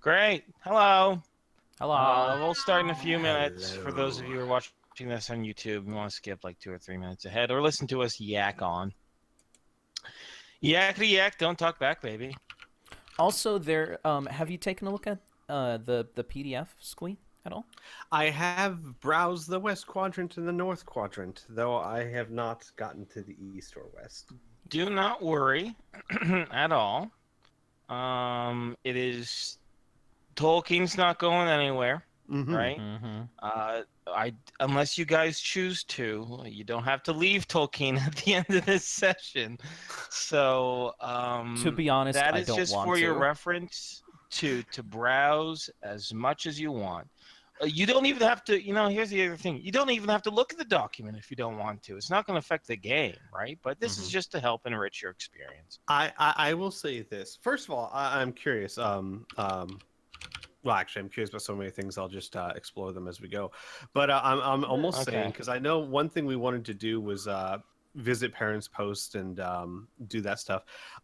Great. Hello. Hello. We'll start in a few minutes. For those of Hello. you who are watching this on YouTube, you want to skip like 2 or 3 minutes ahead, or listen to us yak on. Yakety yak, don't talk back, baby. Also, have you taken a look at the PDF Squee at all? I have browsed the west quadrant and the north quadrant, though I have not gotten to the east or west. Do not worry at all. It is Tolkien's not going anywhere, right? Mm-hmm. Unless you guys choose to, you don't have to leave Tolkien at the end of this session. So, To be honest, that I is don't just want for your to. reference to browse as much as you want. You don't even have to, here's the other thing. You don't even have to look at the document if you don't want to. It's not going to affect the game, right? But this is just to help enrich your experience. I will say this. First of all, I'm curious. Well, actually, I'm curious about so many things. I'll just explore them as we go. But I'm almost saying, because I know one thing we wanted to do was visit Parents Post and do that stuff.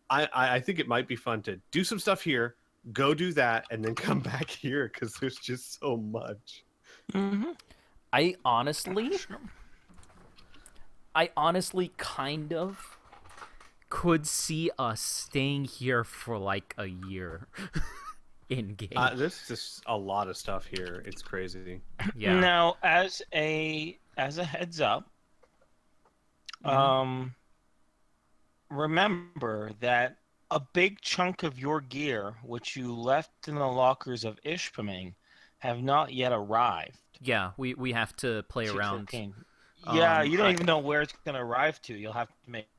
I think it might be fun to do some stuff here, go do that, and then come back here because there's just so much. I honestly kind of could see us staying here for like a year in game. There's just a lot of stuff here. It's crazy. Yeah. Now, as a heads up, remember that a big chunk of your gear, which you left in the lockers of Ishpeming, have not yet arrived. Yeah, we have to play around. Yeah, you don't even know where it's going to arrive to. You'll have to make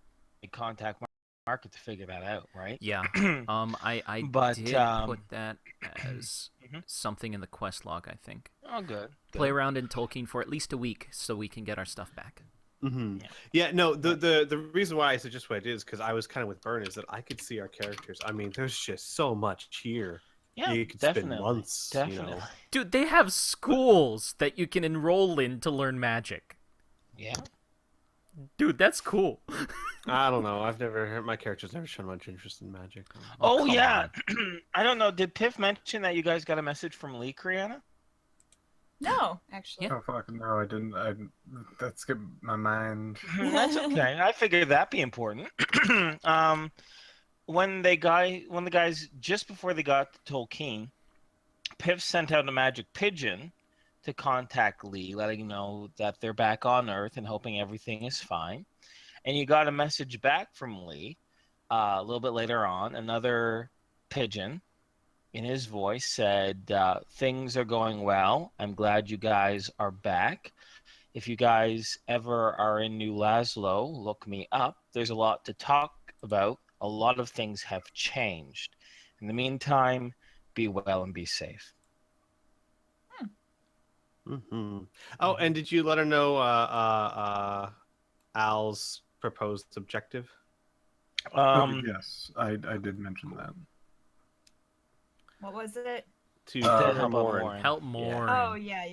contact market to figure that out, right? Yeah. I did put that as something in the quest log, I think. Oh, good. Play around in Tolkien for at least a week so we can get our stuff back. Yeah, no, the reason why I suggest what I did is because I was kind of with Burn is that I could see our characters. I mean, there's just so much here. Yeah, you could definitely, spend months. definitely. You know? Dude, they have schools that you can enroll in to learn magic. Yeah. Dude, that's cool. I don't know. I've never heard my character's never shown much interest in magic. Oh yeah. I don't know. Did Piph mention that you guys got a message from Lee, Criana? No, actually. Oh fuck no, I didn't. That skipped my mind. That's okay. I figured that'd be important. When the guys just before they got to Tolkien, Piph sent out a magic pigeon to contact Lee, letting him know that they're back on Earth and hoping everything is fine. And you got a message back from Lee a little bit later on. Another pigeon in his voice said, things are going well. I'm glad you guys are back. If you guys ever are in New Laszlo, look me up. There's a lot to talk about. A lot of things have changed. In the meantime, be well and be safe. Oh, and did you let her know Al's proposed objective? Yes, I did mention that. What was it? To help Morin. Help more. Oh, yeah.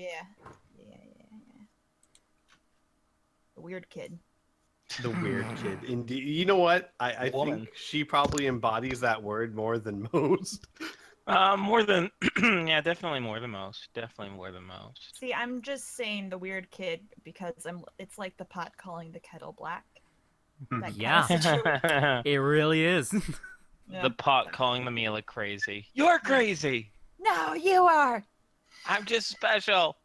The weird kid. The weird kid. Indeed. You know what? I think she probably embodies that word more than most. More than, yeah, definitely more than most. Definitely more than most. See, I'm just saying the weird kid because it's like the pot calling the kettle black. That Yeah. kind of situation. It really is. Yeah. The pot calling the meal crazy. You're crazy. No, you are. I'm just special.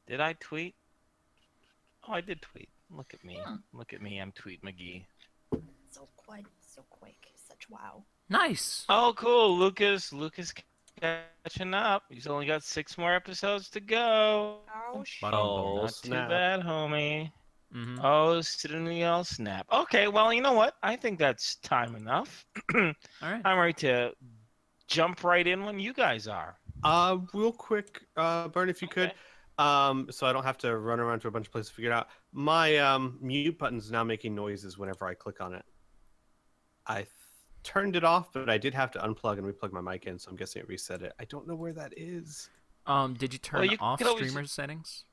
Did I tweet? Oh, I did tweet. Look at me. Look at me. I'm Tweet McGee. So quick. Such wow. Nice. Oh, cool. Lucas catching up. He's only got 6 more episodes to go. Oh, shit. But Oh, not snap. too bad, homie. Mm-hmm. Oh, sitting the all snap. Okay, well, you know what? I think that's time enough. All right. I'm ready to jump right in when you guys are. Real quick, Burn, if you could. So I don't have to run around to a bunch of places to figure it out. My mute button's now making noises whenever I click on it. I turned it off, but I did have to unplug and replug my mic in, so I'm guessing it reset it. I don't know where that is. Did you turn you off could always- streamer settings?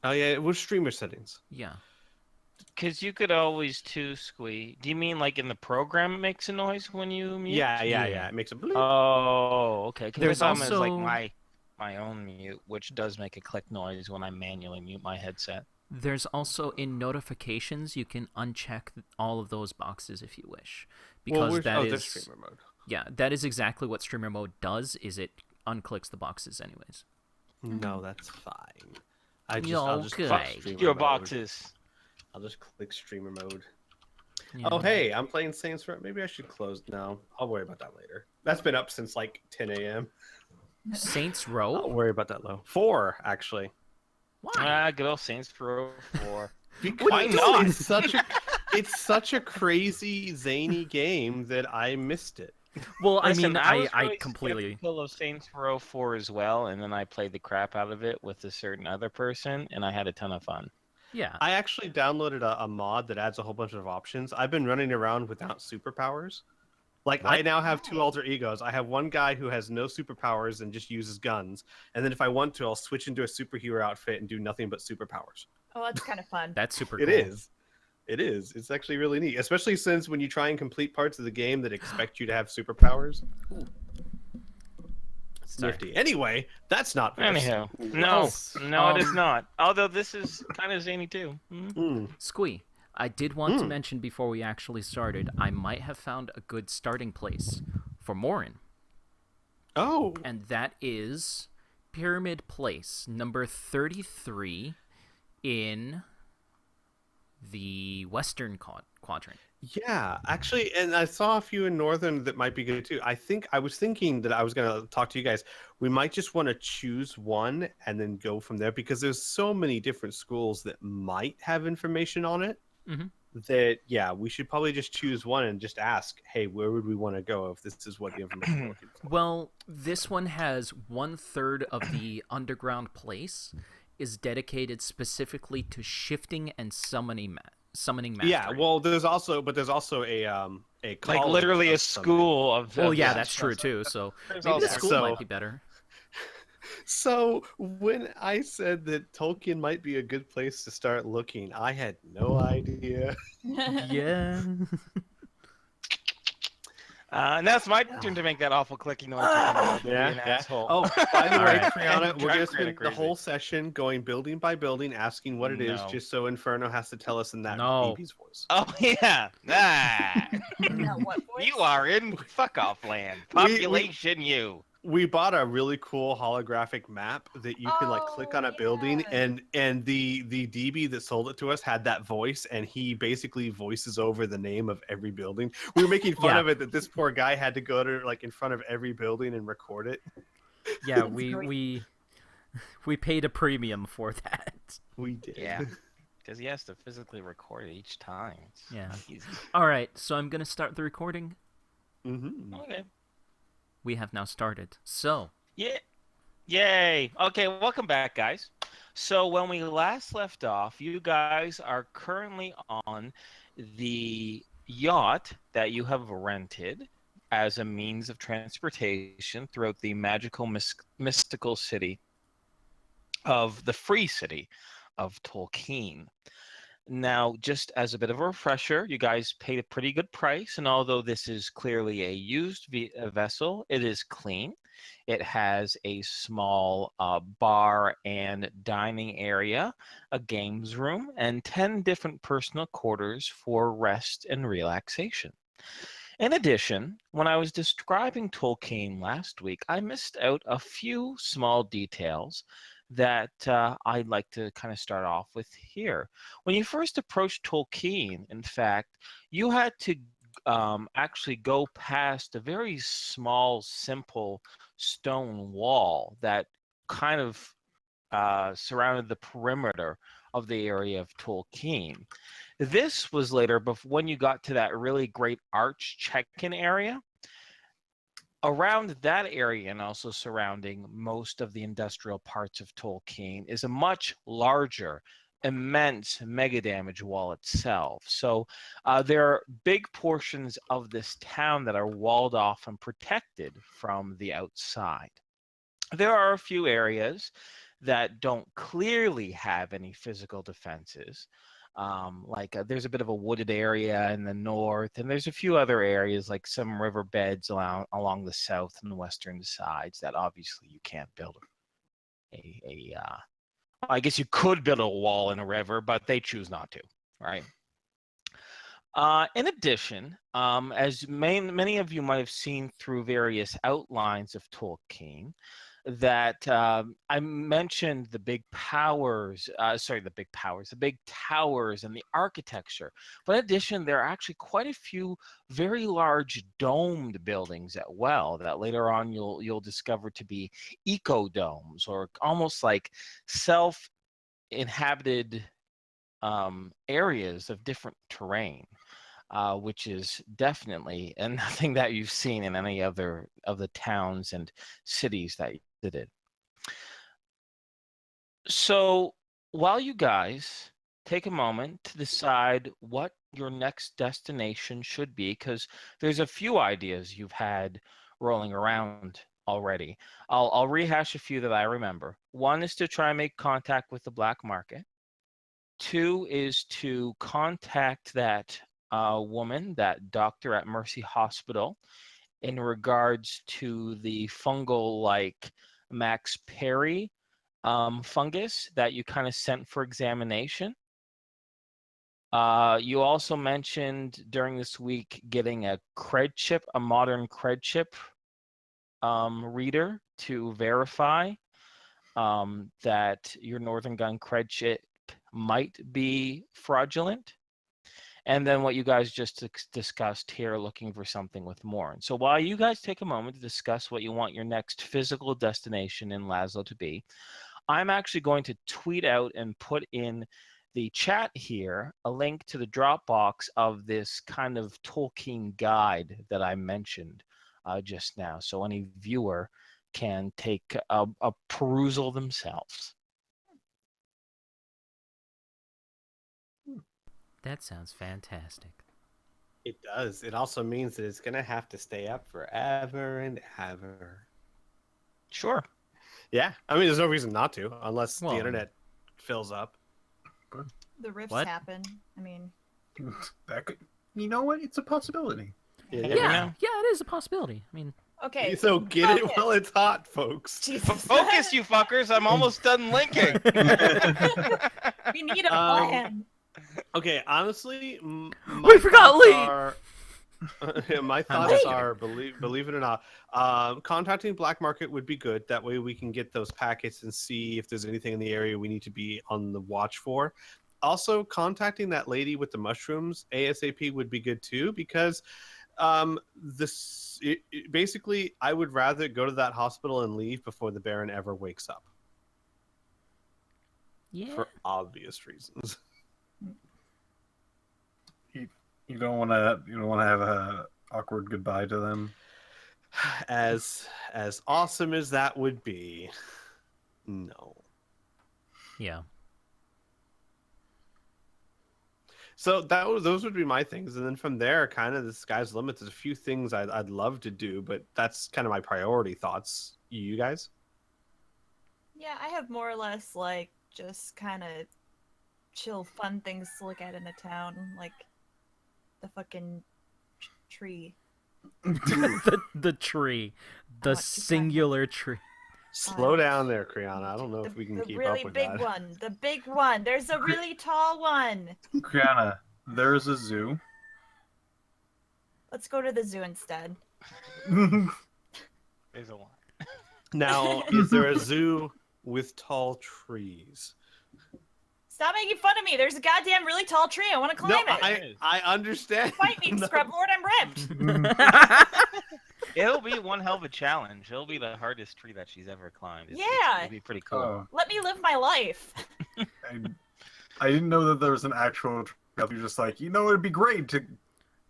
Oh yeah, it was streamer settings. Yeah. Because you could always too, Squee. Do you mean like in the program it makes a noise when you mute? Yeah. Yeah. It makes a bleep. Oh, okay. Because I There's thought it was like also my own mute, which does make a click noise when I manually mute my headset. there's also in notifications you can uncheck all of those boxes if you wish, because there's streamer mode. that is exactly what streamer mode does. Is it unclicks the boxes anyways. No, that's fine. I'll just Okay. click streamer Your mode. boxes. I'll just click streamer mode. Yeah. Oh, hey, I'm playing Saints Row. Maybe I should close now. I'll worry about that later. That's been up since like 10 a.m. Saints I'll Row. worry about that low. 4, actually. Why? Good old Saints Row 4. Because Why not? it's such a crazy zany game that I missed it. Well, Listen, I was really completely. skeptical of Saints Row 4 as well, and then I played the crap out of it with a certain other person, and I had a ton of fun. Yeah. I actually downloaded a mod that adds a whole bunch of options. I've been running around without superpowers. Like, I What? now have 2 alter egos. I have one guy who has no superpowers and just uses guns. And then if I want to, I'll switch into a superhero outfit and do nothing but superpowers. Oh, that's kind of fun. That's super It cool. is. It is. It's actually really neat. Especially since when you try and complete parts of the game that expect you to have superpowers. It's Sorry. nifty. Anyway, that's not Piph. Anyhow, no, it is Um, not. Although this is kind of zany too. Squee, I did want to mention before we actually started, I might have found a good starting place for Morin, Oh. and that is Pyramid Place, number 33 in the Western Quadrant. Yeah, actually, and I saw a few in Northern that might be good too. I was thinking that I was going to talk to you guys. We might just want to choose one and then go from there because there's so many different schools that might have information on it Mhm. that, yeah, we should probably just choose one and just ask, hey, where would we want to go if this is what the information we're looking for? Well, this one has 1/3 of the underground place is dedicated specifically to shifting and summoning mastery. Yeah, well, there's also a Like college literally a of summoning. school of. Well, yeah, of- that's true too. So There's maybe all the sorts. school So- might be better. So when I said that Tolkien might be a good place to start looking, I had no idea. Yeah. Now it's my turn to make that awful clicking noise. Be an asshole. Oh, by the All way, right. Criana, we're gonna Drive spend the crazy. whole session going building by building, asking what it is, No. just so Inferno has to tell us in that No. baby's voice. Oh yeah. Now, what voice? You are in fuck off land. Population you. We bought a really cool holographic map that you can like click on a building, yeah. and the DB that sold it to us had that voice, and he basically voices over the name of every building. We were making fun Yeah. of it that this poor guy had to go to like in front of every building and record it. Yeah, That's we paid a premium for that. We did. Yeah. Because he has to physically record it each time. It's Yeah. easy. All right, so I'm gonna start the recording. Mm-hmm. Okay. We have now started. So Yeah. Yay. Okay, welcome back, guys. So when we last left off, you guys are currently on the yacht that you have rented as a means of transportation throughout the magical, mystical city of the free city of Tolkien. Now, just as a bit of a refresher, you guys paid a pretty good price, and although this is clearly a used vessel, it is clean. It has a small bar and dining area, a games room, and 10 different personal quarters for rest and relaxation. In addition, when I was describing Tolkien last week, I missed out a few small details that I'd like to kind of start off with here. When you first approached Tolkien, in fact, you had to actually go past a very small, simple stone wall that kind of surrounded the perimeter of the area of Tolkien. This was later, when you got to that really great arch check-in area. Around that area and also surrounding most of the industrial parts of Tolkien is a much larger, immense mega damage wall itself. So there are big portions of this town that are walled off and protected from the outside. There are a few areas that don't clearly have any physical defenses. There's a bit of a wooded area in the north, and there's a few other areas like some riverbeds along the south and western sides that obviously you can't build I guess you could build a wall in a river, but they choose not to, right? In addition, as many of you might have seen through various outlines of Tolkien, that I mentioned the big towers and the architecture. But in addition, there are actually quite a few very large domed buildings as well that later on you'll discover to be eco-domes, or almost like self-inhabited areas of different terrain. Which is definitely and nothing that you've seen in any other of the towns and cities that you visited. So while you guys take a moment to decide what your next destination should be, because there's a few ideas you've had rolling around already. I'll rehash a few that I remember. One is to try and make contact with the black market. Two is to contact that woman, that doctor at Mercy Hospital, in regards to the fungal like Max Perry fungus that you kind of sent for examination. You also mentioned during this week getting a cred chip, a modern cred chip reader to verify that your Northern Gun cred chip might be fraudulent. And then what you guys just discussed here, looking for something with more. And so while you guys take a moment to discuss what you want your next physical destination in Laszlo to be, I'm actually going to tweet out and put in the chat here a link to the Dropbox of this kind of Tolkien guide that I mentioned just now. So any viewer can take a perusal themselves. That sounds fantastic. It does. It also means that it's going to have to stay up forever and ever. Sure. Yeah. I mean, there's no reason not to, unless Well, the internet fills up. The rifts What? happen. I mean, That could, you know what? It's a possibility. Never Yeah, know. yeah, it is a possibility. I mean, okay. So get it focus. while it's hot, folks. Jesus. Focus, you fuckers! I'm almost done linking. We need a Um, plan. Okay, honestly, We forgot Lee! My thoughts are, believe it or not, contacting black market would be good. That way we can get those packets and see if there's anything in the area we need to be on the watch for. Also, contacting that lady with the mushrooms ASAP would be good too, because basically I would rather go to that hospital and leave before the Baron ever wakes up. yeah. For obvious reasons. You don't want to have a awkward goodbye to them. As awesome as that would be, no. Yeah. So those would be my things, and then from there, kind of the sky's the limit. There's a few things I'd love to do, but that's kind of my priority thoughts. You guys? Yeah, I have more or less like just kind of chill, fun things to look at in the town, like the fucking tree. the tree, the want to singular tree. Slow down there, Criana. I don't know if we can the keep really up with big that. one. The big one. There's a really tall one. Criana, there is a zoo. Let's go to the zoo instead. There's a lot. Now, is there a zoo with tall trees? Stop making fun of me. There's a goddamn really tall tree. I want to climb it. I understand. Fight me, No. scrub lord. I'm ripped. It'll be one hell of a challenge. It'll be the hardest tree that she's ever climbed. Yeah. It'll be pretty cool. Oh, Let me live my life. I didn't know that there was an actual tree. You're just like, it'd be great to.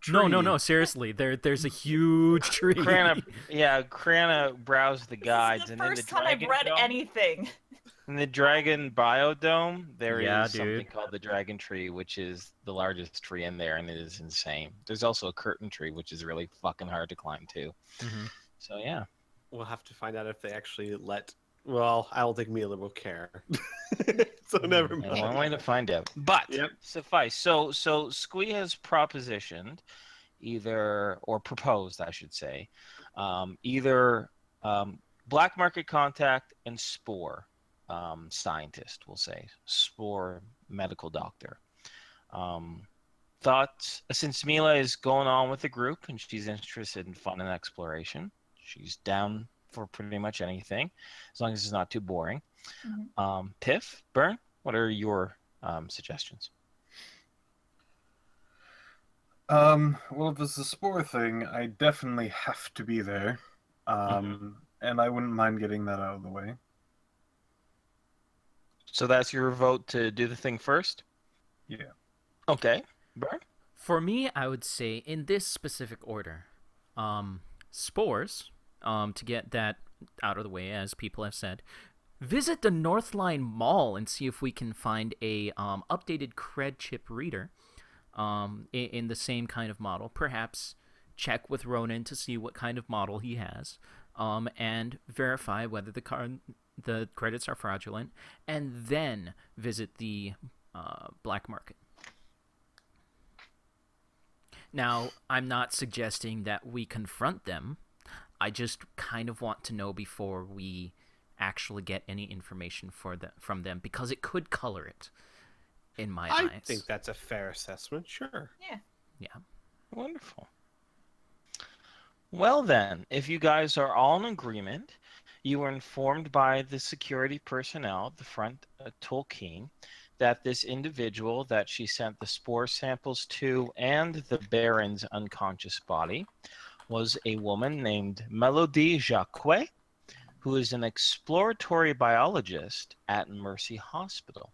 No. Seriously, there's a huge tree. Criana browsed the guides, This is and the in the first time I've dragon read dome, anything. in the dragon biodome, there is Yeah, something dude. called the dragon tree, which is the largest tree in there, and it is insane. There's also a curtain tree, which is really fucking hard to climb too. Mhm. So yeah. We'll have to find out if they actually let Well, I don't think Mila will care. So never And mind. one way to find out. But Yep. suffice. So Squee has propositioned either, or proposed, I should say, either black market contact and spore scientist, we'll say, spore medical doctor. Thoughts, since Mila is going on with the group and she's interested in fun and exploration, she's down for pretty much anything, as long as it's not too boring. Piph, Burn, what are your suggestions? Well, if it's a spore thing, I definitely have to be there. And I wouldn't mind getting that out of the way. So that's your vote to do the thing first? Yeah. Okay. Burn? For me, I would say in this specific order, spores, to get that out of the way, as people have said, visit the Northline Mall and see if we can find a updated cred chip reader in the same kind of model. Perhaps check with Ronan to see what kind of model he has, and verify whether the credits are fraudulent, and then visit the black market. Now, I'm not suggesting that we confront them. I just kind of want to know before we actually get any information from them, because it could color it in my eyes. I think that's a fair assessment, sure. Yeah. Wonderful. Well then, if you guys are all in agreement, you were informed by the security personnel at the front Tolkien that this individual that she sent the spore samples to and the Baron's unconscious body was a woman named Melody Jacques, who is an exploratory biologist at Mercy Hospital.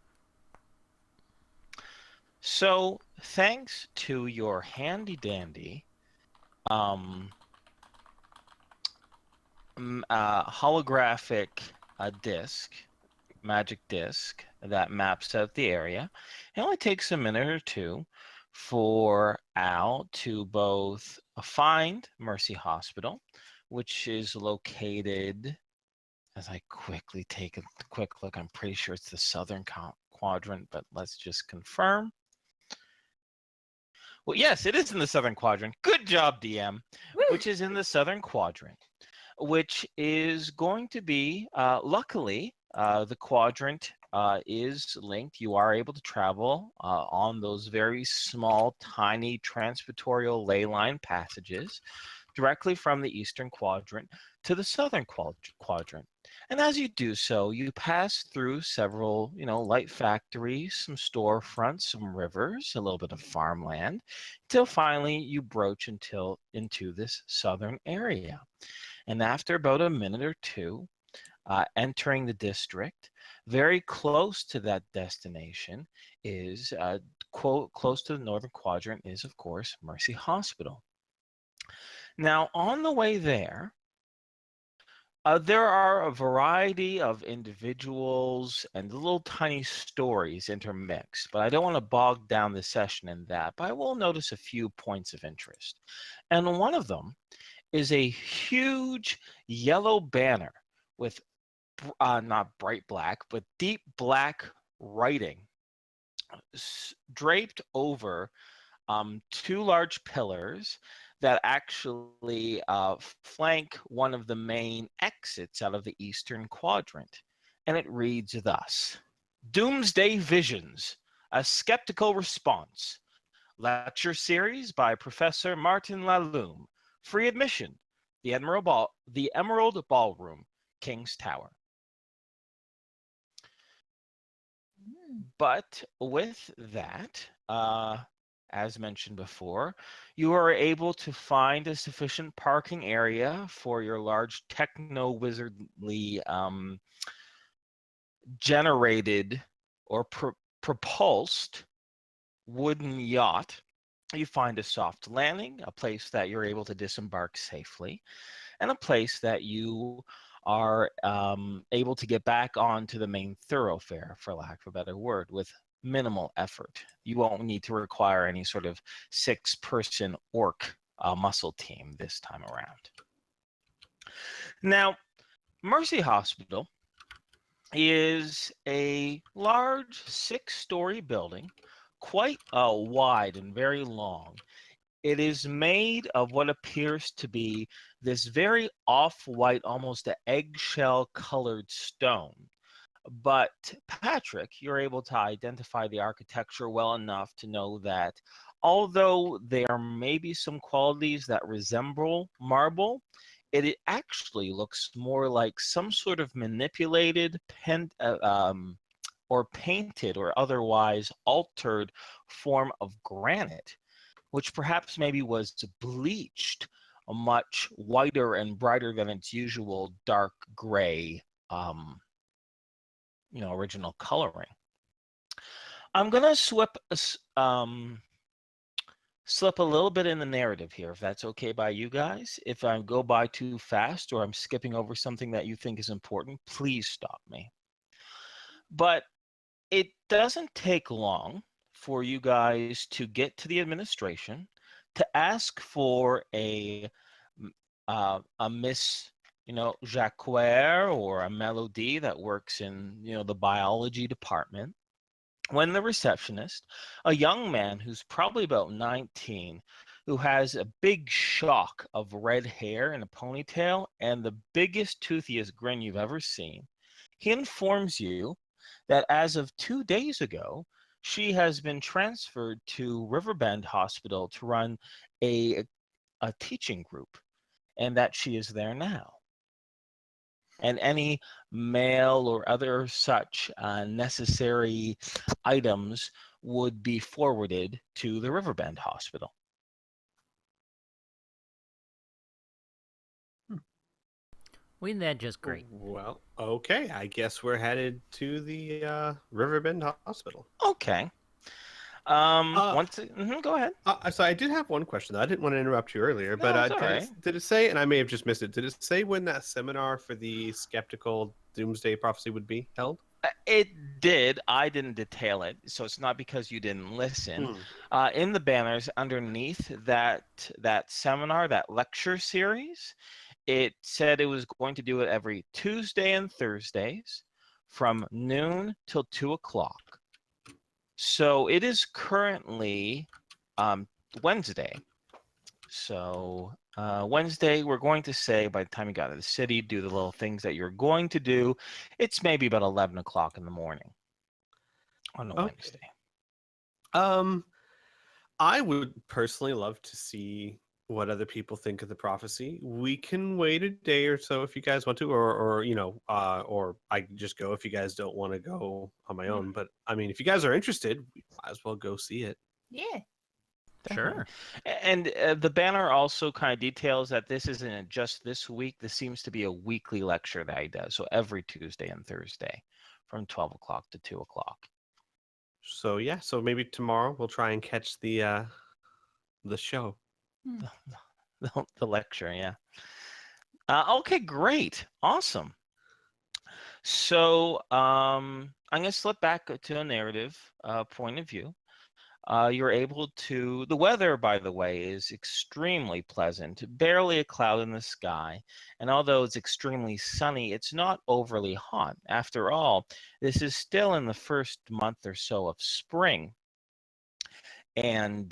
So, thanks to your handy-dandy holographic disc, magic disc that maps out the area, it only takes a minute or two for Al to both find Mercy Hospital, which is located, as I quickly take a quick look, I'm pretty sure it's the southern quadrant, but let's just confirm. Well, yes, it is in the southern quadrant. Good job, DM. Woo! Which is in the southern quadrant, which is going to be, luckily, the quadrant is linked. You are able to travel on those very small, tiny transportorial ley line passages directly from the eastern quadrant to the southern quadrant. And as you do so, you pass through several, light factories, some storefronts, some rivers, a little bit of farmland, until finally you broach into this southern area. And after about a minute or two, entering the district, very close to that destination is, close to the northern quadrant is, of course, Mercy Hospital. Now, on the way there are a variety of individuals and little tiny stories intermixed, but I don't want to bog down the session in that, but I will notice a few points of interest. And one of them is a huge yellow banner with not bright black, but deep black writing draped over two large pillars that actually flank one of the main exits out of the eastern quadrant. And it reads thus: Doomsday Visions, a Skeptical Response. Lecture series by Professor Martin Lallume. Free admission. The Emerald Ballroom, King's Tower. But with that, as mentioned before, you are able to find a sufficient parking area for your large techno-wizardly generated or propulsed wooden yacht. You find a soft landing, a place that you're able to disembark safely, and a place that you are able to get back onto the main thoroughfare, for lack of a better word, with minimal effort. You won't need to require any sort of 6-person orc muscle team this time around. Now, Mercy Hospital is a large 6-story building, quite wide and very long. It is made of what appears to be this very off-white, almost an eggshell colored stone. But Patrick, you're able to identify the architecture well enough to know that although there may be some qualities that resemble marble, it actually looks more like some sort of manipulated, or painted or otherwise altered form of granite, which perhaps maybe was bleached much whiter and brighter than its usual dark gray, original coloring. I'm gonna slip a little bit in the narrative here, if that's okay by you guys. If I go by too fast or I'm skipping over something that you think is important, please stop me. But it doesn't take long for you guys to get to the administration to ask for a Miss, Jacquer or a Melody that works in, the biology department. When the receptionist, a young man who's probably about 19, who has a big shock of red hair and a ponytail and the biggest, toothiest grin you've ever seen, he informs you that as of 2 days ago, she has been transferred to Riverbend Hospital to run a, a teaching group, and that she is there now. And any mail or other such necessary items would be forwarded to the Riverbend Hospital. Wasn't that just great? Well, okay. I guess we're headed to the Riverbend Hospital. Okay. Go ahead. So I did have one question, though. I didn't want to interrupt you earlier, but it's all right. did it say, and I may have just missed it, did it say when that seminar for the skeptical doomsday prophecy would be held? It did. I didn't detail it, so it's not because you didn't listen. In the banners underneath that seminar, that lecture series, it said it was going to do it every Tuesday and Thursdays from noon till 2 o'clock. So it is currently Wednesday. So Wednesday, we're going to say by the time you got to the city, do the little things that you're going to do. It's maybe about 11 o'clock in the morning on a Wednesday. I would personally love to see what other people think of the prophecy. We can wait a day or so if you guys want to, or I can just go if you guys don't want to go on my own. But I mean, if you guys are interested, we might as well go see it. Yeah. Sure. And the banner also kind of details that this isn't just this week. This seems to be a weekly lecture that he does. So every Tuesday and Thursday from 12 o'clock to 2 o'clock. So yeah, so maybe tomorrow we'll try and catch the show. The lecture, yeah. Okay, great. Awesome. So I'm going to slip back to a narrative point of view. You're able to, the weather, by the way, is extremely pleasant, barely a cloud in the sky. And although it's extremely sunny, it's not overly hot. After all, this is still in the first month or so of spring. And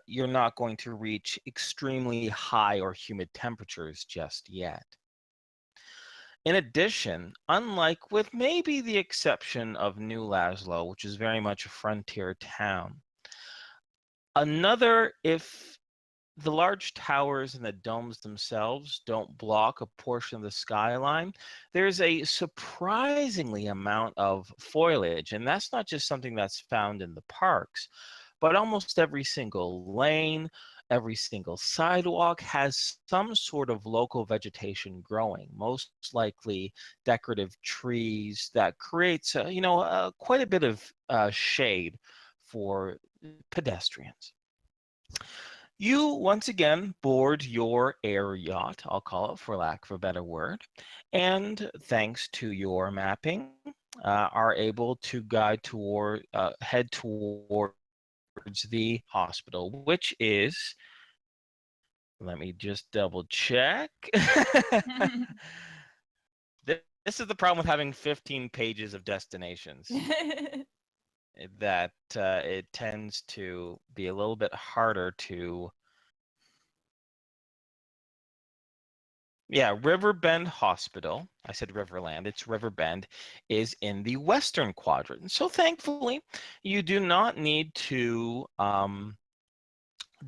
you're not going to reach extremely high or humid temperatures just yet. In addition, unlike with maybe the exception of New Laszlo, which is very much a frontier town, if the large towers and the domes themselves don't block a portion of the skyline, there's a surprisingly amount of foliage. And that's not just something that's found in the parks, but almost every single lane, every single sidewalk has some sort of local vegetation growing, most likely decorative trees that creates, quite a bit of shade for pedestrians. You once again board your air yacht, I'll call it for lack of a better word, and thanks to your mapping, are able to head towards the hospital, which is, let me just double check. This is the problem with having 15 pages of destinations. That it tends to be a little bit harder to. Yeah, Riverbend Hospital. I said Riverland. It's Riverbend is in the western quadrant. So thankfully, you do not need to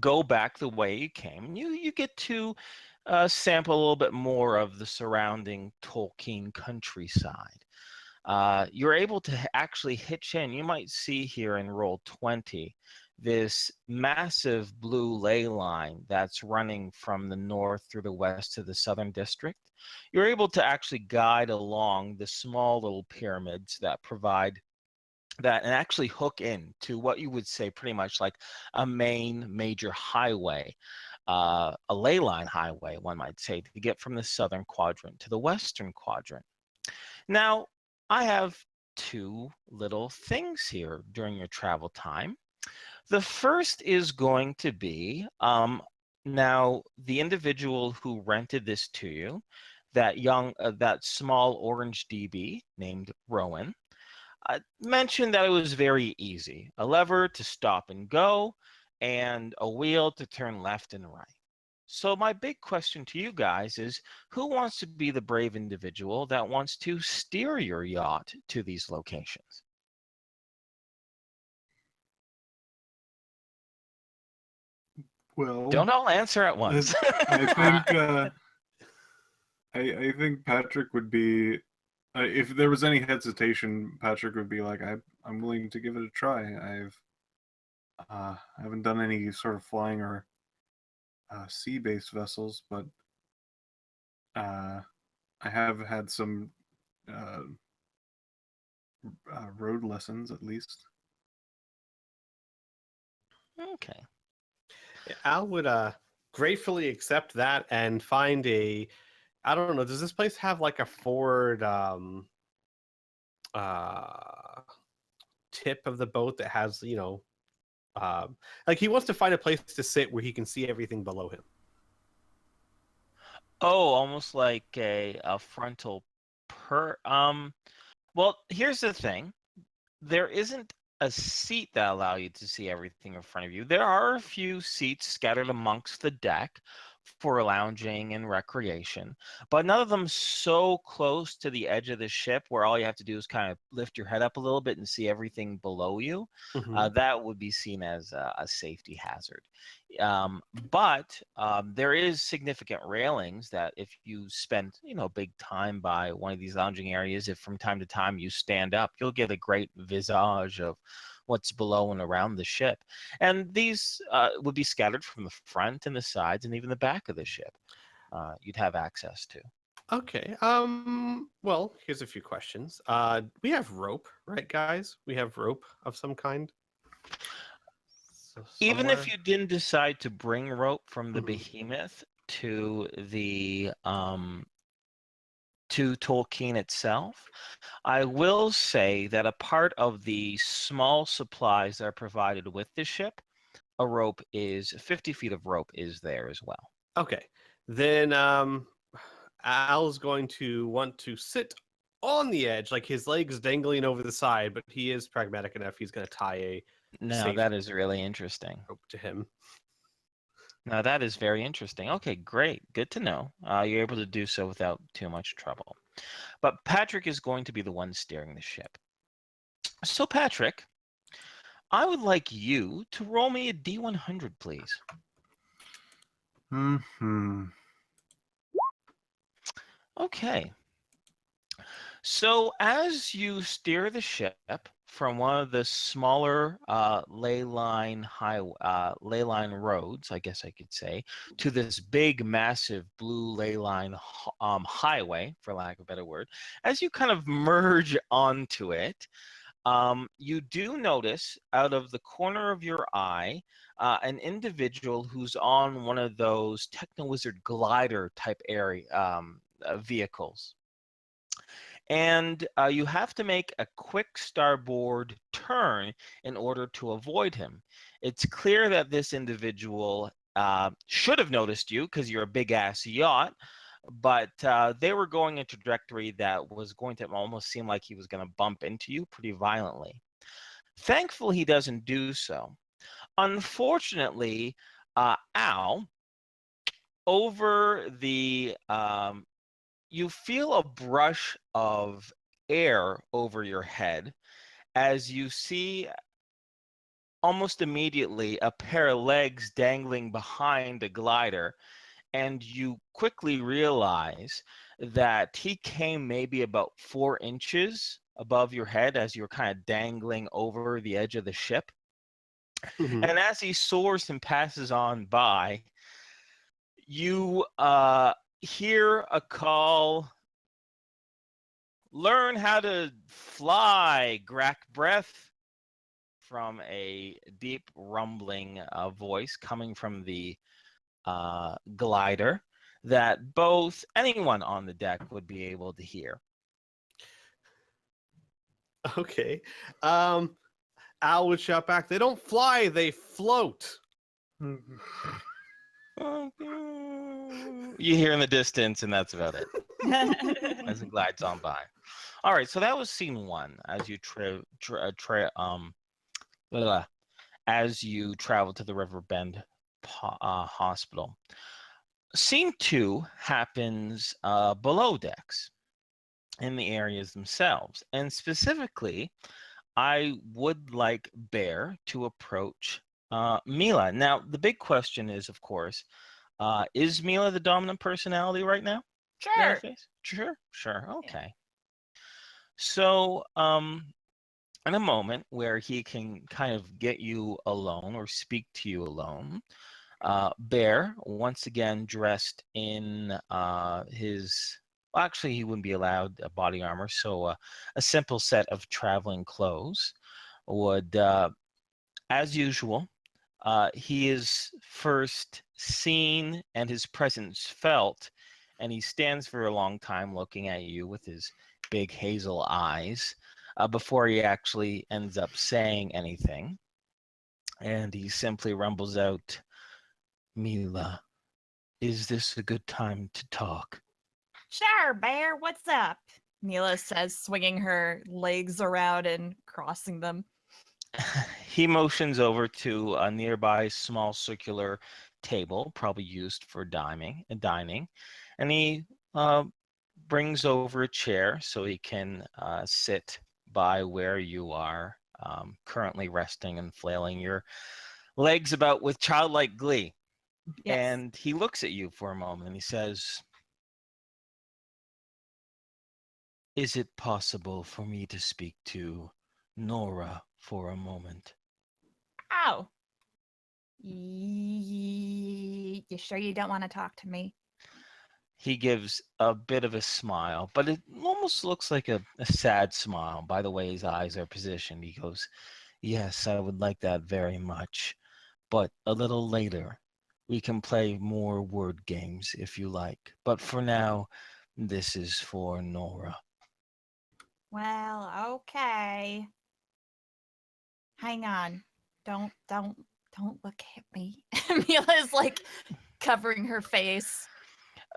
go back the way you came. You get to sample a little bit more of the surrounding Tolkien countryside. You're able to actually hitch in. You might see here in roll 20 this massive blue ley line that's running from the north through the west to the southern district. You're able to actually guide along the small little pyramids that provide that and actually hook in to what you would say pretty much like a main major highway, a ley line highway, one might say, to get from the southern quadrant to the western quadrant. Now, I have two little things here during your travel time. The first is going to be now the individual who rented this to you, that small orange DB named Rowan, mentioned that it was very easy. A lever to stop and go, and a wheel to turn left and right. So my big question to you guys is, who wants to be the brave individual that wants to steer your yacht to these locations? Well, Don't all answer at once. I think Patrick would be. If there was any hesitation, Patrick would be like, I'm willing to give it a try. I haven't done any sort of flying or sea-based vessels, but I have had some road lessons at least. Okay. Al would gratefully accept that and find a. I don't know. Does this place have like a forward tip of the boat that has, like he wants to find a place to sit where he can see everything below him? Oh, almost like a frontal well, here's the thing. There isn't a seat that allow you to see everything in front of you. There are a few seats scattered amongst the deck for lounging and recreation, but none of them so close to the edge of the ship where all you have to do is kind of lift your head up a little bit and see everything below you. That would be seen as a safety hazard. But there is significant railings that if you spend, big time by one of these lounging areas, if from time to time you stand up, you'll get a great visage of what's below and around the ship. And these would be scattered from the front and the sides and even the back of the ship. You'd have access to. Okay. Well, here's a few questions. We have rope, right, guys? We have rope of some kind. Even if you didn't decide to bring rope from the Mhm. behemoth to the to Tolkien itself, I will say that a part of the small supplies that are provided with the ship, a rope is 50 feet of rope is there as well. Okay. Then Al's going to want to sit on the edge, like his legs dangling over the side, but he is pragmatic enough. He's going to tie a Now safe that is really interesting. rope to him. Now that is very interesting. Okay, great. Good to know. You're able to do so without too much trouble. But Patrick is going to be the one steering the ship. So Patrick, I would like you to roll me a D100, please. Okay. So as you steer the ship from one of the smaller ley line roads, I guess I could say, to this big, massive blue ley line highway, for lack of a better word, as you kind of merge onto it, you do notice out of the corner of your eye an individual who's on one of those Techno-Wizard glider type vehicles. And you have to make a quick starboard turn in order to avoid him. It's clear that this individual should have noticed you because you're a big-ass yacht, but they were going a trajectory that was going to almost seem like he was going to bump into you pretty violently. Thankfully, he doesn't do so. Unfortunately, Al, over the you feel a brush of air over your head as you see almost immediately a pair of legs dangling behind a glider, and you quickly realize that he came maybe about 4 inches above your head as you're kind of dangling over the edge of the ship. Mhm. And as he soars and passes on by, you hear a call, learn how to fly, Grack Breath, from a deep rumbling voice coming from the glider that both anyone on the deck would be able to hear. Okay. Al would shout back, "They don't fly, they float." You hear in the distance, and that's about it as it glides on by. All right, so that was scene one as you as you travel to the Riverbend Hospital. Scene two happens below decks in the areas themselves, and specifically, I would like Bear to approach Mila. Now, the big question is, of course, is Mila the dominant personality right now? Sure. Sure. Okay. So, in a moment where he can kind of get you alone or speak to you alone, Bear, once again dressed in his, well, actually, he wouldn't be allowed body armor, so a simple set of traveling clothes would, as usual, he is first seen and his presence felt, and he stands for a long time looking at you with his big hazel eyes before he actually ends up saying anything. And he simply rumbles out, Mila, is this a good time to talk? Sure, Bear, what's up? Mila says, swinging her legs around and crossing them. He motions over to a nearby small circular table, probably used for dining, and he brings over a chair so he can sit by where you are currently resting and flailing your legs about with childlike glee. Yes. And he looks at you for a moment and he says, is it possible for me to speak to Nora for a moment? Oh. You sure you don't want to talk to me? He gives a bit of a smile, but it almost looks like a sad smile by the way his eyes are positioned. He goes, yes, I would like that very much, but a little later. We can play more word games if you like, but for now, this is for Nora. Well, okay. Hang on. Don't look at me. Mila's like covering her face.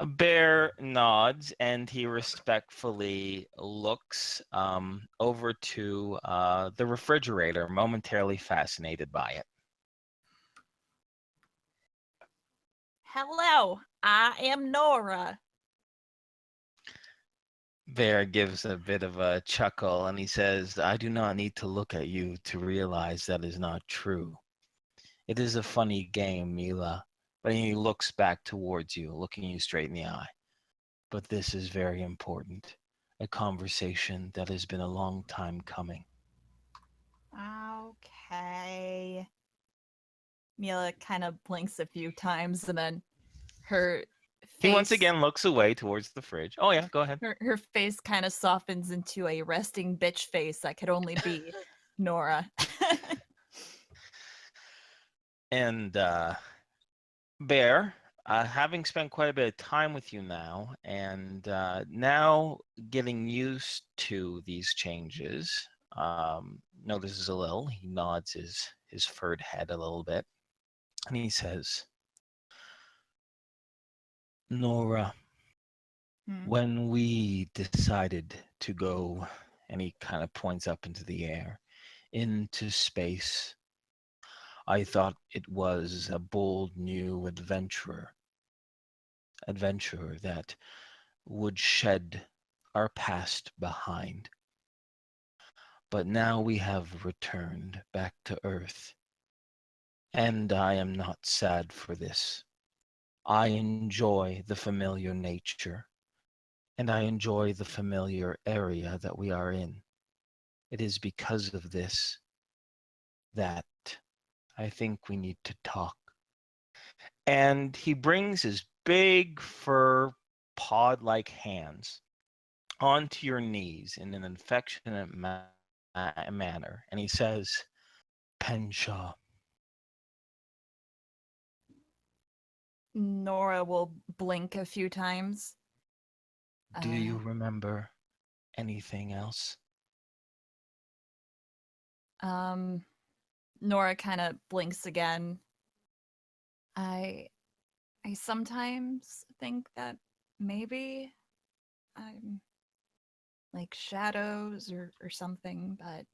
Bear nods and he respectfully looks over to the refrigerator, momentarily fascinated by it. Hello, I am Nora. Bear gives a bit of a chuckle and he says, I do not need to look at you to realize that is not true. It is a funny game, Mila, but he looks back towards you, looking you straight in the eye. But this is very important. A conversation that has been a long time coming. Okay. Mila kind of blinks a few times and then her face, He once again looks away towards the fridge. Oh yeah, go ahead. her face kind of softens into a resting bitch face that could only be Nora. And Bear, having spent quite a bit of time with you now, and now getting used to these changes, notices a little. He nods his furred head a little bit, and he says, Nora, Hmm. When we decided to go, and he kind of points up into the air, into space, I thought it was a bold new adventurer that would shed our past behind. But now we have returned back to Earth, and I am not sad for this. I enjoy the familiar nature, and I enjoy the familiar area that we are in. It is because of this that I think we need to talk. And he brings his big fur pod-like hands onto your knees in an affectionate manner, and he says, Penshaw, Nora will blink a few times. do you remember anything else? Nora kind of blinks again. I sometimes think that maybe I'm like shadows or something, but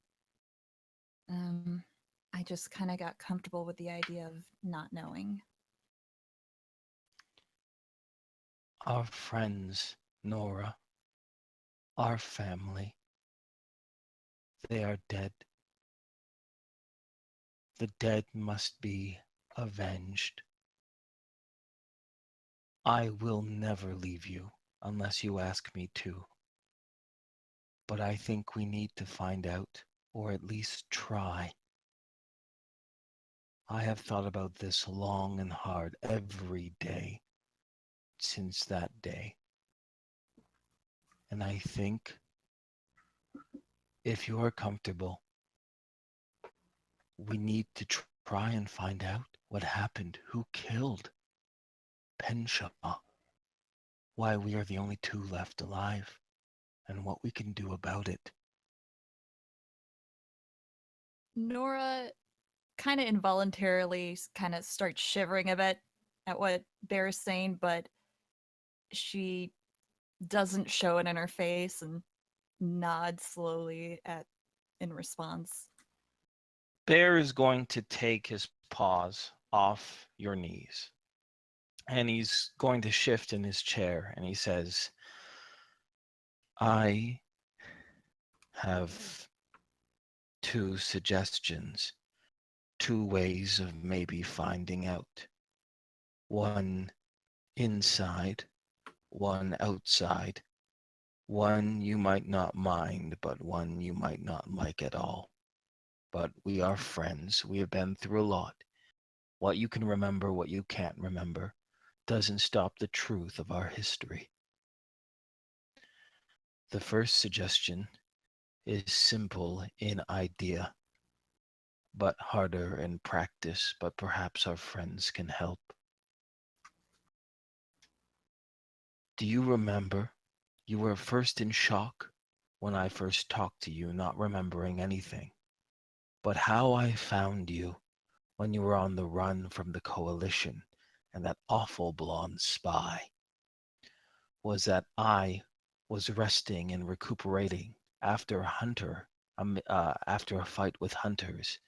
I just kind of got comfortable with the idea of not knowing. Our friends, Nora, our family, they are dead. The dead must be avenged. I will never leave you unless you ask me to. But I think we need to find out, or at least try. I have thought about this long and hard every day since that day. And I think if you are comfortable, we need to try and find out what happened, who killed Penshaw, why we are the only two left alive, and what we can do about it. Nora kind of involuntarily kind of starts shivering a bit at what Bear's saying, but she doesn't show it in her face and nods slowly in response. Bear is going to take his paws off your knees, and he's going to shift in his chair, and he says, I have two suggestions, two ways of maybe finding out. One inside, one outside. One you might not mind, but one you might not like at all. But we are friends. We have been through a lot. What you can remember, what you can't remember, doesn't stop the truth of our history. The first suggestion is simple in idea, but harder in practice, but perhaps our friends can help. Do you remember? You were first in shock when I first talked to you, not remembering anything. But how I found you when you were on the run from the coalition and that awful blonde spy was that I was resting and recuperating after after a fight with hunters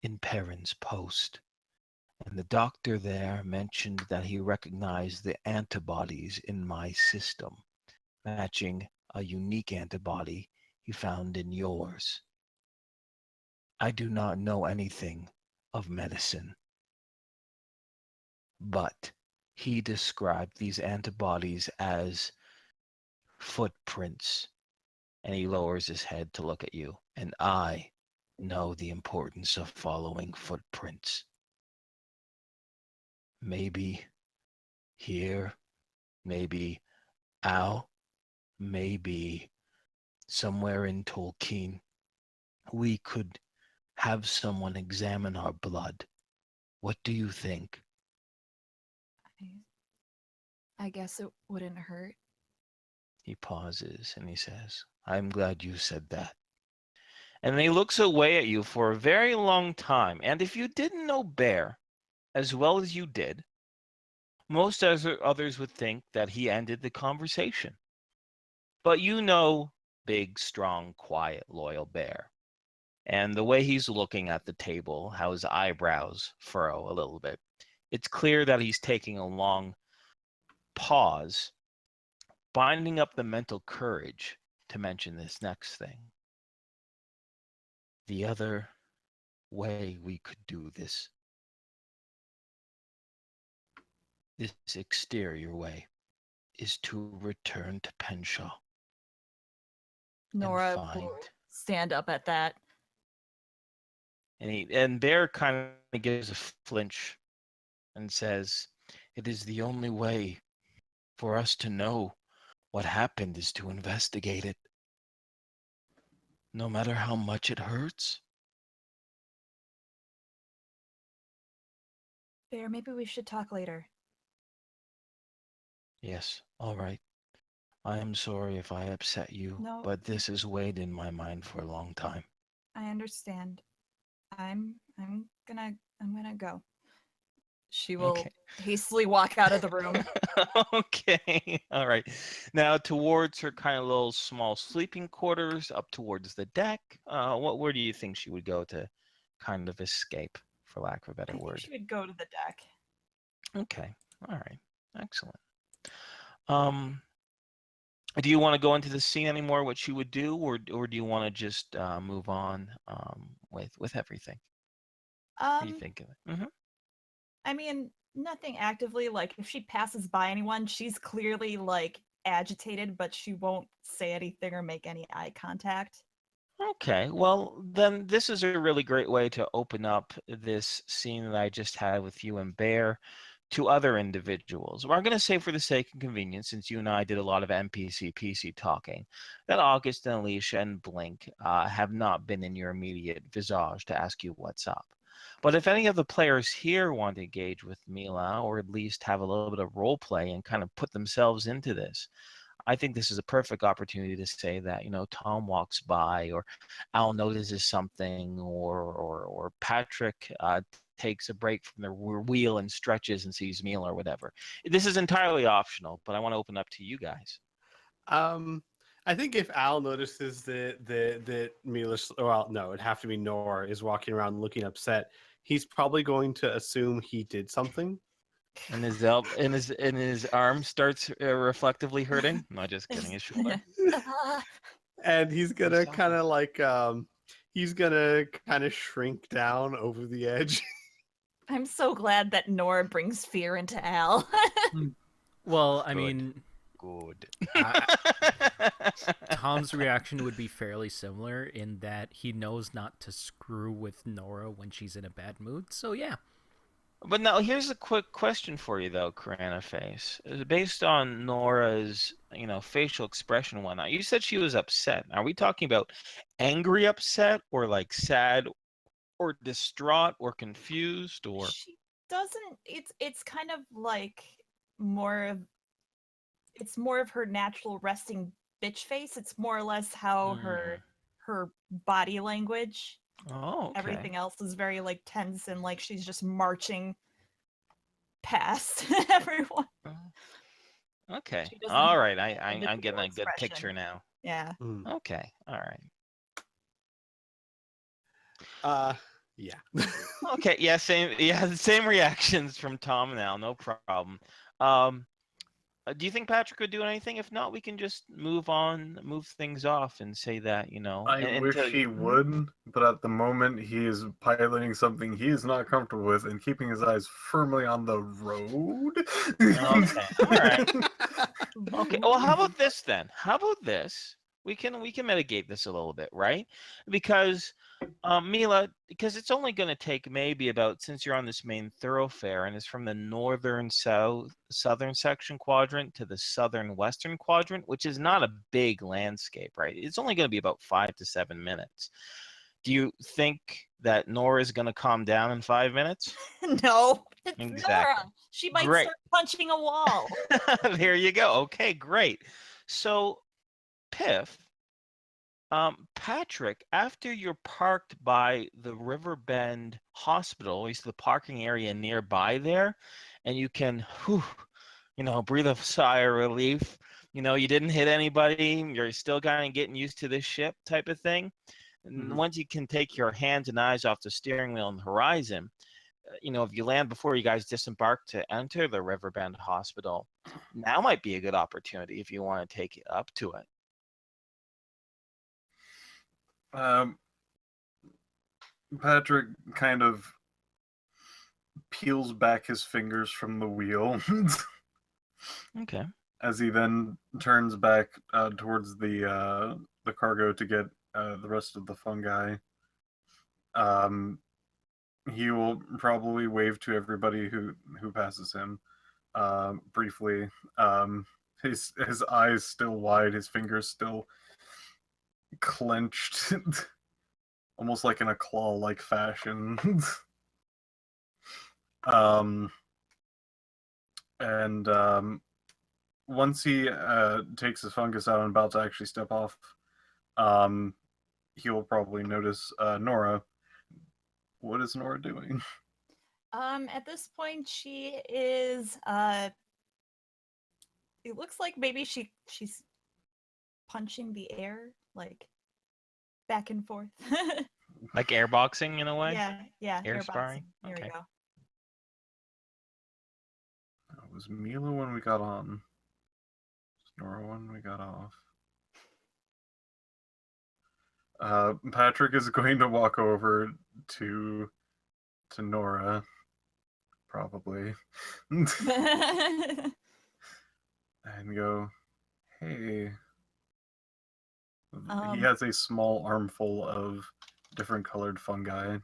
in Perrin's post. And the doctor there mentioned that he recognized the antibodies in my system, matching a unique antibody he found in yours. I do not know anything of medicine, but he described these antibodies as footprints, and he lowers his head to look at you. And I know the importance of following footprints. Maybe here, maybe out, maybe somewhere in Tolkien, we could have someone examine our blood. What do you think? I guess it wouldn't hurt. He pauses and he says, I'm glad you said that. And he looks away at you for a very long time. And if you didn't know Bear as well as you did, most others would think that he ended the conversation. But you know, big, strong, quiet, loyal bear. And the way he's looking at the table, how his eyebrows furrow a little bit, it's clear that he's taking a long pause, binding up the mental courage to mention this next thing. The other way we could do this exterior way, is to return to Penshaw. Nora and find. will stand up at that. And Bear kind of gives a flinch and says, "It is the only way for us to know what happened is to investigate it, no matter how much it hurts." Bear, maybe we should talk later. Yes, all right. I am sorry if I upset you, No. but this has weighed in my mind for a long time. I understand. I'm gonna go. She will Okay. hastily walk out of the room. Okay, all right. Now towards her kind of little small sleeping quarters, up towards the deck. Where do you think she would go to kind of escape, for lack of a better I think word? she would go to the deck. Okay, all right, excellent. Do you want to go into the scene anymore? What she would do, or do you want to just move on with everything? What do you think of it? Mm-hmm. I mean, nothing actively. Like, if she passes by anyone, she's clearly, like, agitated, but she won't say anything or make any eye contact. Okay, well, then this is a really great way to open up this scene that I just had with you and Bear to other individuals. Well, I'm going to say, for the sake of convenience, since you and I did a lot of NPC PC talking, that August and Alicia and Blink have not been in your immediate visage to ask you what's up. But if any of the players here want to engage with Mila, or at least have a little bit of role play and kind of put themselves into this, I think this is a perfect opportunity to say that, Tom walks by, or Al notices something, or Patrick takes a break from their wheel and stretches and sees Mila or whatever. This is entirely optional, but I want to open up to you guys. I think if Al notices that Mila, well, no, it'd have to be Nora is walking around looking upset. He's probably going to assume he did something. And his arm starts reflectively hurting. No, just kidding. His shoulder. And he's gonna kind of like shrink down over the edge. I'm so glad that Nora brings fear into Al. Well, I Good. mean, Good. Tom's reaction would be fairly similar in that he knows not to screw with Nora when she's in a bad mood. So yeah. But now here's a quick question for you, though, Criana Face. Based on Nora's, facial expression and whatnot, you said she was upset. Are we talking about angry upset, or like sad, or distraught, or confused, or? She doesn't. It's kind of like it's more of her natural resting bitch face. It's more or less how her body language. Oh, okay. Everything else is very like tense and like she's just marching past everyone. Okay. She doesn't All have right. a I'm getting a visible good expression. picture now. Yeah. Okay. All right. Yeah. Okay. Yeah. Same reactions from Tom and Al. No problem. Do you think Patrick would do anything? If not, we can just move things off, and say that, I wish he would, but at the moment he is piloting something he is not comfortable with and keeping his eyes firmly on the road. Okay. All right. Okay. Well, how about this then? How about this? We can mitigate this a little bit, right? Because Mila, because it's only going to take maybe about, since you're on this main thoroughfare and it's from the southern section quadrant to the southern western quadrant, which is not a big landscape, right? It's only going to be about 5 to 7 minutes. Do you think that Nora is going to calm down in 5 minutes? No. It's Exactly. Nora. She might start punching a wall. There you go. Okay, great. So, Piph, Patrick, after you're parked by the Riverbend Hospital, at least the parking area nearby there, and you can, breathe a sigh of relief you didn't hit anybody. You're still kind of getting used to this ship type of thing. And once you can take your hands and eyes off the steering wheel and the horizon, if you land before you guys disembark to enter the Riverbend Hospital, now might be a good opportunity if you want to take it up to it. Patrick kind of peels back his fingers from the wheel. Okay. As he then turns back towards the cargo to get the rest of the fungi. He will probably wave to everybody who passes him briefly. His eyes still wide, his fingers still clenched, almost like in a claw-like fashion. And once he takes his fungus out and about to actually step off, he'll probably notice Nora. What is Nora doing? At this point, she is. It looks like maybe she's punching the air, like back and forth. Like airboxing in a way? Yeah, Air airboxing. sparring? There Okay. we go. It was Mila when we got on. Nora when we got off. Patrick is going to walk over to Nora, probably, and go, "Hey." He has a small armful of different colored fungi.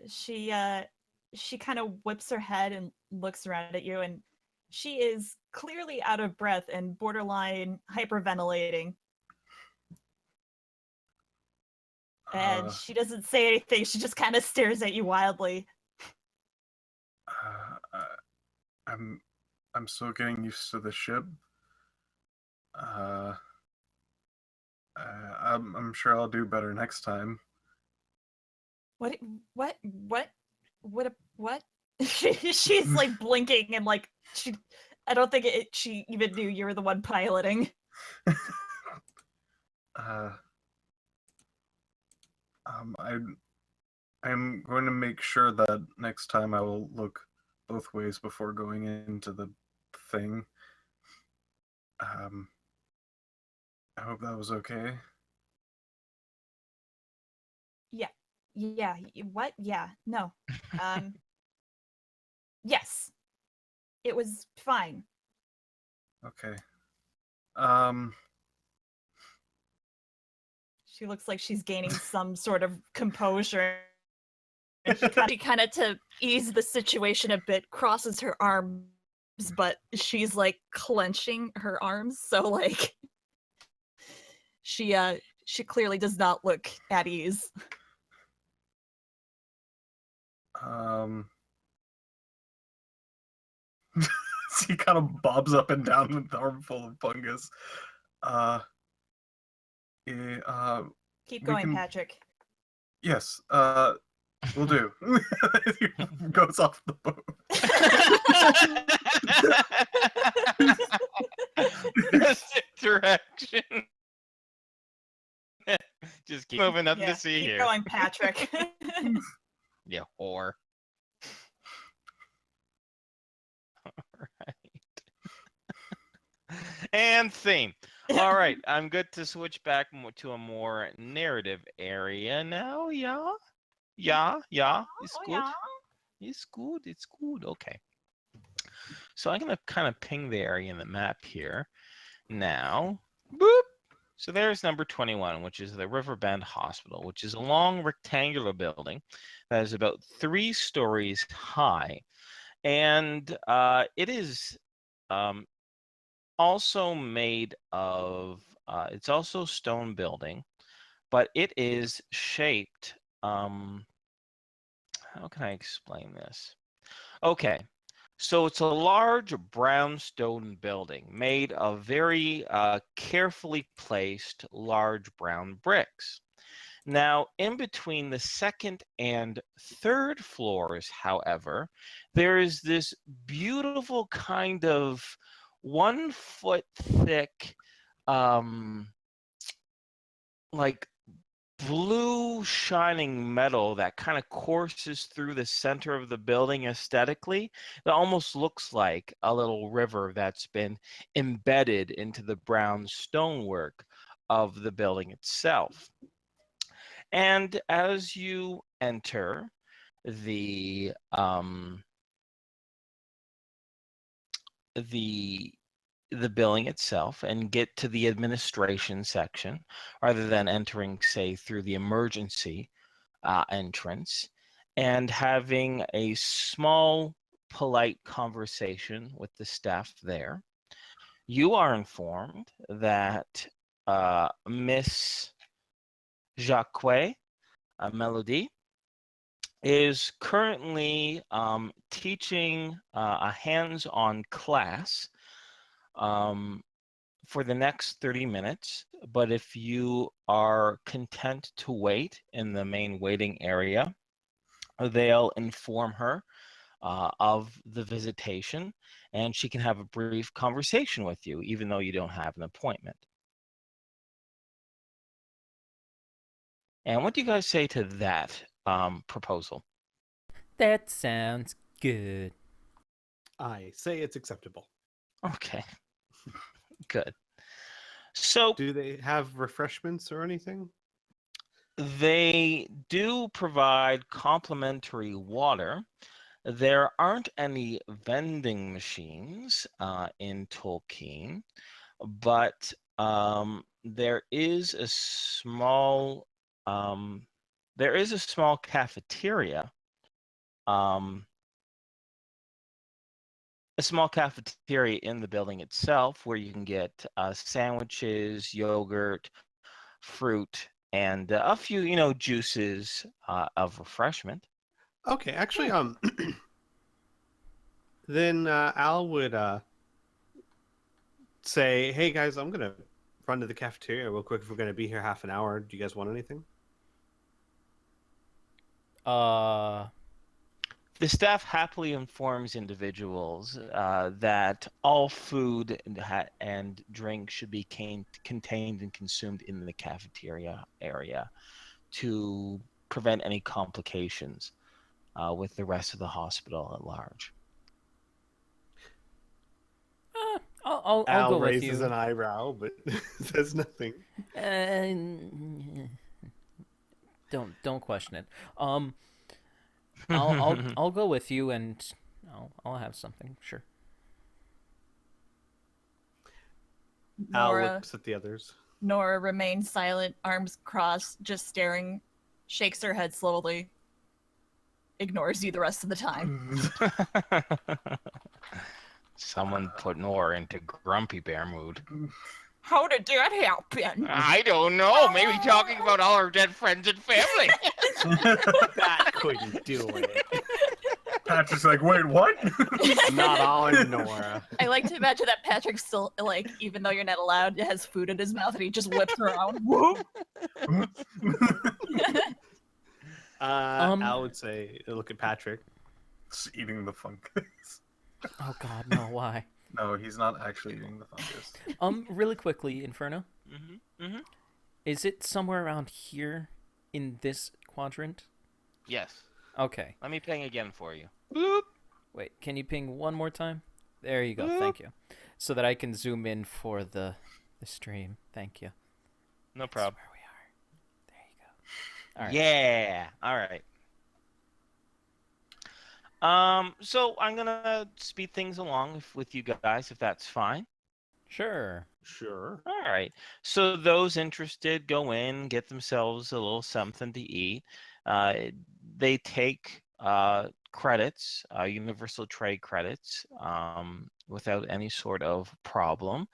She kind of whips her head and looks around at you, and she is clearly out of breath and borderline hyperventilating. And she doesn't say anything. She just kind of stares at you wildly. I'm still getting used to the ship. I'm sure I'll do better next time. What? She's like blinking and like I don't think she even knew you were the one piloting. I'm going to make sure that next time I will look both ways before going into the thing. I hope that was okay. Yeah. What? Yeah. No. Yes. It was fine. Okay. She looks like she's gaining some sort of composure. And she kind of, to ease the situation a bit, crosses her arms, but she's like clenching her arms, so like she clearly does not look at ease. He kind of bobs up and down with the armful of fungus. Keep going, Patrick. Yes, we'll do. He goes off the boat. Drastic direction. Just keep moving, nothing to see here. Keep going, Patrick. You whore. Alright. And theme. All right, I'm good to switch back to a more narrative area now. Yeah. It's good. Yeah. It's good. It's good. Okay. So I'm gonna kind of ping the area in the map here. Now, boop. So there's number 21, which is the Riverbend Hospital, which is a long rectangular building that is about 3 stories high, and it is also made of it's also stone building, but it is shaped how can I explain this? Okay, so it's a large brownstone building made of very carefully placed large brown bricks. Now, in between the second and third floors, however, there is this beautiful kind of 1 foot thick, like blue shining metal that kind of courses through the center of the building aesthetically. It almost looks like a little river that's been embedded into the brown stonework of the building itself. And as you enter the the the building itself and get to the administration section, rather than entering, say, through the emergency entrance and having a small, polite conversation with the staff there, you are informed that Miss Jacques Melody is currently teaching a hands-on class for the next 30 minutes. But if you are content to wait in the main waiting area, they'll inform her of the visitation, and she can have a brief conversation with you, even though you don't have an appointment. And what do you guys say to that proposal? That sounds good. I say it's acceptable. Okay, good. So Do they have refreshments or anything? they do provide complimentary water. There aren't any vending machines in Tolkien, but there is a small cafeteria. A small cafeteria in the building itself where you can get sandwiches, yogurt, fruit, and a few, juices of refreshment. Okay, actually, then Al would say, "Hey guys, I'm gonna run to the cafeteria real quick. If we're gonna be here half an hour, do you guys want anything?" The staff happily informs individuals that all food and drink should be contained and consumed in the cafeteria area to prevent any complications with the rest of the hospital at large. I'll Al go with raises you. an eyebrow, but says nothing. Don't question it. I'll go with you, and I'll have something. Sure. Al Nora, looks at the others. Nora remains silent, arms crossed, just staring, shakes her head slowly, ignores you the rest of the time. Someone put Nora into grumpy bear mood. How did that happen? I don't know. Maybe talking about all our dead friends and family. That couldn't do it. Patrick's like, wait, what? Not on Nora. I like to imagine that Patrick still, like, even though you're not allowed, has food in his mouth and he just whips around. Whoop. Al would say, look at Patrick. Just eating the fungus. Oh God, no! Why? No, he's not actually eating the fungus. Really quickly, Inferno. Mm-hmm. Is it somewhere around here in this quadrant? Yes. Okay. Let me ping again for you. Boop. Wait, can you ping one more time? There you go. Boop. Thank you. So that I can zoom in for the stream. Thank you. No problem. That's where we are. There you go. All right. Yeah. All right. So I'm gonna speed things along with you guys, if that's fine. Sure. Sure. All right. So those interested go in, get themselves a little something to eat. They take credits, universal trade credits, without any sort of problem.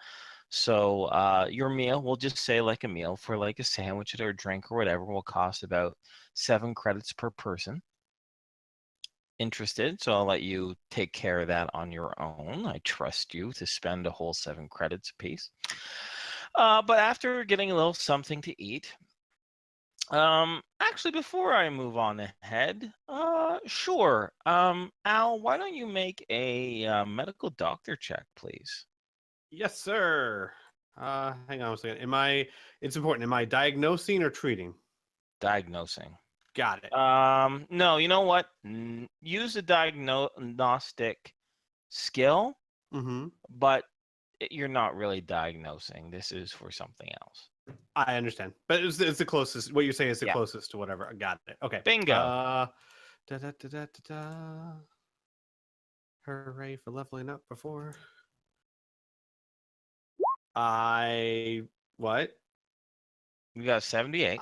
So your meal, we'll just say like a meal for like a sandwich or a drink or whatever, will cost about 7 credits per person. Interested, so I'll let you take care of that on your own. I trust you to spend a whole 7 credits apiece. But after getting a little something to eat, actually, before I move on ahead, sure, Al, why don't you make a medical doctor check, please? Yes, sir. Hang on a second. It's important. Am I diagnosing or treating? Diagnosing. Got it. No, you know what? Use a diagnostic skill, Mm-hmm. but you're not really diagnosing. This is for something else. I understand. But it's the closest. What you're saying is the Yeah. closest to whatever. I got it. Okay. Bingo. Da, da, da, da, da, da. Hooray for leveling up before. What? You got 78.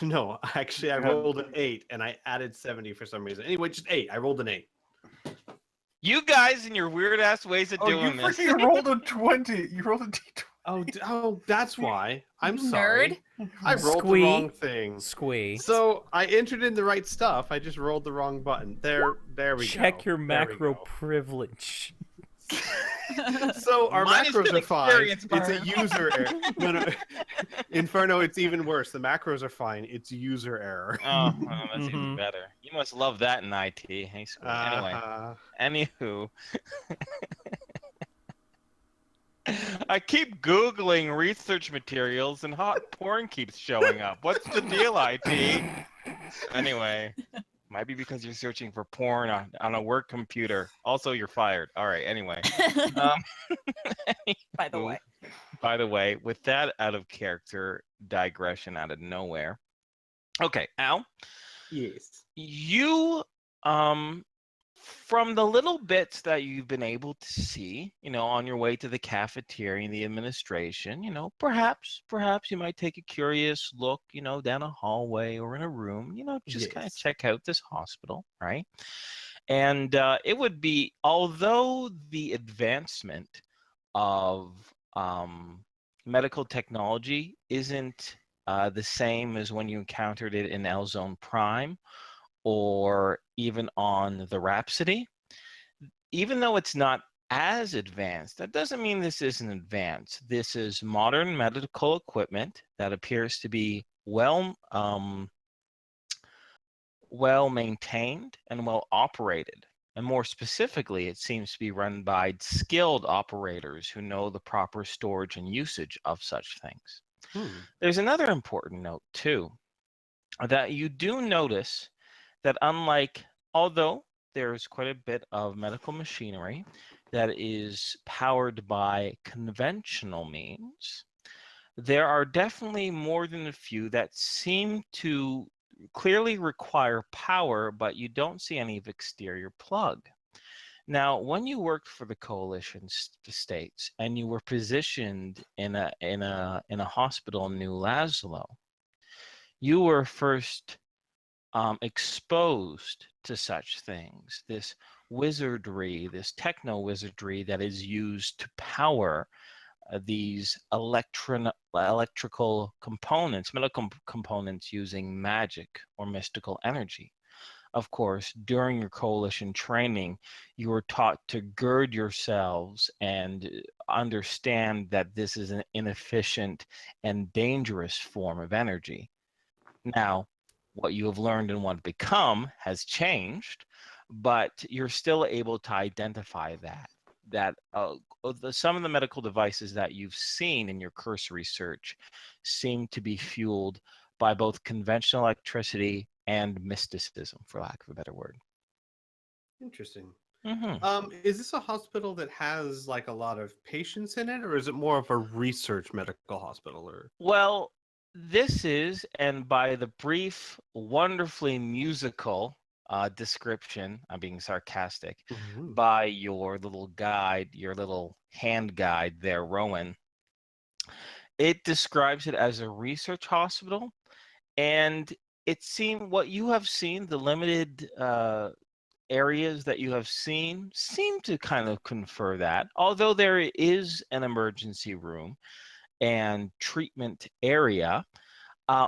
No, actually I rolled an 8 and I added 70 for some reason. Anyway, just 8. I rolled an 8. You guys and your weird ass ways of Oh, you doing this. freaking rolled a 20. You rolled a d20. Oh, that's why. I'm sorry. I rolled Squee. the wrong thing. Squee. So I entered in the right stuff. I just rolled the wrong button. There we go. Check your There we macro go. privilege. So our Mine is macros an are fine. experience It's a burn. user error. No. Inferno, it's even worse. The macros are fine. It's user error. Oh, well, that's even better. You must love that in IT. Hey, Squee. Anywho. I keep Googling research materials and hot porn keeps showing up. What's the deal, IT? Anyway, might be because you're searching for porn on a work computer. Also, you're fired. All right, anyway. By the way. By the way, with that out of character digression out of nowhere. Okay, Al. Yes. You from the little bits that you've been able to see, on your way to the cafeteria and the administration, perhaps you might take a curious look, down a hallway or in a room, just kind of Yes. check out this hospital, right? And it would be, although the advancement of medical technology isn't the same as when you encountered it in L Zone Prime or even on the Rhapsody, even though it's not as advanced, that doesn't mean this isn't advanced. This is modern medical equipment that appears to be well maintained and well operated. And more specifically, it seems to be run by skilled operators who know the proper storage and usage of such things. There's another important note, too, that you do notice that although there's quite a bit of medical machinery that is powered by conventional means, there are definitely more than a few that seem to clearly require power, but you don't see any of exterior plug. Now, when you worked for the coalition states and you were positioned in a hospital in New Laszlo, you were first exposed to such things, this wizardry, this techno wizardry that is used to power these electrical components, medical components using magic or mystical energy. Of course, during your coalition training, you were taught to gird yourselves and understand that this is an inefficient and dangerous form of energy. Now, what you have learned and what become has changed, but you're still able to identify that some of the medical devices that you've seen in your cursory search seem to be fueled by both conventional electricity and mysticism, for lack of a better word. Interesting. Mm-hmm. Is this a hospital that has like a lot of patients in it, or is it more of a research medical hospital? Or Well, this is, and by the brief, wonderfully musical description, I'm being sarcastic, by your little guide, your little hand guide there, Rowan, it describes it as a research hospital. And it seemed what you have seen, the limited areas that you have seen, seem to kind of confer that. Although there is an emergency room and treatment area,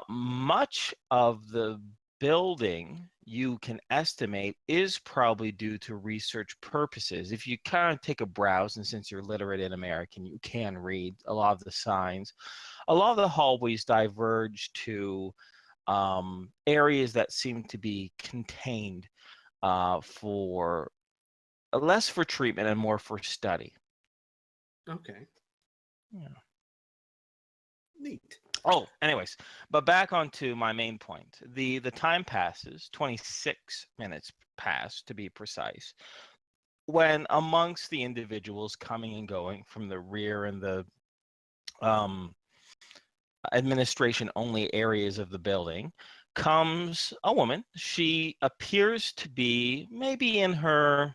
much of the building you can estimate is probably due to research purposes. If you kind of take a browse, and since you're literate in American, you can read a lot of the signs. A lot of the hallways diverge to areas that seem to be contained for less for treatment and more for study. Okay. Yeah. Neat. Oh, anyways, but back onto my main point. The time passes, 26 minutes pass to be precise, when amongst the individuals coming and going from the rear and the um, administration only areas of the building comes a woman. She appears to be maybe in her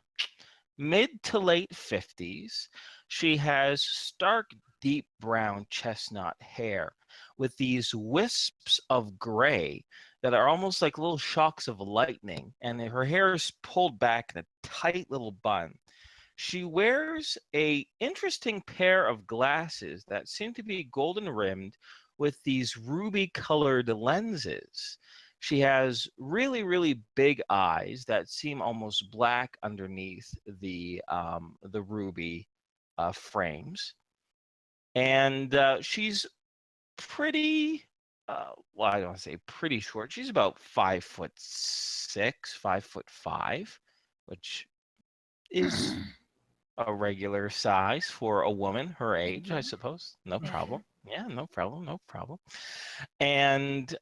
mid to late 50s. She has stark, deep brown chestnut hair with these wisps of gray that are almost like little shocks of lightning, and her hair is pulled back in a tight little bun. She wears a interesting pair of glasses that seem to be golden rimmed with these ruby colored lenses. She has really, really big eyes that seem almost black underneath the ruby frames, and she's pretty. Well, I don't want to say pretty short. She's about 5'6", 5'5", which is a regular size for a woman her age, I suppose. No problem. Yeah, no problem. No problem. And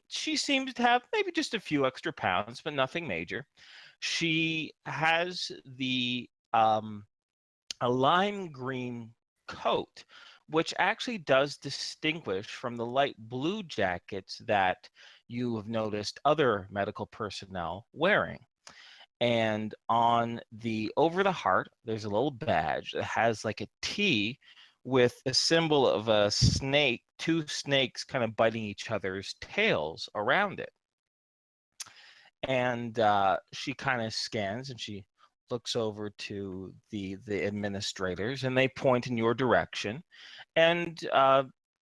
she seems to have maybe just a few extra pounds, but nothing major. She has a lime green coat, which actually does distinguish from the light blue jackets that you have noticed other medical personnel wearing. And on the over the heart, there's a little badge that has like a T with a symbol of a snake, two snakes kind of biting each other's tails around it. And she kind of scans and she looks over to the administrators, and they point in your direction. And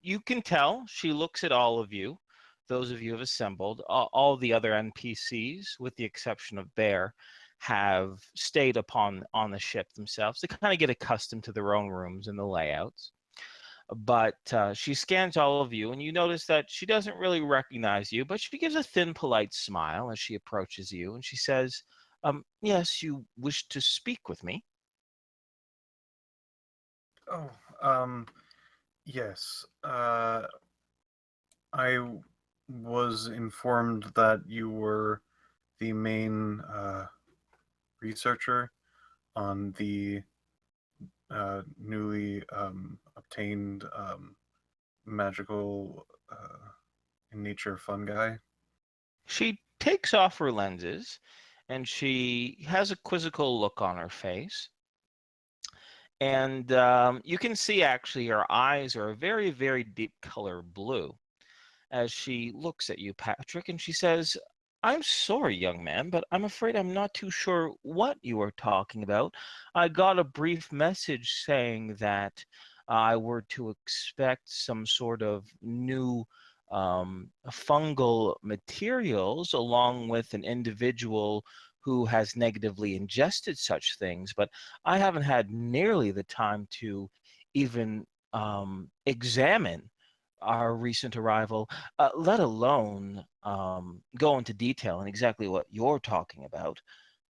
you can tell she looks at all of you, those of you who have assembled. All the other NPCs, with the exception of Bear, have stayed on the ship themselves to kind of get accustomed to their own rooms and the layouts. But she scans all of you, and you notice that she doesn't really recognize you, but she gives a thin, polite smile as she approaches you, and she says, yes, you wish to speak with me? Oh, yes. I was informed that you were the main researcher on the newly obtained magical in nature fungi. She takes off her lenses, and she has a quizzical look on her face. And you can see actually her eyes are a very, very deep color blue as she looks at you, Patrick, and she says, I'm sorry, young man, but I'm afraid I'm not too sure what you are talking about. I got a brief message saying that I were to expect some sort of new fungal materials along with an individual who has negatively ingested such things, but I haven't had nearly the time to even examine our recent arrival, let alone go into detail on exactly what you're talking about.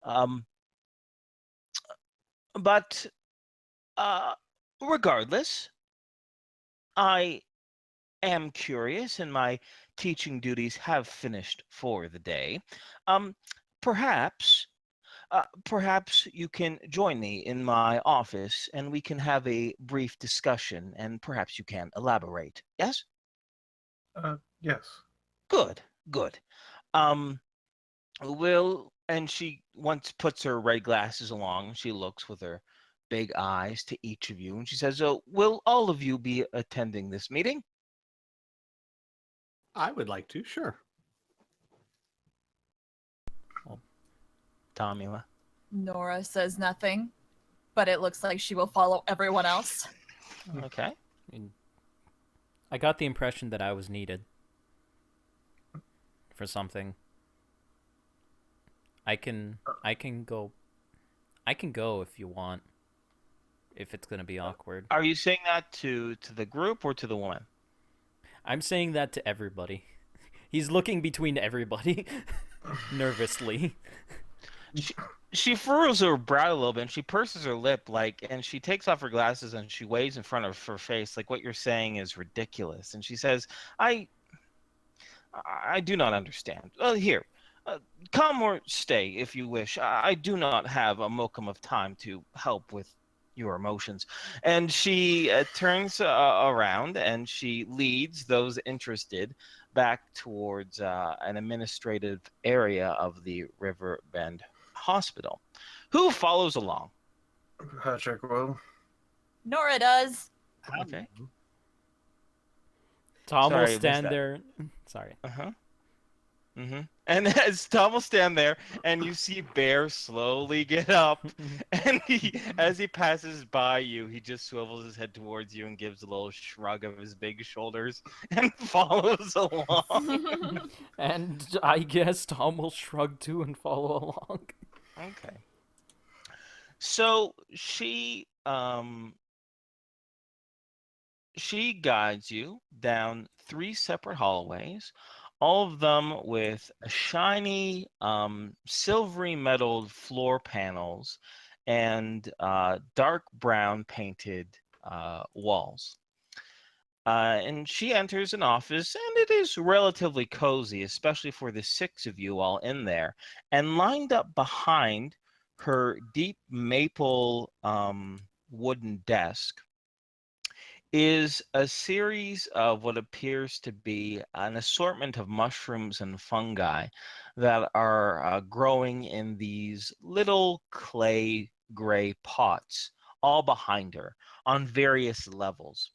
Um, but regardless, I am curious, and my teaching duties have finished for the day. Um, perhaps, perhaps you can join me in my office, and we can have a brief discussion, and perhaps you can elaborate. Yes? Yes. Good, good. Um, Will, and she once puts her red glasses along, she looks with her big eyes to each of you, and she says, will all of you be attending this meeting? I would like to, sure. Tomila. Nora says nothing, but it looks like she will follow everyone else. Okay. I got the impression that I was needed for something. I can go if you want. If it's gonna be awkward. Are you saying that to the group or to the woman? I'm saying that to everybody. He's looking between everybody nervously. She furrows her brow a little bit and she purses her lip and she takes off her glasses and she waves in front of her face like what you're saying is ridiculous. And she says, I I do not understand. Here, uh, come or stay if you wish. I do not have a modicum of time to help with your emotions. And she turns around and she leads those interested back towards an administrative area of the River Bend Hospital. Who follows along? Patrick will. Nora does. Okay. Tom Sorry, I will missed stand that. there. Sorry. Uh-huh. And as Tom will stand there, and you see Bear slowly get up, and as he passes by you, he just swivels his head towards you and gives a little shrug of his big shoulders and follows along. And I guess Tom will shrug too and follow along. Okay. So she guides you down 3 separate hallways, all of them with shiny, silvery metal floor panels and dark brown painted walls. And she enters an office, and it is relatively cozy, especially for the 6 of you all in there. And lined up behind her deep maple wooden desk is a series of what appears to be an assortment of mushrooms and fungi that are growing in these little clay gray pots, all behind her on various levels.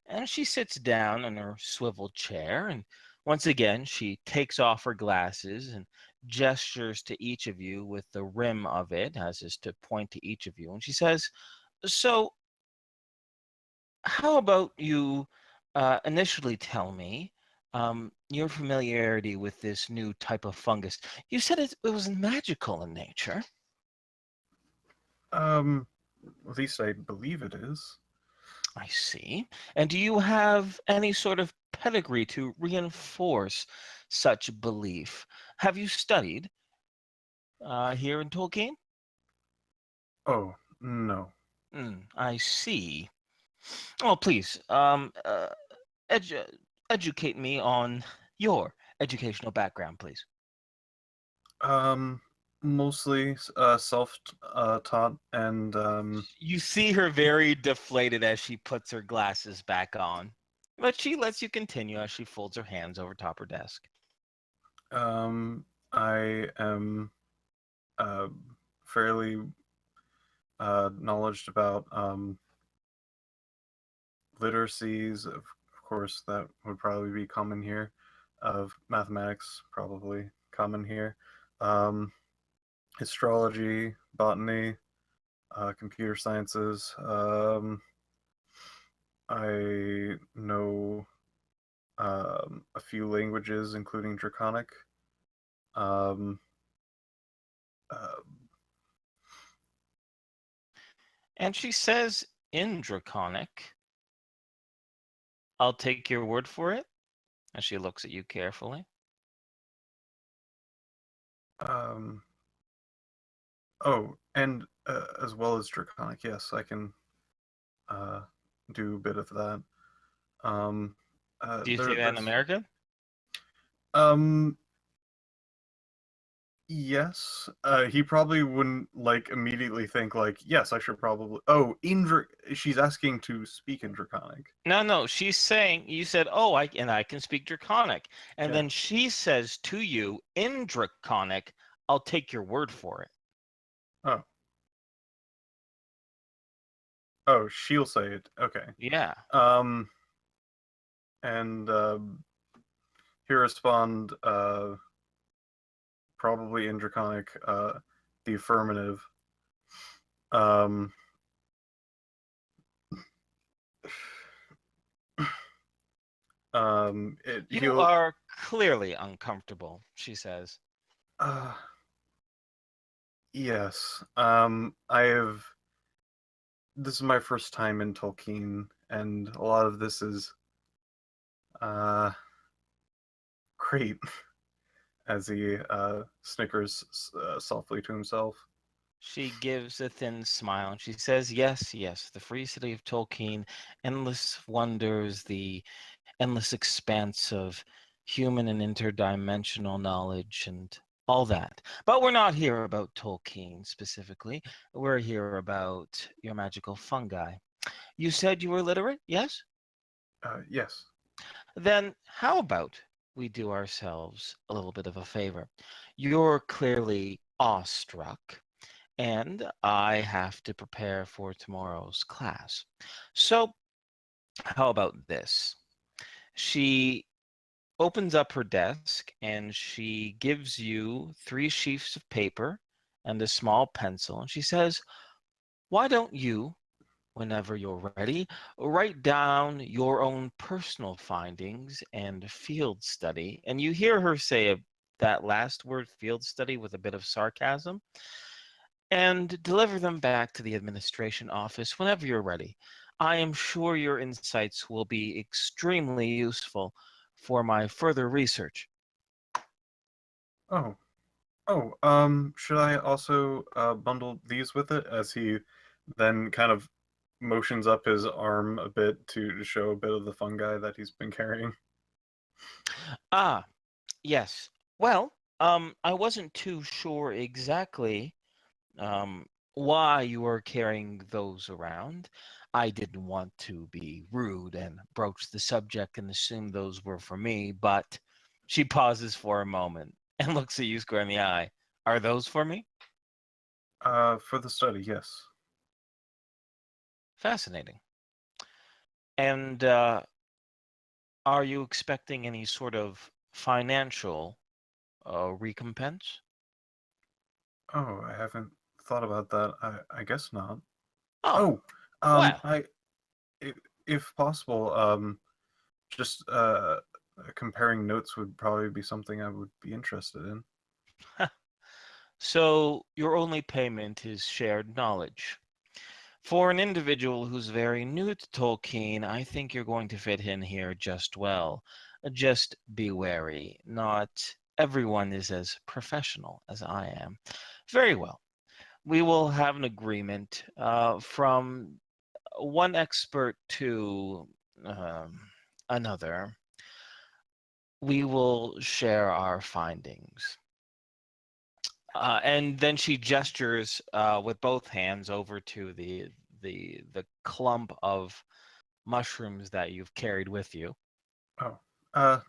And she sits down in her swivel chair, and once again, she takes off her glasses and gestures to each of you with the rim of it, as is to point to each of you. And she says, So, how about you initially tell me your familiarity with this new type of fungus? You said it was magical in nature. At least I believe it is. I see. And do you have any sort of pedigree to reinforce such belief? Have you studied here in Tolkien? Oh, no. I see. Oh, please, edu- educate me on your educational background, please. Um, Mostly self taught and You see her very deflated as she puts her glasses back on, but she lets you continue as she folds her hands over top her desk. I am uh fairly knowledgeable about literacies. Of course, that would probably be common here. Of mathematics, probably common here. Um, Astrology, botany, computer sciences. I know a few languages, including Draconic. Um, uh, And she says in Draconic, I'll take your word for it. And she looks at you carefully. um, oh, and as well as Draconic, yes, I can do a bit of that. Um, Do you say that in there's America? um yes. He probably wouldn't like immediately think like, yes, I should probably. Oh, she's asking to speak in Draconic. No. She's saying you said, "Oh, I can speak Draconic," and Yeah. then she says to you in Draconic, "I'll take your word for it." Oh. Oh, she'll say it. Okay. Yeah. Um, and he respond probably in Draconic, the affirmative. Um, You he'll. are clearly uncomfortable, she says. Uh, yes. I have. This is my first time in Tolkien, and a lot of this is great. as he snickers softly to himself. She gives a thin smile and she says, "Yes, yes, the free city of Tolkien, endless wonders, the endless expanse of human and interdimensional knowledge and all that. But we're not here about Tolkien specifically. We're here about your magical fungi. You said you were literate, yes? Yes. Then how about we do ourselves a little bit of a favor? You're clearly awestruck, and I have to prepare for tomorrow's class. So, how about this? She opens up her desk and she gives you 3 sheets of paper and a small pencil. And she says, "Why don't you, whenever you're ready, write down your own personal findings and field study?" And you hear her say that last word, field study, with a bit of sarcasm, and deliver them back to the administration office whenever you're ready. I am sure your insights will be extremely useful for my further research. Oh, should I also bundle these with it? As he then kind of motions up his arm a bit to show a bit of the fungi that he's been carrying. Ah, yes. Well, I wasn't too sure exactly um, why you were carrying those around. I didn't want to be rude and broach the subject and assume those were for me, but she pauses for a moment and looks at you square in the eye. Are those for me? For the study, yes. Fascinating. And are you expecting any sort of financial recompense? Oh, I haven't thought about that. I guess not. Oh, Oh, well, I if possible, just comparing notes would probably be something I would be interested in. so your only payment is shared knowledge. For an individual who's very new to Tolkien, I think you're going to fit in here just well. Just be wary. Not everyone is as professional as I am. Very well. We will have an agreement from one expert to another. We will share our findings. And then she gestures with both hands over to the clump of mushrooms that you've carried with you. Oh, uh,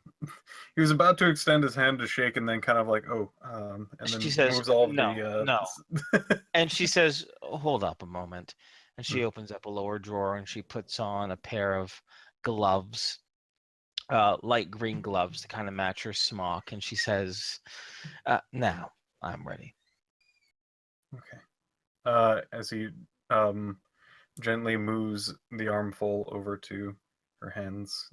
he was about to extend his hand to shake, and then kind of like, and She then says, moves all of "No, the. no." And she says, "Hold up a moment." And she Hmm. opens up a lower drawer and she puts on a pair of gloves, light green gloves to kind of match her smock. And she says, "Now I'm ready." Okay. As he um gently moves the armful over to her hands.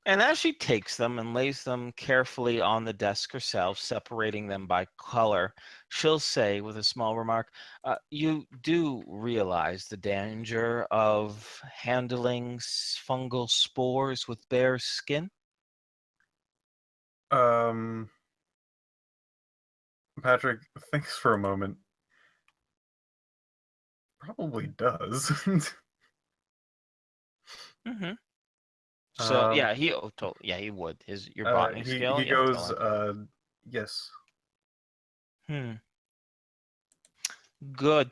And as she takes them and lays them carefully on the desk herself, separating them by color, she'll say with a small remark, "You do realize the danger of handling fungal spores with bare skin?" Um, Patrick thinks for a moment. Probably does. Mm-hmm. So um, yeah, yeah, he would. Your botany skill, he yeah, goes, totally. yes. Hmm. Good,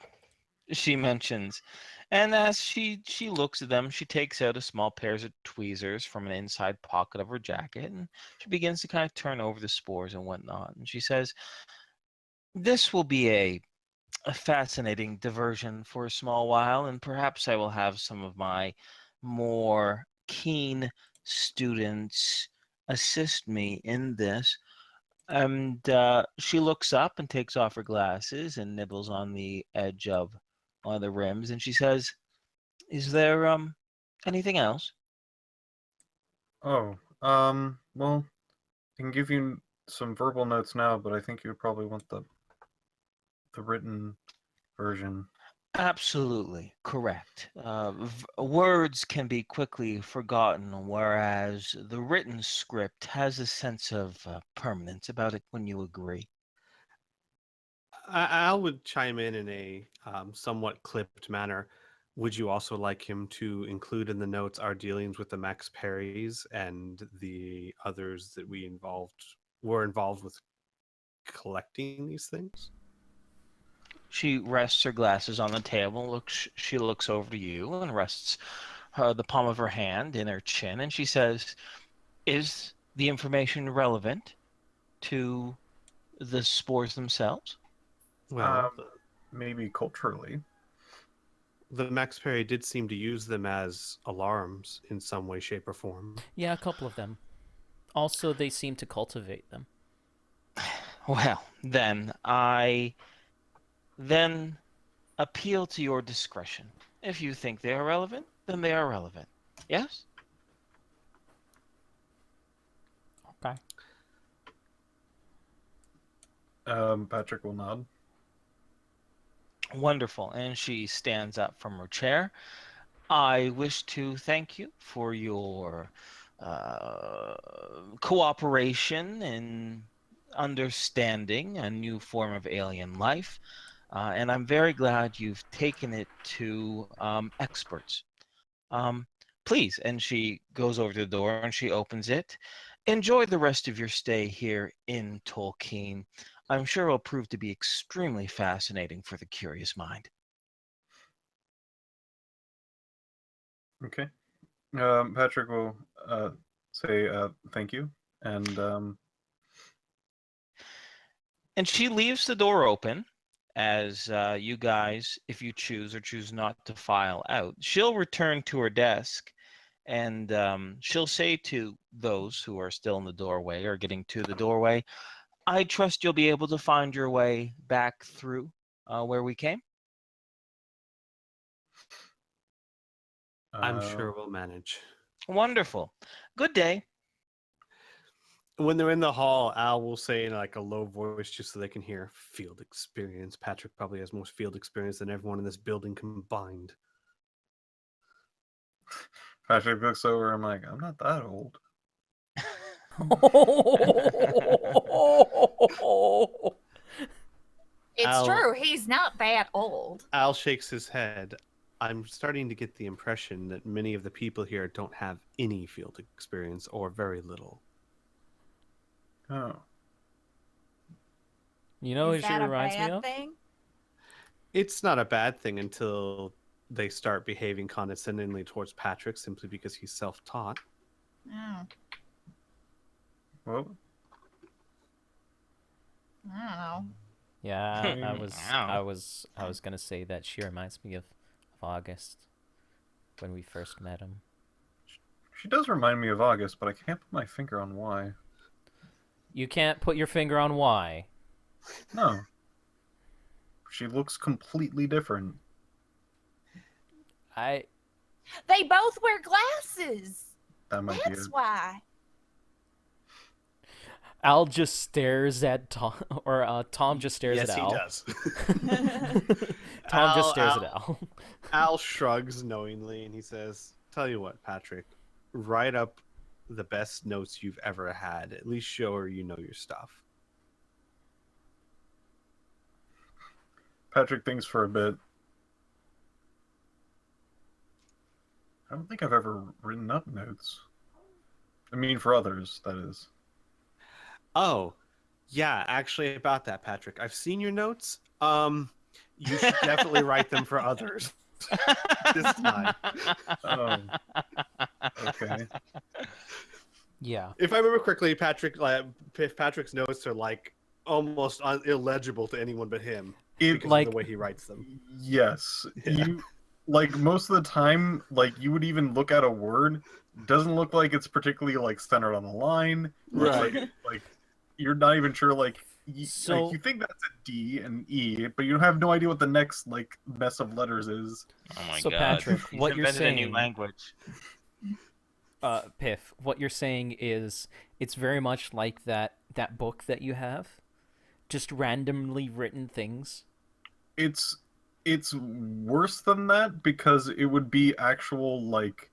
she mentions. And as she looks at them, she takes out a small pair of tweezers from an inside pocket of her jacket, and she begins to kind of turn over the spores and whatnot. And she says, "This will be a fascinating diversion for a small while, and perhaps I will have some of my more keen students assist me in this." And she looks up and takes off her glasses and nibbles on the edge of one of the rims, and she says, "Is there anything else?" Oh, well, I can give you some verbal notes now, but I think you would probably want the written version. Absolutely correct. Words can be quickly forgotten, whereas the written script has a sense of permanence about it when you agree. Al would chime in a somewhat clipped manner. Would you also like him to include in the notes our dealings with the Max Perrys and the others that we were involved with collecting these things? She rests her glasses on the table. She looks over to you and rests the palm of her hand in her chin, and she says, "Is the information relevant to the spores themselves?" Well, Maybe culturally. the Max Perry did seem to use them as alarms in some way, shape, or form. Yeah, a couple of them. Also, they seem to cultivate them. Well, then appeal to your discretion. If you think they are relevant, then they are relevant. Yes? Okay. Patrick will nod. Wonderful. And she stands up from her chair. I wish to thank you for your uh, cooperation in understanding a new form of alien life. And I'm very glad you've taken it to experts. Um, Please. And she goes over to the door and she opens it. Enjoy the rest of your stay here in Tolkien. I'm sure it'll prove to be extremely fascinating for the curious mind. Okay. Patrick will say thank you, and And she leaves the door open as you guys, if you choose or choose not to file out. She'll return to her desk and she'll say to those who are still in the doorway or getting to the doorway, I trust you'll be able to find your way back through where we came. I'm sure we'll manage. Wonderful. Good day. When they're in the hall, Al will say in like a low voice just so they can hear, field experience. Patrick probably has more field experience than everyone in this building combined. Patrick looks over. I'm like, I'm not that old. It's true. He's not that old. Al shakes his head. I'm starting to get the impression that many of the people here don't have any field experience or very little. Oh. You know Is what she that a reminds me bad of? thing? It's not a bad thing until they start behaving condescendingly towards Patrick simply because he's self-taught. Oh, Well, I don't know. Yeah, Wow. I was gonna say that she reminds me of August when we first met him. she does remind me of August, but I can't put my finger on why. You can't put your finger on why. No. She looks completely different. They both wear glasses. That might be That's it. why. Al just stares at Tom, or Tom just stares Yes, at he Al. does. Tom just stares Al- at Al. Al shrugs knowingly and he says, tell you what, Patrick, write up the best notes you've ever had. At least show her you know your stuff. Patrick thinks for a bit. I don't think I've ever written up notes. I mean, for others, that is. Oh, yeah, actually about that, Patrick. I've seen your notes. You should definitely write them for others this time. Oh, okay. Yeah. If I remember correctly, Patrick's notes are like almost illegible to anyone but him because of the way he writes them. Yes, Yeah. you like most of the time, like you would even look at a word, doesn't look like it's particularly like centered on the line. Looks Right. like you're not even sure. Like So- you think that's a D and E, but you have no idea what the next like mess of letters is. Oh my So, God. Patrick, He's what you're invented a new saying- language. Piph, what you're saying is it's very much like that book that you have, just randomly written things. It's it's worse than that because it would be actual like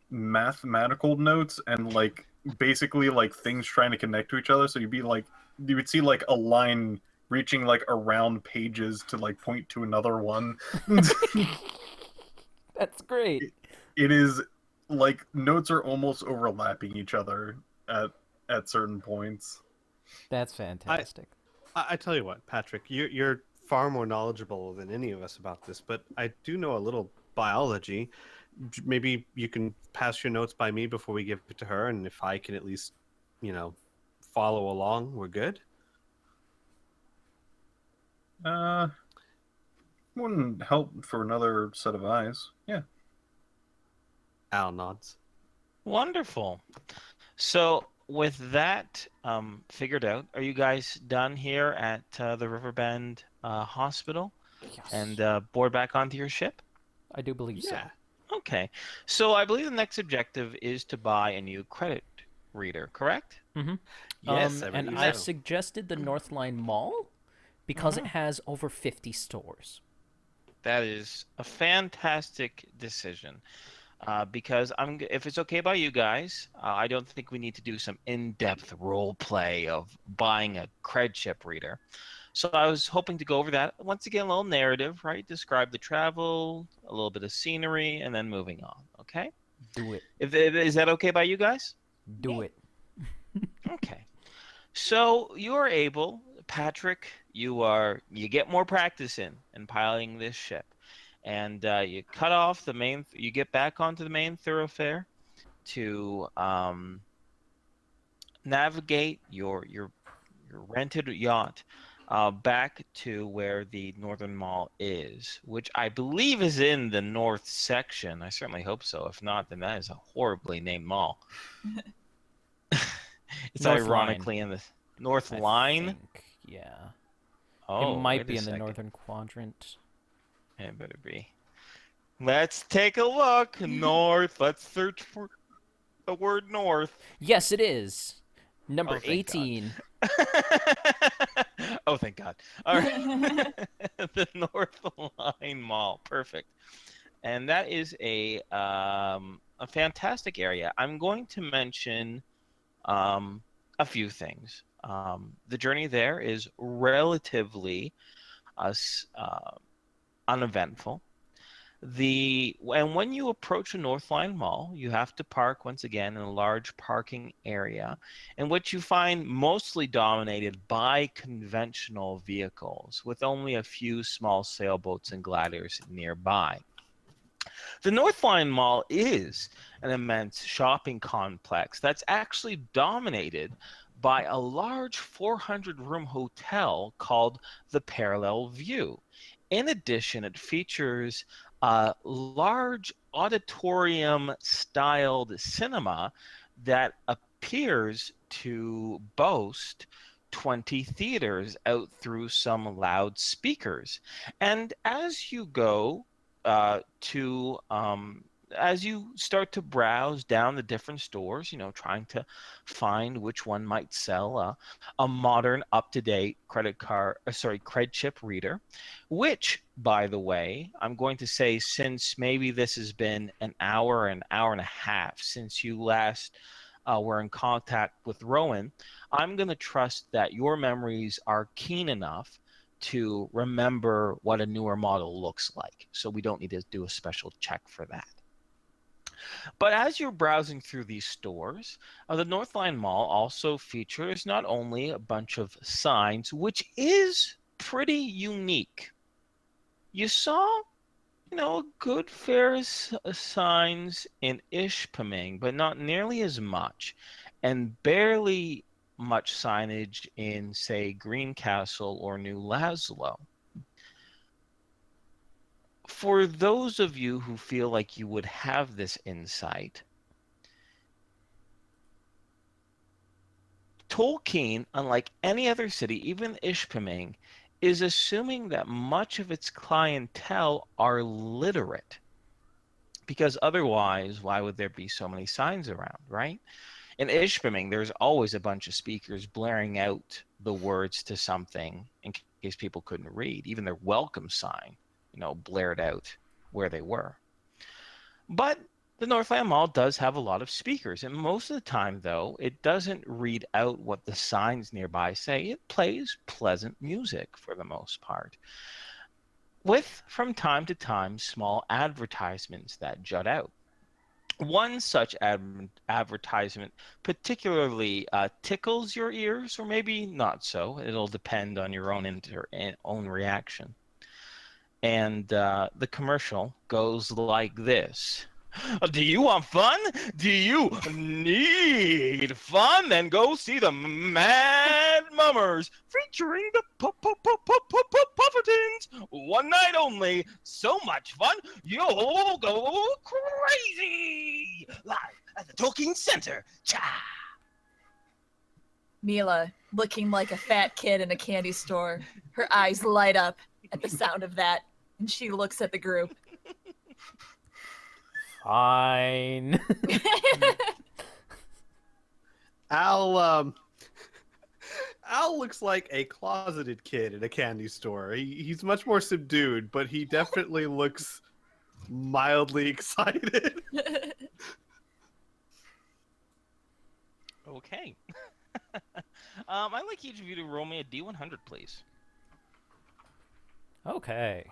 mathematical notes and like basically like things trying to connect to each other. So you would see like a line reaching like around pages to like point to another one. That's great. It is like notes are almost overlapping each other at certain points. That's fantastic. I tell you what, Patrick, you're far more knowledgeable than any of us about this, but I do know a little biology. Maybe you can pass your notes by me before we give it to her, and if I can at least, follow along, we're good. Wouldn't help for another set of eyes. Yeah. Al nods. Wonderful. So with that figured out, are you guys done here at the Riverbend Hospital Yes. and board back onto your ship? I do believe so. Yeah. Okay. So I believe the next objective is to buy a new credit reader, correct? Mm-hmm. Yes, I and believe I've so. suggested the Northline Mall because it has over 50 stores. That is a fantastic decision. Because if it's okay by you guys, I don't think we need to do some in-depth role play of buying a cred chip reader. So I was hoping to go over that once again, a little narrative, right? Describe the travel, a little bit of scenery, and then moving on. Okay? Do it. Is that okay by you guys? Do it. Okay. So you are able, Patrick. You get more practice in piloting this ship. And you cut off the main. You get back onto the main thoroughfare to navigate your rented yacht back to where the Northern Mall is, which I believe is in the north section. I certainly hope so. If not, then that is a horribly named mall. It's North ironically Line, in the North I Line. think, yeah. Oh, it might wait be a in the second. northern quadrant. It better be. Let's take a look. North. Let's search for the word north. Yes, it is. Number Oh, thank God. 18. Oh, thank God. All right. The North Line Mall. Perfect. And that is a fantastic area. I'm going to mention a few things. The journey there is relatively uneventful. And when you approach a Northline Mall, you have to park once again in a large parking area, in which you find mostly dominated by conventional vehicles, with only a few small sailboats and gliders nearby. The Northline Mall is an immense shopping complex that's actually dominated by a large 400-room hotel called the Parallel View. In addition, it features a large auditorium-styled cinema that appears to boast 20 theaters out through some loudspeakers. And as you go as you start to browse down the different stores, trying to find which one might sell a modern, up-to-date cred chip reader, which, by the way, I'm going to say, since maybe this has been an hour and a half since you last were in contact with Rowan, I'm going to trust that your memories are keen enough to remember what a newer model looks like. So we don't need to do a special check for that. But as you're browsing through these stores, the Northline Mall also features not only a bunch of signs, which is pretty unique. You saw, good fair signs in Ishpeming, but not nearly as much, and barely much signage in, say, Greencastle or New Laszlo. For those of you who feel like you would have this insight, Tolkien, unlike any other city, even Ishpeming, is assuming that much of its clientele are literate. Because otherwise, why would there be so many signs around, right? In Ishpeming, there's always a bunch of speakers blaring out the words to something in case people couldn't read, even their welcome sign. blared out where they were. But the Northland Mall does have a lot of speakers, and most of the time, though, it doesn't read out what the signs nearby say. It plays pleasant music for the most part, with, from time to time, small advertisements that jut out. One such advertisement particularly tickles your ears, or maybe not so. It'll depend on your own reaction. And the commercial goes like this. Do you want fun? Do you need fun? Then go see the Mad Mummers featuring the Puffertons. One night only. So much fun, you'll go crazy. Live at the Tolkien Center. Cha! Mila, looking like a fat kid in a candy store, her eyes light up at the sound of that, and she looks at the group. Fine. Al looks like a closeted kid in a candy store. He's much more subdued, but he definitely looks mildly excited. Okay. I'd like each of you to roll me a D100, please. Okay.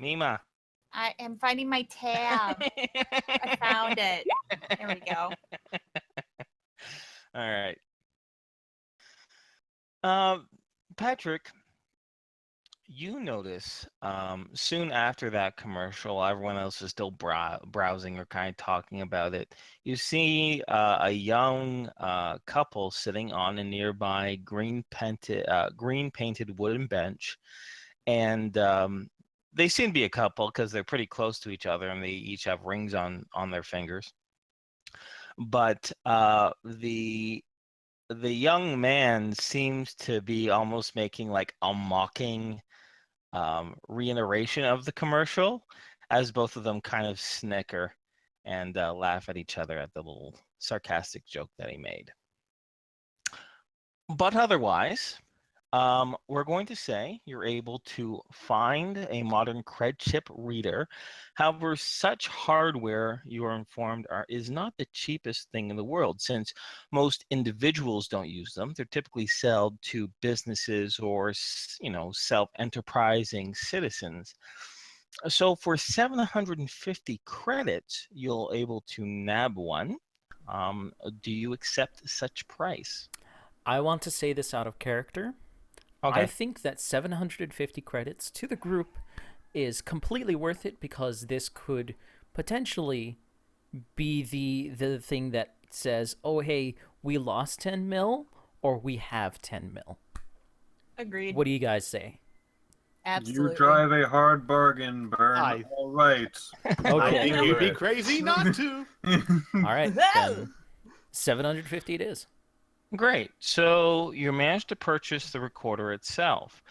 Mima. I am finding my tab. I found it. There we go. All right. Patrick, you notice soon after that commercial, everyone else is still browsing or kind of talking about it. You see a young couple sitting on a nearby green painted wooden bench, and they seem to be a couple because they're pretty close to each other and they each have rings on their fingers. But the young man seems to be almost making like a mocking reiteration of the commercial, as both of them kind of snicker and laugh at each other at the little sarcastic joke that he made. But otherwise, we're going to say you're able to find a modern cred chip reader. However, such hardware, you are informed, is not the cheapest thing in the world, since most individuals don't use them. They're typically sold to businesses or, self-enterprising citizens. So for 750 credits, you'll able to nab one. Do you accept such price? I want to say this out of character. Okay. I think that 750 credits to the group is completely worth it, because this could potentially be the thing that says, oh, hey, we lost 10 mil or we have 10 mil. Agreed. What do you guys say? Absolutely. You drive a hard bargain, Burn. All right. I think Okay. you'd be crazy not to. All right. Then 750 it is. Great. So you managed to purchase the recorder itself.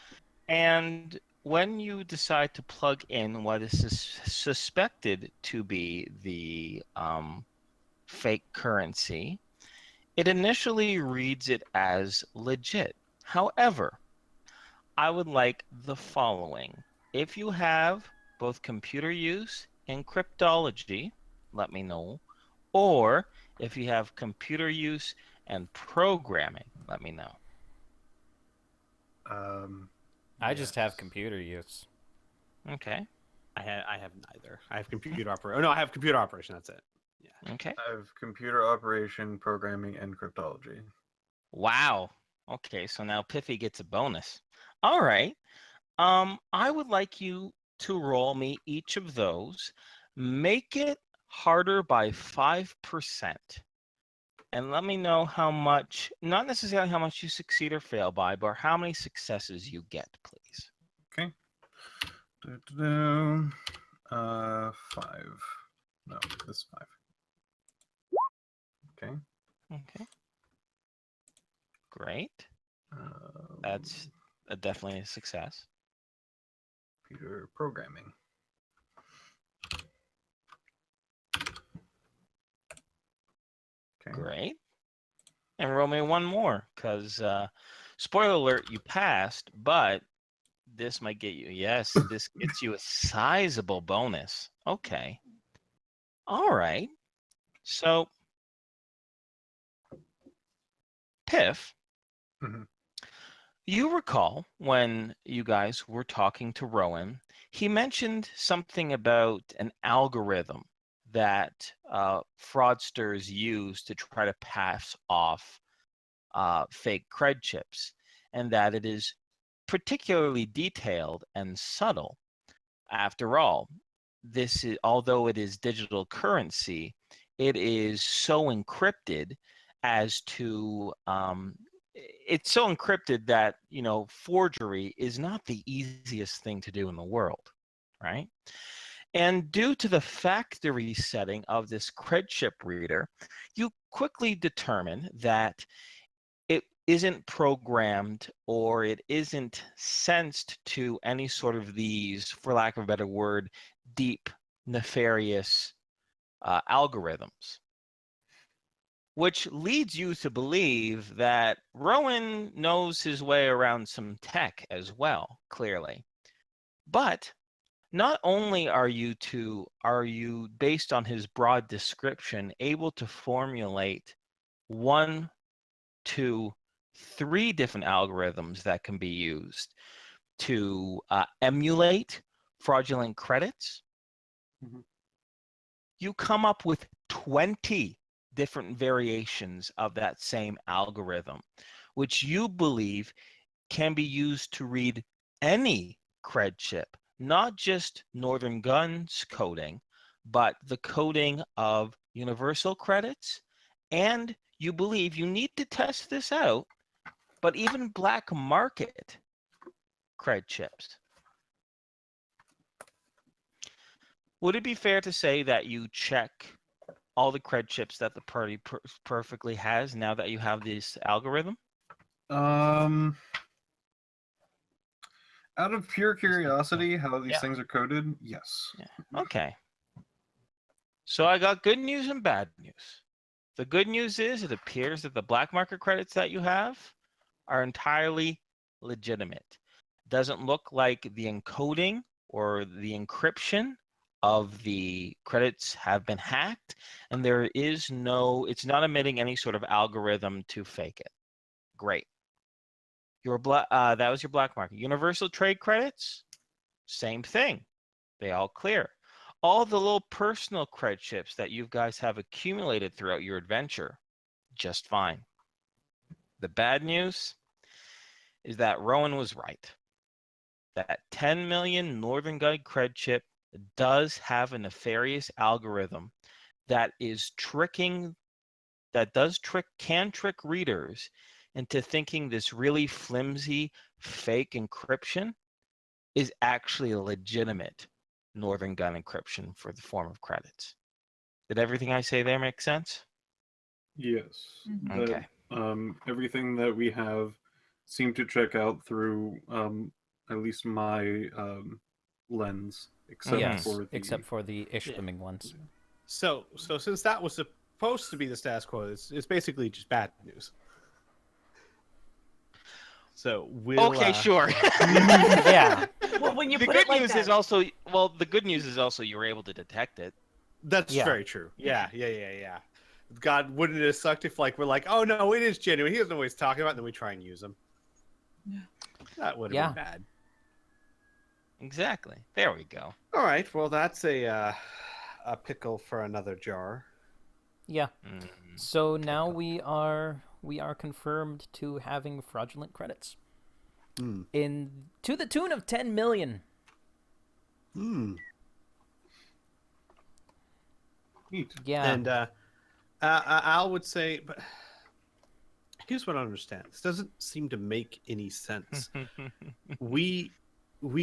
And when you decide to plug in what is suspected to be the fake currency, it initially reads it as legit. However, I would like the following. If you have both computer use and cryptology, let me know. Or if you have computer use and programming, let me know. I just have computer use. Okay. I have neither. I have computer operation. Oh, no, I have computer operation. That's it. Yeah. Okay. I have computer operation, programming, and cryptology. Wow. Okay, so now Piffy gets a bonus. All right. I would like you to roll me each of those. Make it harder by 5%. And let me know how much, not necessarily how much you succeed or fail by, but how many successes you get, please. Okay. 5. No, this 5. Okay. Okay. Great. That's definitely a success. Computer programming. Okay. Great. And roll me one more, because Spoiler alert, you passed, but this might get you. Yes, this gets you a sizable bonus. Okay. All right. So, Piph, Mhm. you recall when you guys were talking to Rowan, he mentioned something about an algorithm that fraudsters use to try to pass off fake cred chips, and that it is particularly detailed and subtle. After all, this is, although it is digital currency, it is so encrypted as to it's so encrypted that forgery is not the easiest thing to do in the world, right? And due to the factory setting of this cred chip reader, you quickly determine that it isn't programmed or it isn't sensed to any sort of these, for lack of a better word, deep, nefarious algorithms. Which leads you to believe that Rowan knows his way around some tech as well, clearly. But not only are you based on his broad description, able to formulate 1, 2, 3 different algorithms that can be used to emulate fraudulent credits, you come up with 20 different variations of that same algorithm, which you believe can be used to read any cred chip, not just Northern Gun's coding, but the coding of universal credits. And you believe you need to test this out, but even black market cred chips. Would it be fair to say that you check all the cred chips that the party perfectly has now that you have this algorithm? Out of pure curiosity, how these things are coded, yes. Yeah. Okay. So I got good news and bad news. The good news is it appears that the black market credits that you have are entirely legitimate. Doesn't look like the encoding or the encryption of the credits have been hacked, and there is it's not emitting any sort of algorithm to fake it. Great. That was your black market. Universal trade credits, same thing. They all clear. All the little personal cred chips that you guys have accumulated throughout your adventure, just fine. The bad news is that Rowan was right. That 10 million Northern Guide cred chip does have a nefarious algorithm that can trick readers into thinking this really flimsy fake encryption is actually a legitimate Northern Gun encryption for the form of credits. Did everything I say there make sense? Yes. Mhm. Okay. Everything that we have seemed to check out through at least my lens, except Yes, for the except for the Ishboming ones. So since that was supposed to be the status quo, it's basically just bad news. So we'll Okay, sure. Yeah. Well, when you The put good it like news that, is also the good news is also you were able to detect it. That's Yeah. very true. Yeah. God, wouldn't it have sucked if we're like, oh no, it is genuine. He doesn't know what he's talking about, and then we try and use him. Yeah. That would have Yeah. been bad. Exactly. There we go. All right. Well, that's a pickle for another jar. Yeah. Mm. So now we are confirmed to having fraudulent credits to the tune of 10 million. Neat. Yeah. And Al would say, but here's what I don't understand. This doesn't seem to make any sense. we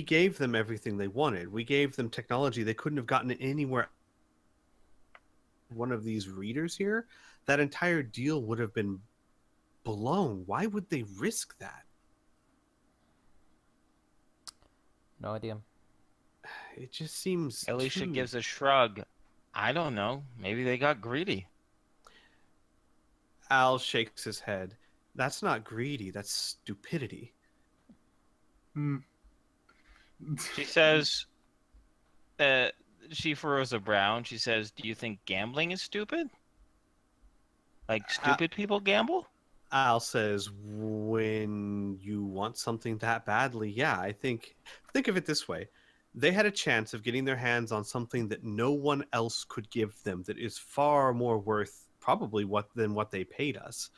gave them everything they wanted. We gave them technology they couldn't have gotten anywhere. One of these readers here, that entire deal would have been blown. Why would they risk that? No idea. It just seems Alicia too... gives a shrug. I don't know. Maybe they got greedy. Al shakes his head. That's not greedy. That's stupidity. Hmm. She says, uh, she furrows a brow and she says, "Do you think gambling is stupid? Like Uh, stupid people gamble?" Al says, when you want something that badly, yeah, think of it this way. They had a chance of getting their hands on something that no one else could give them that is far more worth probably than what they paid us.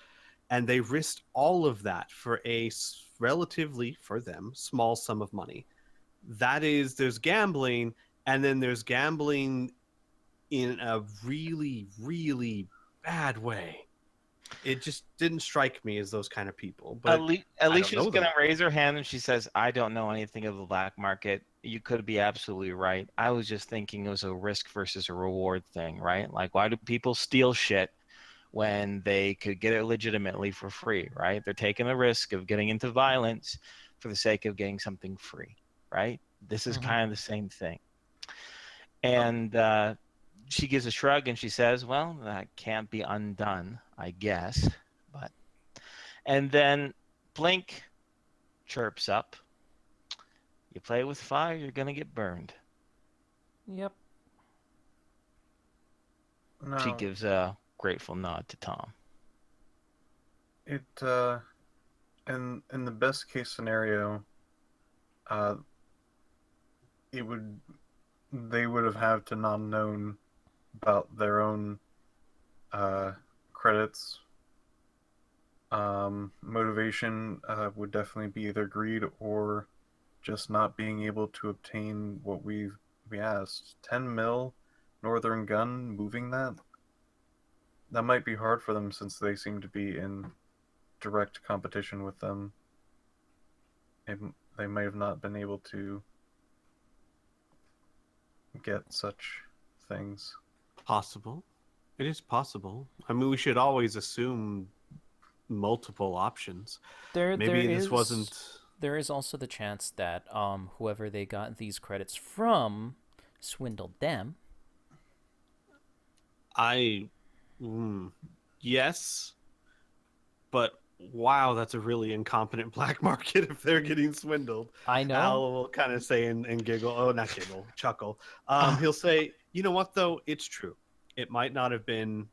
And they risked all of that for a relatively, for them, small sum of money. There's gambling, and then there's gambling in a really, really bad way. It just didn't strike me as those kind of people, but I don't Alicia's know them. gonna raise her hand and she says, "I don't know anything of the black market. You could be absolutely right. I was just thinking it was a risk versus a reward thing, right? Like, why do people steal shit when they could get it legitimately for free, right? They're taking the risk of getting into violence for the sake of getting something free, right? This is kind of the same thing." And she gives a shrug and she says, "Well, that can't be undone, I guess." But and then Blink chirps up, "You play with fire, you're gonna get burned." Yep. She No, gives a grateful nod to Tom. it in the best case scenario, uh, it would they would have had to not known about their own credits. Motivation would definitely be either greed or just not being able to obtain what we asked. 10 mil, Northern Gun, moving that might be hard for them since they seem to be in direct competition with them. They may have not been able to get such things. Possible. It is possible. I mean, we should always assume multiple options. There Maybe this wasn't. there is also the chance that whoever they got these credits from swindled them. I. Mm, yes, but wow, that's a really incompetent black market if they're getting swindled. I know. Al will kind of say and giggle. Oh, not giggle, chuckle. He'll say, "You know what, though? It's true. It might not have been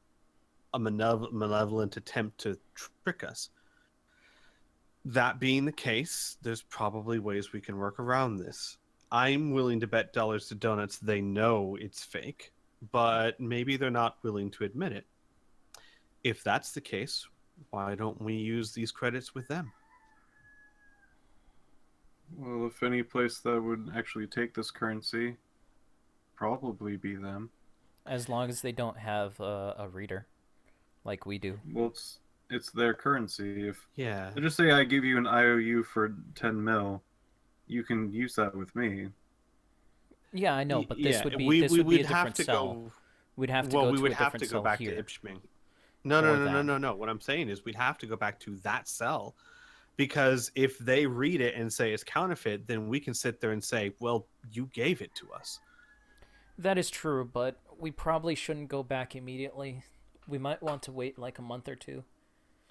a malevolent attempt to trick us. That being the case, there's probably ways we can work around this. I'm willing to bet dollars to donuts they know it's fake, but maybe they're not willing to admit it. If that's the case, why don't we use these credits with them?" Well, if any place that would actually take this currency, probably be them. As long as they don't have a reader like we do. Well, it's their currency. If Yeah. just say I give you an IOU for 10 mil, you can use that with me. Yeah, I know, but this Yeah, would be we this would be a would have different to cell. go. We'd have to Well, go we to would a have different to go cell back here. to Ipschming. No, for no, no, no, that. no, no. What I'm saying is we'd have to go back to that cell, because if they read it and say it's counterfeit, then we can sit there and say, "Well, you gave it to us." That is true, but we probably shouldn't go back immediately. We might want to wait like a month or two.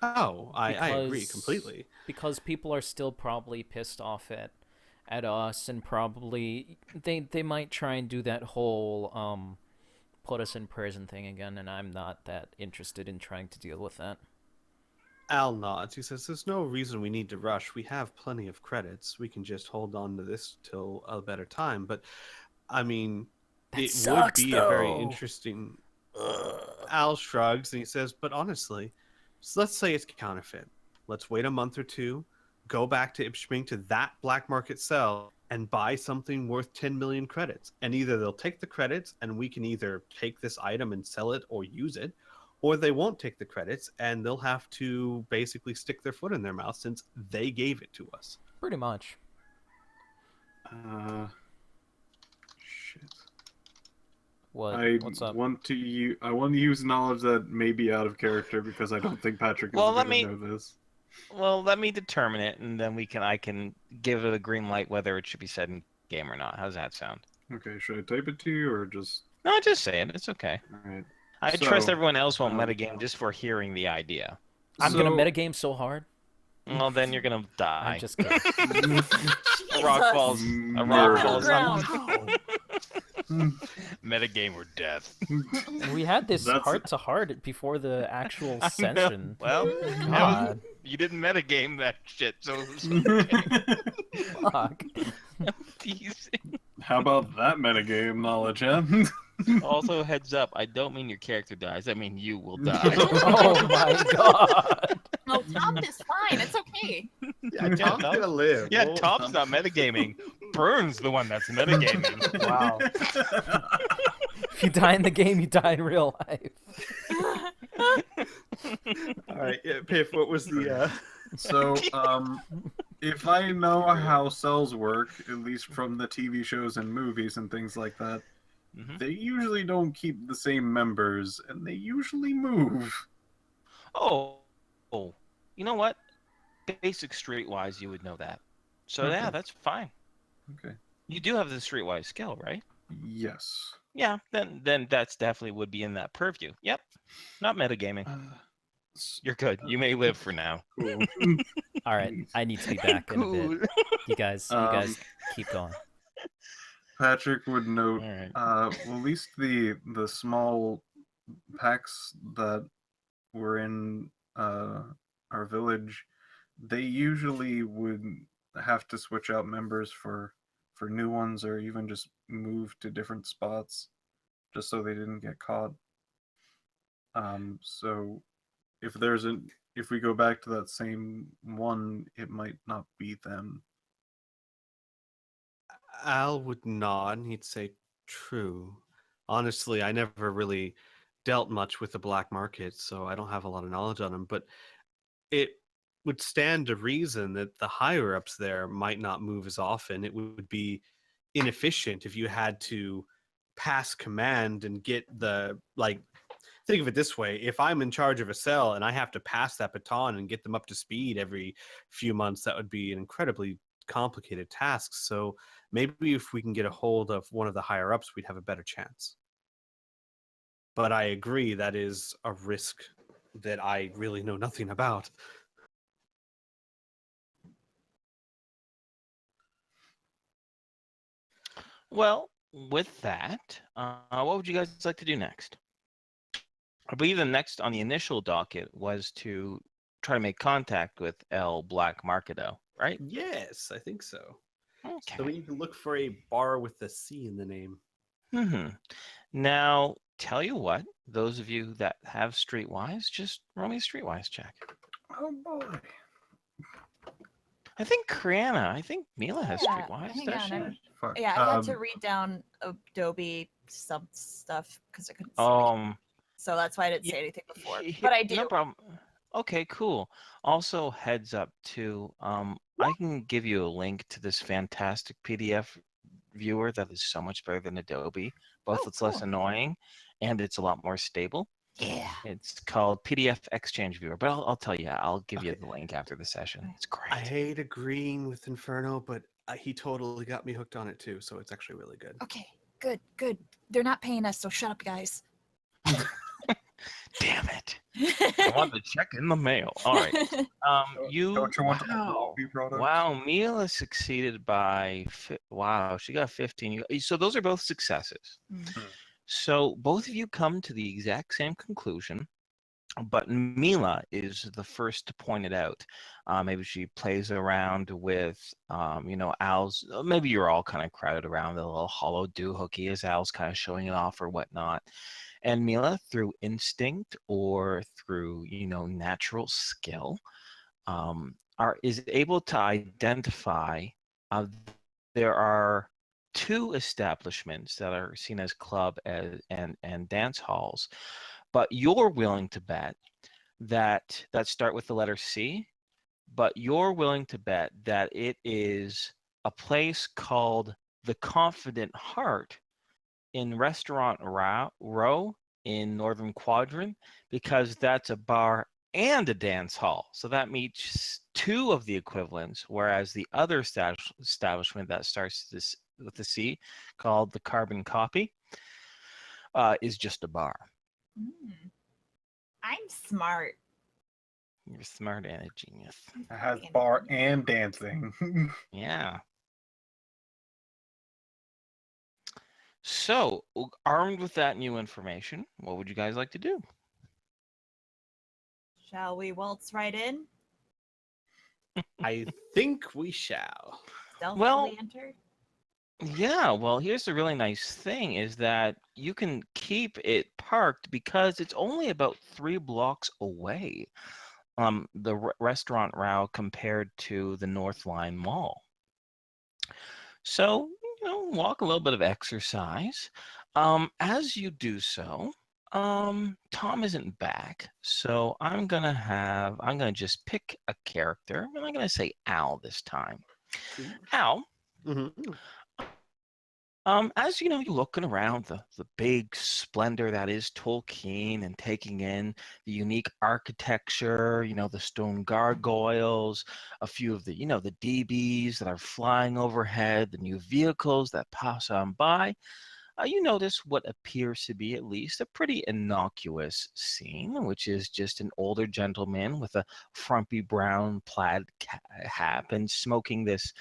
Oh, I agree Because completely. because people are still probably pissed off at us, and probably they might try and do that whole put us in prison thing again, and I'm not that interested in trying to deal with that. Al nods. He says, "There's no reason we need to rush. We have plenty of credits. We can just hold on to this till a better time." But I mean, That it would sucks be a very though. interesting. Al shrugs and he says, "But honestly, so let's say it's counterfeit. Let's wait a month or two, go back to Ipschming to that black market cell and buy something worth 10 million credits. And either they'll take the credits and we can either take this item and sell it or use it, or they won't take the credits and they'll have to basically stick their foot in their mouth since they gave it to us." Pretty much. Shit. What? I What's up? want to use knowledge that may be out of character because I don't think Patrick is Well, going to know this. Well, let me determine it, and then I can give it a green light whether it should be said in game or not. How's that sound? Okay, should I type it to you or just? No, just say it. It's okay. All right. I trust So, everyone else won't um, metagame just for hearing the idea. I'm gonna metagame so hard. Well, then you're gonna die. I'm just kidding. A rock falls. A rock Middle falls on ground. Metagame or death. We had this That's- heart to heart before the actual I know. session. Well, God, you didn't metagame that shit, so it was okay. fuck. Teasing. How about that metagame knowledge, huh? Also, heads up, I don't mean your character dies. I mean you will die. Oh my god. No, Tom is fine. It's okay. Yeah, Tom's gonna live. Yeah, We'll- Tom's not metagaming. Burns the one that's metagaming. Wow. If you die in the game, you die in real life. All right, yeah, Piph, what was the? So, if I know how cells work, at least from the TV shows and movies and things like that, Mhm. they usually don't keep the same members, and they usually move. Oh, you know what? Basic streetwise, you would know that. So yeah, Okay. that's fine. Okay. You do have the streetwise skill, right? Yes. Yeah, then that's definitely would be in that purview. Yep, not metagaming. You're good. You may live for now. Cool. All right, I need to be back in a bit. You guys keep going. Patrick would note, All right. well, at least the small packs that were in our village, they usually would have to switch out members for new ones, or even just move to different spots, just so they didn't get caught. So if we go back to that same one, it might not be them. Al would nod and he'd say, "True. Honestly, I never really dealt much with the black market, so I don't have a lot of knowledge on them. But it would stand to reason that the higher ups there might not move as often. It would be inefficient if you had to pass command and get the Think of it this way: if I'm in charge of a cell and I have to pass that baton and get them up to speed every few months, that would be an incredibly complicated task. So maybe if we can get a hold of one of the higher ups, we'd have a better chance. But I agree that is a risk that I really know nothing about. Well, with that, what would you guys like to do next? I believe the next on the initial docket was to try to make contact with El Black Marketo, right? Yes, I think so. Okay. So we need to look for a bar with a C in the name. Now, tell you what, those of you that have Streetwise, just roll me a Streetwise check. Oh boy. I think Mila has Yeah, Streetwise, hang does on, she? I'm- Fuck. Yeah, I had to read down Adobe some stuff because I couldn't see. So that's why I didn't say anything before. But I do. No problem. Okay, cool. Also, heads up too. I can give you a link to this fantastic PDF viewer that is so much better than Adobe. Both Oh, it's less cool. annoying and it's a lot more stable. Yeah. It's called PDF Exchange Viewer, but I'll tell you, I'll give you Okay. the link after the session. It's great. I hate agreeing with Inferno, but he totally got me hooked on it too, so it's actually really good. Okay, good. They're not paying us, so shut up, guys. Damn it! I want the check in the mail. All right. Don't you want to Wow. be products? Wow, Mila succeeded by wow, she got 15. So those are both successes. Mm. So both of you come to the exact same conclusion, but Mila is the first to point it out. Maybe she plays around with, Al's. Maybe you're all kind of crowded around the little hollow doohickey as Al's kind of showing it off or whatnot. And Mila, through instinct or through natural skill, is able to identify there are two establishments that are seen as club and dance halls, but you're willing to bet that start with the letter C, but you're willing to bet that it is a place called the Confident Heart in Restaurant Row in Northern Quadrant, because that's a bar and a dance hall. So that meets two of the equivalents, whereas the other establishment that starts with the C, called the Carbon Copy, is just a bar. I'm smart. You're smart and a genius. It has bar and dancing. Yeah. So, armed with that new information, what would you guys like to do? Shall we waltz right in? I think we shall. Stealthily Well, enter? yeah, well, here's the really nice thing is that you can keep it parked because it's only about 3 blocks away. The restaurant route compared to the North Line Mall. So, walk a little bit of exercise. As you do so, Tom isn't back, so I'm gonna just pick a character, and I'm gonna say Al this time. Al, Mm-hmm. as you looking around the big splendor that is Tolkien and taking in the unique architecture, the stone gargoyles, a few of the DBs that are flying overhead, the new vehicles that pass on by, you notice what appears to be at least a pretty innocuous scene, which is just an older gentleman with a frumpy brown plaid hat and smoking this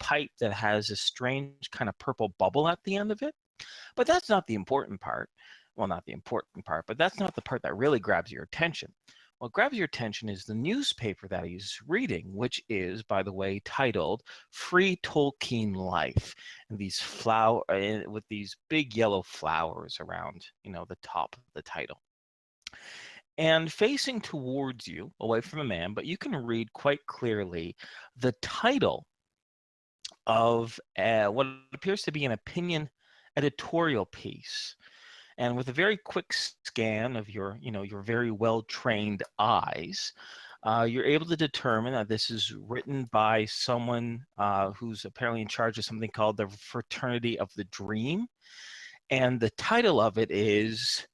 pipe that has a strange kind of purple bubble at the end of it. But that's not the important part. Well, not the important part, but that's not the part that really grabs your attention. What grabs your attention is the newspaper that he's reading, which is, by the way, titled "Free Tolkien Life," and with these big yellow flowers around, the top of the title. And facing towards you, away from the man, but you can read quite clearly the title of what appears to be an opinion editorial piece. And with a very quick scan of your very well-trained eyes, you're able to determine that this is written by someone who's apparently in charge of something called the Fraternity of the Dream. And the title of it is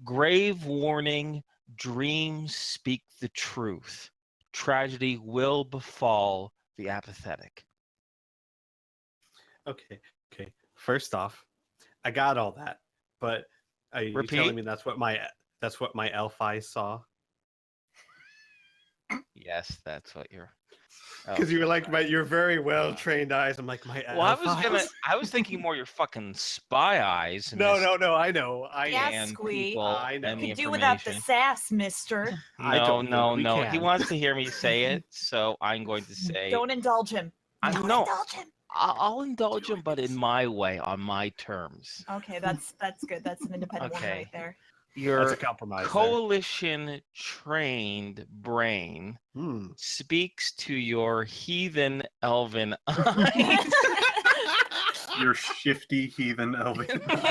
Grave Warning, Dreams Speak the Truth. Tragedy will befall the apathetic. Okay. First off, I got all that, but are you Repeat? telling me that's what my elf eyes saw? Yes, that's what you're. Because you were like, you're very well trained eyes. I'm like, my Well, elf eyes? I was thinking more your fucking spy eyes. And No, this I know. Yeah, and Squee. people I know. and the Could do without the information. sass, mister. I No, don't no, think we no. He can. wants to hear me say it, so I'm going to say. Don't indulge him. Don't indulge him. I'll indulge him, but in my way, on my terms. Okay, that's good. That's an independent woman Okay. right there. That's Your a compromise. coalition-trained brain Hmm. speaks to your heathen elven eyes. Your shifty heathen elven. There's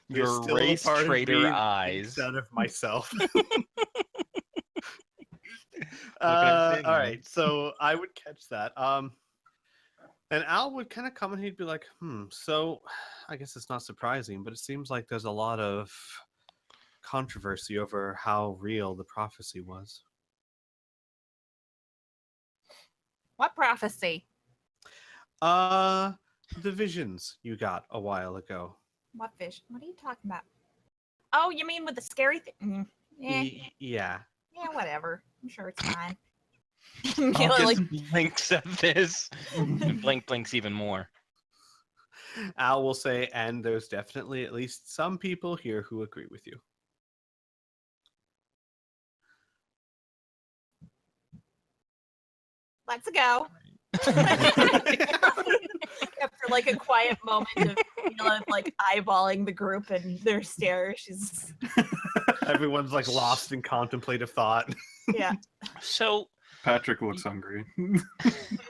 Your still a race part of traitor me eyes. Out of myself. can I say, All man? right, so I would catch that. And Al would kind of come and he'd be like, so I guess it's not surprising, but it seems like there's a lot of controversy over how real the prophecy was. What prophecy? The visions you got a while ago. What fish? What are you talking about? Oh, you mean with the scary thing? Yeah, Yeah. whatever. I'm sure it's fine. August blinks at this. And blinks even more. Al will say, and there's definitely at least some people here who agree with you. Let's go. After like a quiet moment of like eyeballing the group and their stare, she's Everyone's like lost in contemplative thought. yeah. So, Patrick looks hungry.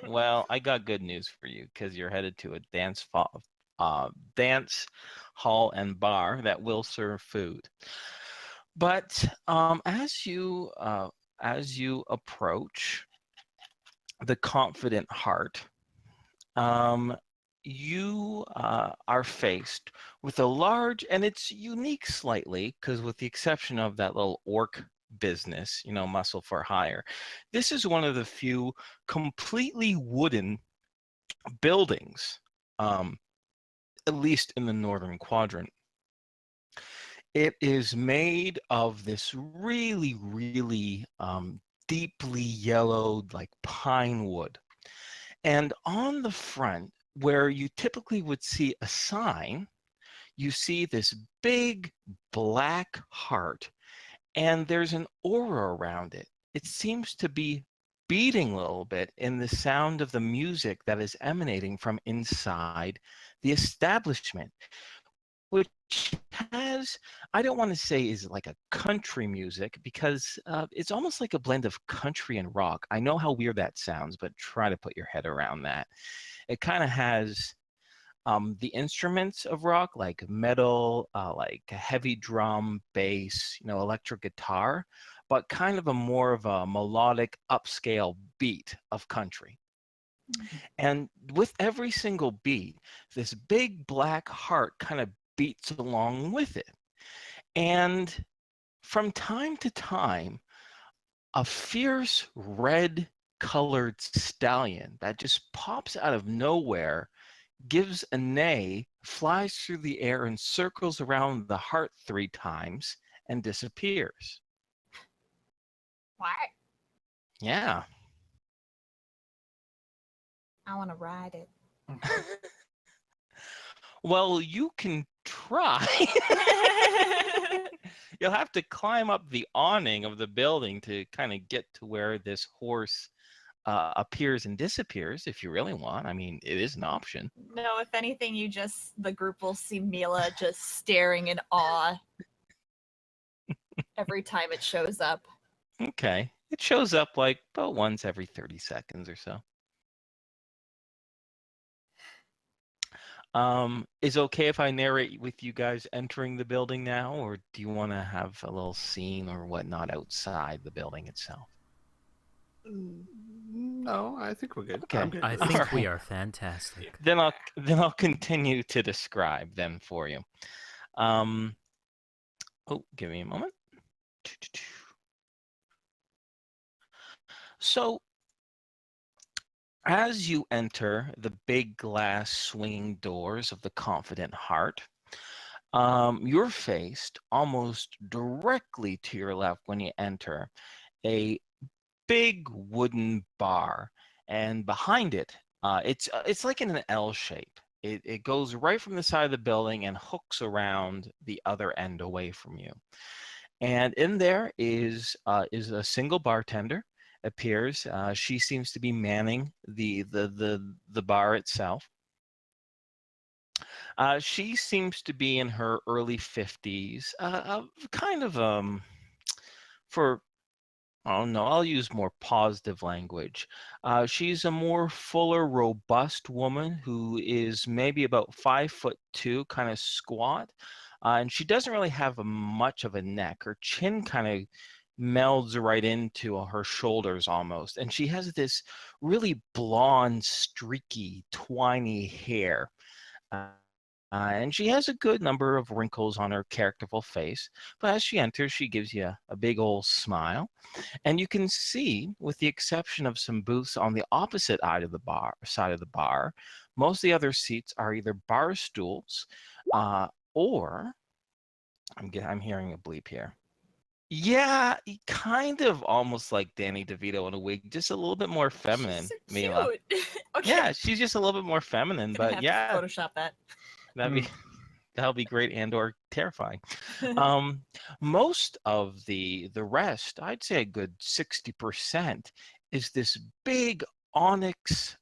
well, I got good news for you because you're headed to a dance hall and bar that will serve food. But as you approach the confident heart, you are faced with a large, and it's unique slightly because with the exception of that little orc business, muscle for hire, this is one of the few completely wooden buildings, at least in the northern quadrant. It is made of this really, really deeply yellowed, like pine wood. And on the front, where you typically would see a sign, you see this big black heart, and there's an aura around it. It seems to be beating a little bit in the sound of the music that is emanating from inside the establishment, which has, I don't want to say is like a country music because it's almost like a blend of country and rock. I know how weird that sounds, but try to put your head around that. It kind of has the instruments of rock, like metal, like a heavy drum, bass, electric guitar, but kind of a more of a melodic upscale beat of country. And with every single beat, this big black heart kind of beats along with it. And from time to time, a fierce red colored stallion that just pops out of nowhere gives a neigh, flies through the air, and circles around the heart 3 times and disappears. What? Yeah. I want to ride it. Well, you can try. You'll have to climb up the awning of the building to kind of get to where this horse appears and disappears if you really want. I mean, it is an option. No, if anything, the group will see Mila just staring in awe every time it shows up. Okay. It shows up like about once every 30 seconds or so. Is it okay if I narrate with you guys entering the building now, or do you want to have a little scene or whatnot outside the building itself? No, I think we're good. Okay. I'm good. I with think this. we are fantastic. Then I'll continue to describe them for you. Oh, give me a moment. So, as you enter the big glass swinging doors of the Confident Heart, you're faced almost directly to your left when you enter a big wooden bar, and behind it, it's like in an L shape. It goes right from the side of the building and hooks around the other end away from you. And in there is a single bartender appears. She seems to be manning the bar itself. She seems to be in her early 50s, kind of for oh no, I'll use more positive language. She's a more fuller, robust woman who is maybe about 5'2", kind of squat, and she doesn't really have much of a neck. Her chin kind of melds right into her shoulders almost, and she has this really blonde, streaky, twiny hair. And she has a good number of wrinkles on her characterful face, but as she enters, she gives you a big old smile. And you can see, with the exception of some booths on the opposite side of the bar, most of the other seats are either bar stools, or I'm hearing a bleep here. Yeah, kind of almost like Danny DeVito in a wig, just a little bit more feminine. She's so Mila. cute. Okay. Yeah, she's just a little bit more feminine, Gonna but have yeah, to Photoshop that. that'll be great and or terrifying. Most of the rest, I'd say a good 60%, is this big onyx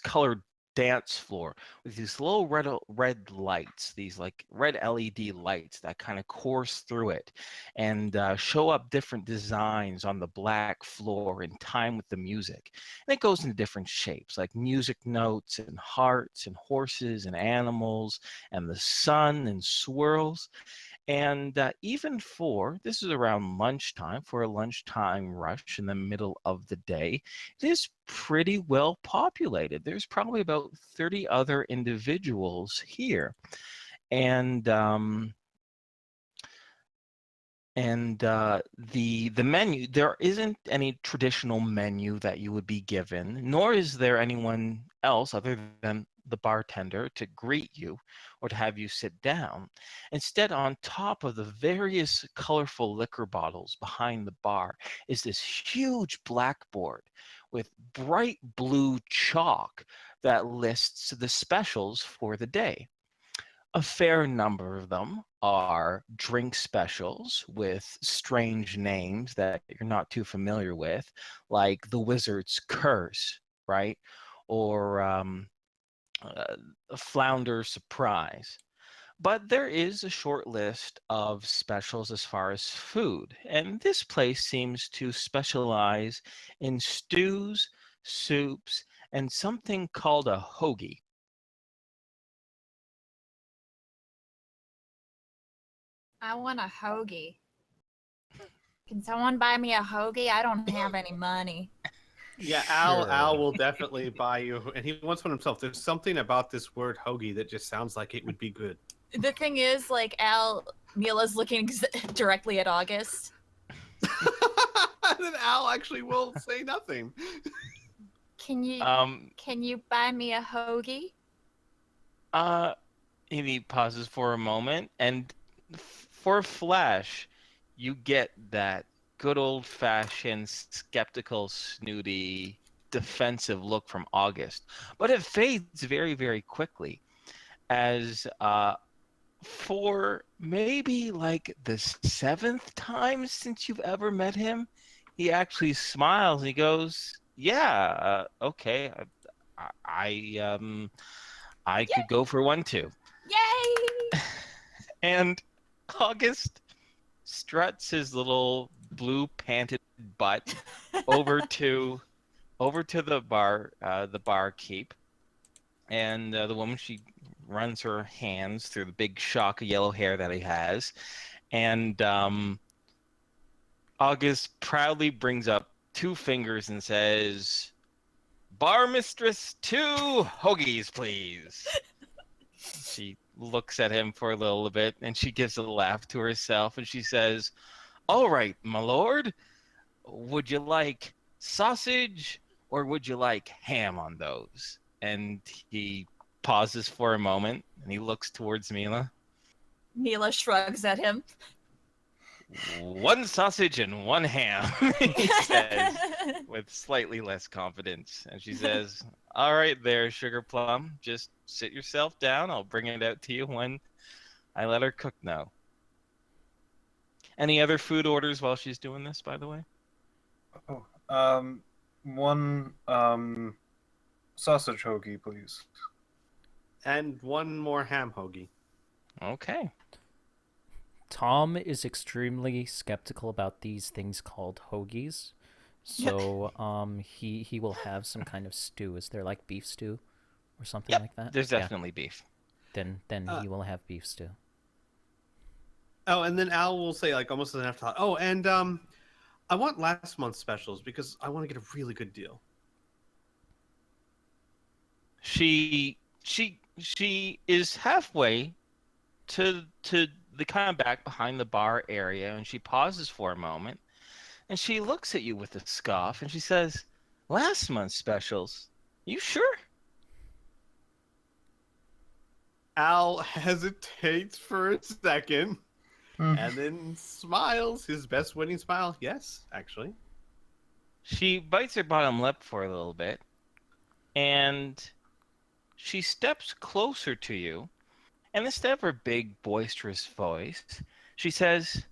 colored dance floor with these little red lights, these like red LED lights that kind of course through it and show up different designs on the black floor in time with the music. And it goes into different shapes like music notes and hearts and horses and animals and the sun and swirls. And even this is around lunchtime, for a lunchtime rush in the middle of the day, it is pretty well populated. There's probably about 30 other individuals here. And the menu, there isn't any traditional menu that you would be given, nor is there anyone else other than the bartender to greet you or to have you sit down. Instead, on top of the various colorful liquor bottles behind the bar is this huge blackboard with bright blue chalk that lists the specials for the day. A fair number of them are drink specials with strange names that you're not too familiar with, like the Wizard's Curse, right? Or uh, a Flounder Surprise. But there is a short list of specials as far as food, and this place seems to specialize in stews, soups, and something called a hoagie. I want a hoagie. Can someone buy me a hoagie? I don't have any money. Yeah, Sure. Al will definitely buy you, and he wants one himself. There's something about this word hoagie that just sounds like it would be good. The thing is, like, Mila's looking directly at August. And then Al actually will say nothing. Can you buy me a hoagie? Uh, he pauses for a moment, and for Flash, you get that good old-fashioned skeptical, snooty, defensive look from August, but it fades very, very quickly as for maybe like the seventh time since you've ever met him, he actually smiles and he goes, "Yeah, okay, I could go for one too." Yay! And August struts his little blue panted butt over to the barkeep, and the woman, she runs her hands through the big shock of yellow hair that he has, and August proudly brings up two fingers and says, "Bar mistress, 2 hoagies, please." She looks at him for a little bit, and she gives a laugh to herself, and she says, "All right, my lord, would you like sausage or would you like ham on those?" And he pauses for a moment, and he looks towards Mila. Mila shrugs at him. "1 sausage and 1 ham," he says with slightly less confidence. And she says, "All right there, Sugar Plum. Just sit yourself down. I'll bring it out to you when I let her cook know." Any other food orders while she's doing this, by the way? Oh, one sausage hoagie, please. And one more ham hoagie. Okay. Tom is extremely skeptical about these things called hoagies. So he will have some kind of stew. Is there like beef stew or something like that? There's definitely beef. Then he will have beef stew. Oh, and then Al will say, like, almost as an afterthought, "Oh, and I want last month's specials because I want to get a really good deal." She is halfway to the kind of back behind the bar area, and she pauses for a moment, and she looks at you with a scoff, and she says, "Last month's specials? You sure?" Al hesitates for a second and then smiles his best winning smile. "Yes, actually." She bites her bottom lip for a little bit, and she steps closer to you, and instead of her big, boisterous voice, she says,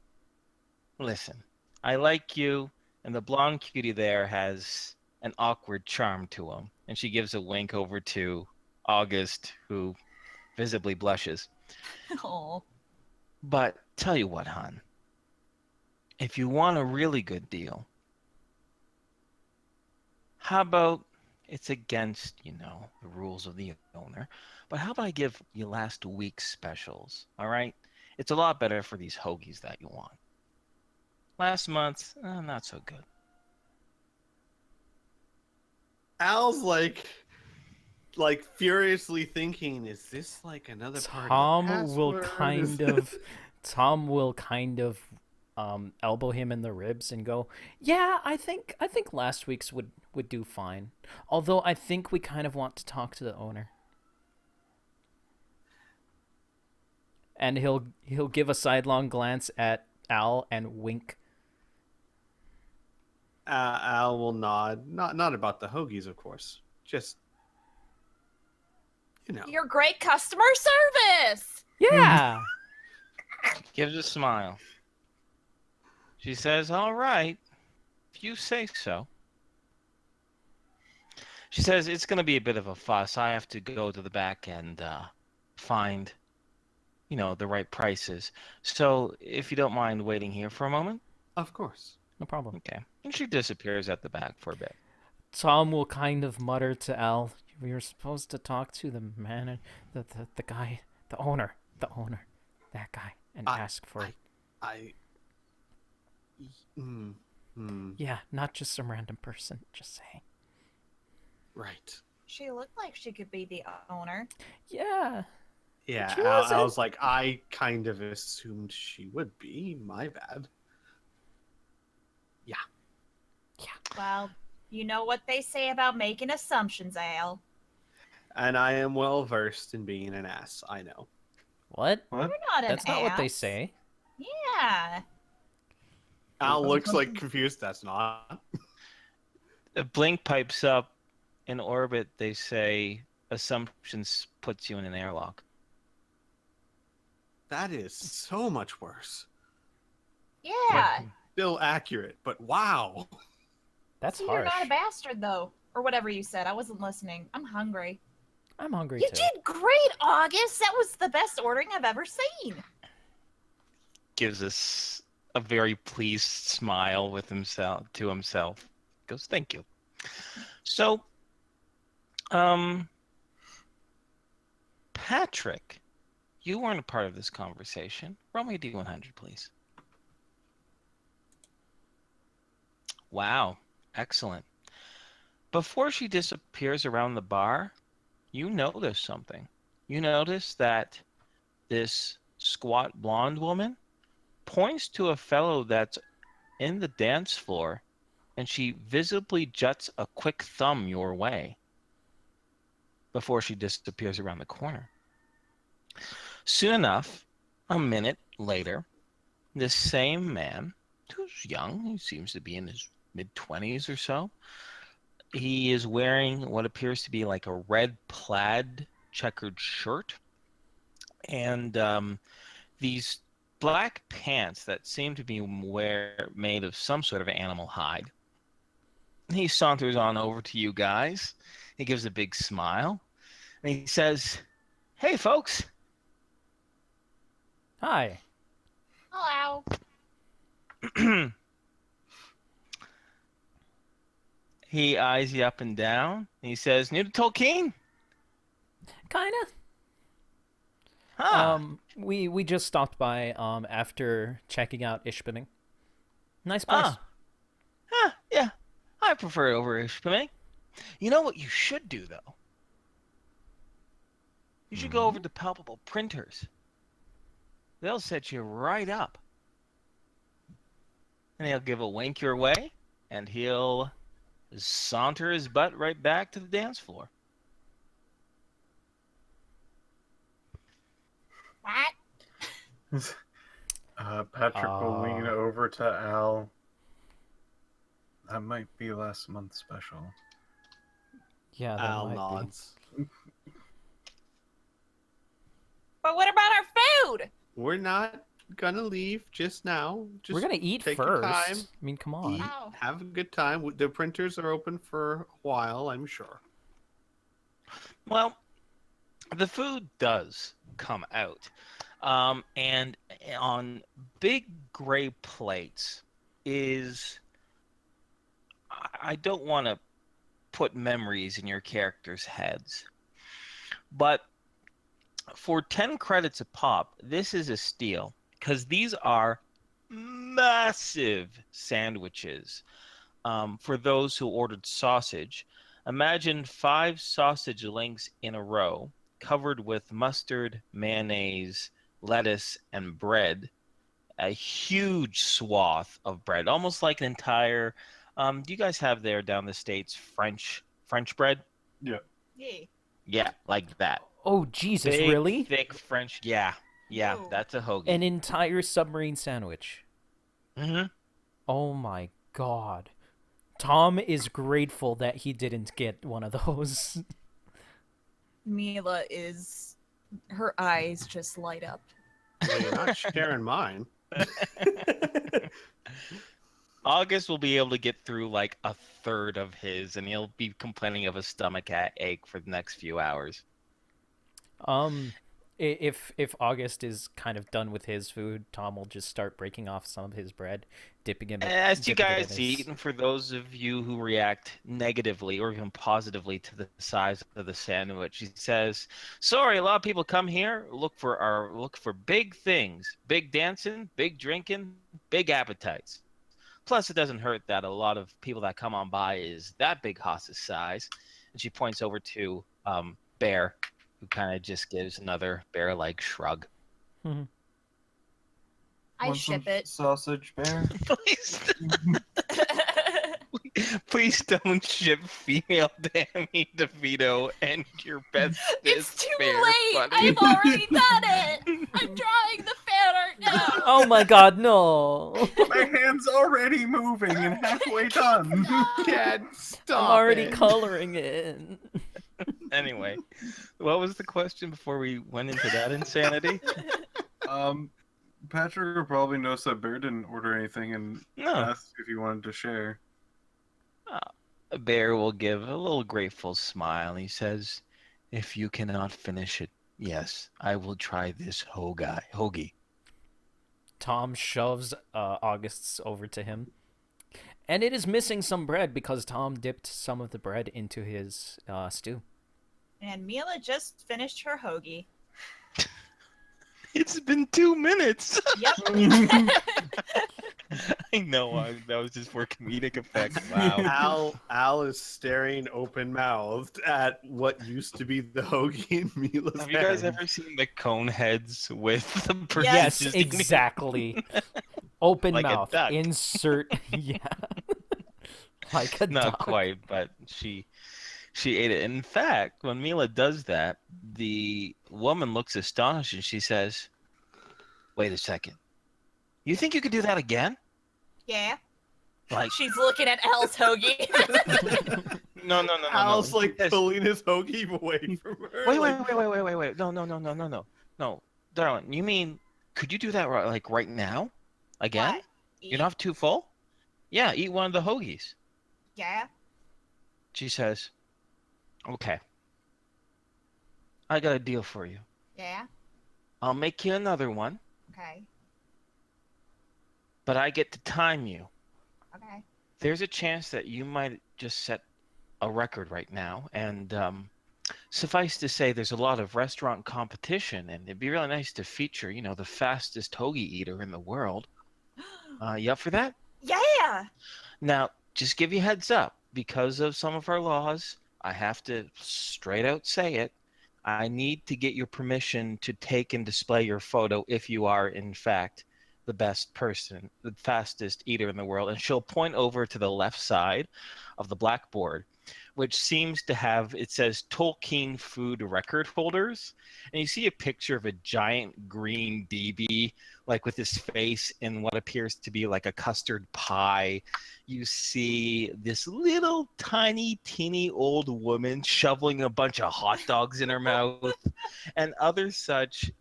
"Listen, I like you, and the blonde cutie there has an awkward charm to him." And she gives a wink over to August, who visibly blushes. Oh. "But tell you what, hon, if you want a really good deal, how about it's against, the rules of the owner, but how about I give you last week's specials, all right? It's a lot better for these hoagies that you want. Last month, not so good." Al's like furiously thinking, "Is this like another part Tom of the will password? kind of elbow him in the ribs and go, "Yeah, I think last week's would do fine. Although I think we kind of want to talk to the owner." and he'll give a sidelong glance at Al and wink. Al will nod. Not about the hoagies, of course. Just, Your great customer service. Yeah. Gives a smile. She says, "All right, if you say so." She says, "It's going to be a bit of a fuss. I have to go to the back and find, the right prices. So if you don't mind waiting here for a moment." Of course. No problem. Okay. And she disappears at the back for a bit. Tom will kind of mutter to Al, "We were supposed to talk to the man, the guy, the owner, that guy, and ask for it." Yeah, not just some random person. Just saying. Right. She looked like she could be the owner. Yeah. Yeah, She I wasn't. was like, I kind of assumed she would be. My bad. Well, you know what they say about making assumptions, Al. And I am well versed in being an ass. I know. What? What? You're not an That's not what they ass. say. Yeah. Al looks like confused. That's not. A blink pipes up. In orbit, they say assumptions puts you in an airlock. That is so much worse. Yeah. Still accurate, but wow. That's See, harsh. you're not a bastard, though. Or whatever you said. I wasn't listening. I'm hungry. I'm hungry You too. did great, August. That was the best ordering I've ever seen. Gives us a very pleased smile with himself to himself. Goes, "Thank you." So, Patrick, you weren't a part of this conversation. Roll me a D100, please. Wow, excellent. Before she disappears around the bar, you notice something. You notice that this squat blonde woman points to a fellow that's in the dance floor, and she visibly juts a quick thumb your way before she disappears around the corner. Soon enough, a minute later, this same man, who's young, he seems to be in his mid-20s or so, he is wearing what appears to be like a red plaid checkered shirt and these black pants that seem to be made of some sort of animal hide. He saunters on over to you guys. He gives a big smile. And he says, "Hey, folks." Hi. Hello. He eyes you up and down. And he says, "New to Tolkien?" Kinda. Huh. We just stopped by after checking out Ishpeming. Nice place. Yeah. I prefer it over Ishpeming. You know what you should do, though? You should go over to Palpable Printers. They'll set you right up. And he'll give a wink your way, and he'll saunter his butt right back to the dance floor. What? Patrick will lean over to Al. That might be last month's special. Yeah, that Al might nods. But what about our food? We're not gonna leave just now. be. Just We're gonna eat take first. your time. I mean, come on. Eat, Oh. have a good time. The printers are open for a while, I'm sure. Well, the food does come out. And on big gray plates is, I don't want to put memories in your characters' heads, but for 10 credits a pop, this is a steal because these are massive sandwiches. For those who ordered sausage, imagine 5 sausage links in a row covered with mustard, mayonnaise, lettuce, and bread. A huge swath of bread, almost like an entire. Do you guys have there down the States French bread? Yeah. Yeah. Yeah, like that. Oh, Jesus, Big, really? thick French. Yeah. Yeah, Whoa. that's a hoagie. An entire submarine sandwich. Mm-hmm. Oh my god. Tom is grateful that he didn't get one of those. Mila is. Her eyes just light up. Yeah, you're not sharing mine. August will be able to get through like a third of his, and he'll be complaining of a stomach ache for the next few hours. If August is kind of done with his food, Tom will just start breaking off some of his bread, dipping it. As you dipping it in guys his- eat, and for those of you who react negatively or even positively to the size of the sandwich, he says, "Sorry, a lot of people come here look for big things, big dancing, big drinking, big appetites. Plus, it doesn't hurt that a lot of people that come on by is that big hoss's size." And she points over to Bear, who kind of just gives another bear-like shrug. I Want ship some it. sausage bear. Please don't ship female Danny DeVito and your best It's too bear, late! buddy. I've already done it! I'm drawing the fan art now! Oh my god, no! My hand's already moving and halfway done. Can't I'm stop already it. coloring it. Anyway, what was the question before we went into that insanity? Patrick will probably notice that Bear didn't order anything and No. asked if he wanted to share. Bear will give a little grateful smile. He says, "If you cannot finish it, yes, I will try this hoagie." Tom shoves August's over to him. And it is missing some bread because Tom dipped some of the bread into his stew. And Mila just finished her hoagie. It's been 2 minutes. Yep. I know, that was just for comedic effect. Wow. Al is staring open-mouthed at what used to be the hoagie in Mila's Have you guys hand. ever seen the cone heads with the person Yes, just eating- exactly. Open Like a mouth. duck. Insert. Yeah. Like a Not duck. quite, but she ate it. In fact, when Mila does that, the woman looks astonished and she says, "Wait a second. You think you could do that again?" Yeah. Like, She's looking at Al's hoagie. no. Al's like Yes. pulling his hoagie away from her. Wait. No. No, darling. You mean could you do that right now? Again? What? You're not too full? Yeah, eat one of the hoagies. Yeah. She says, "Okay. I got a deal for you. Yeah. I'll make you another one, Okay. but I get to time you. Okay. There's a chance that you might just set a record right now, and suffice to say, there's a lot of restaurant competition, and it'd be really nice to feature, the fastest hoagie eater in the world. You up for that? Yeah. Now, just give you a heads up, because of some of our laws, I have to straight out say it. I need to get your permission to take and display your photo if you are, in fact, the best person, the fastest eater in the world." And she'll point over to the left side of the blackboard, which seems to have, it says Tolkien food record holders. And you see a picture of a giant green DB, like with his face in what appears to be like a custard pie. You see this little tiny, teeny old woman shoveling a bunch of hot dogs in her mouth, and other such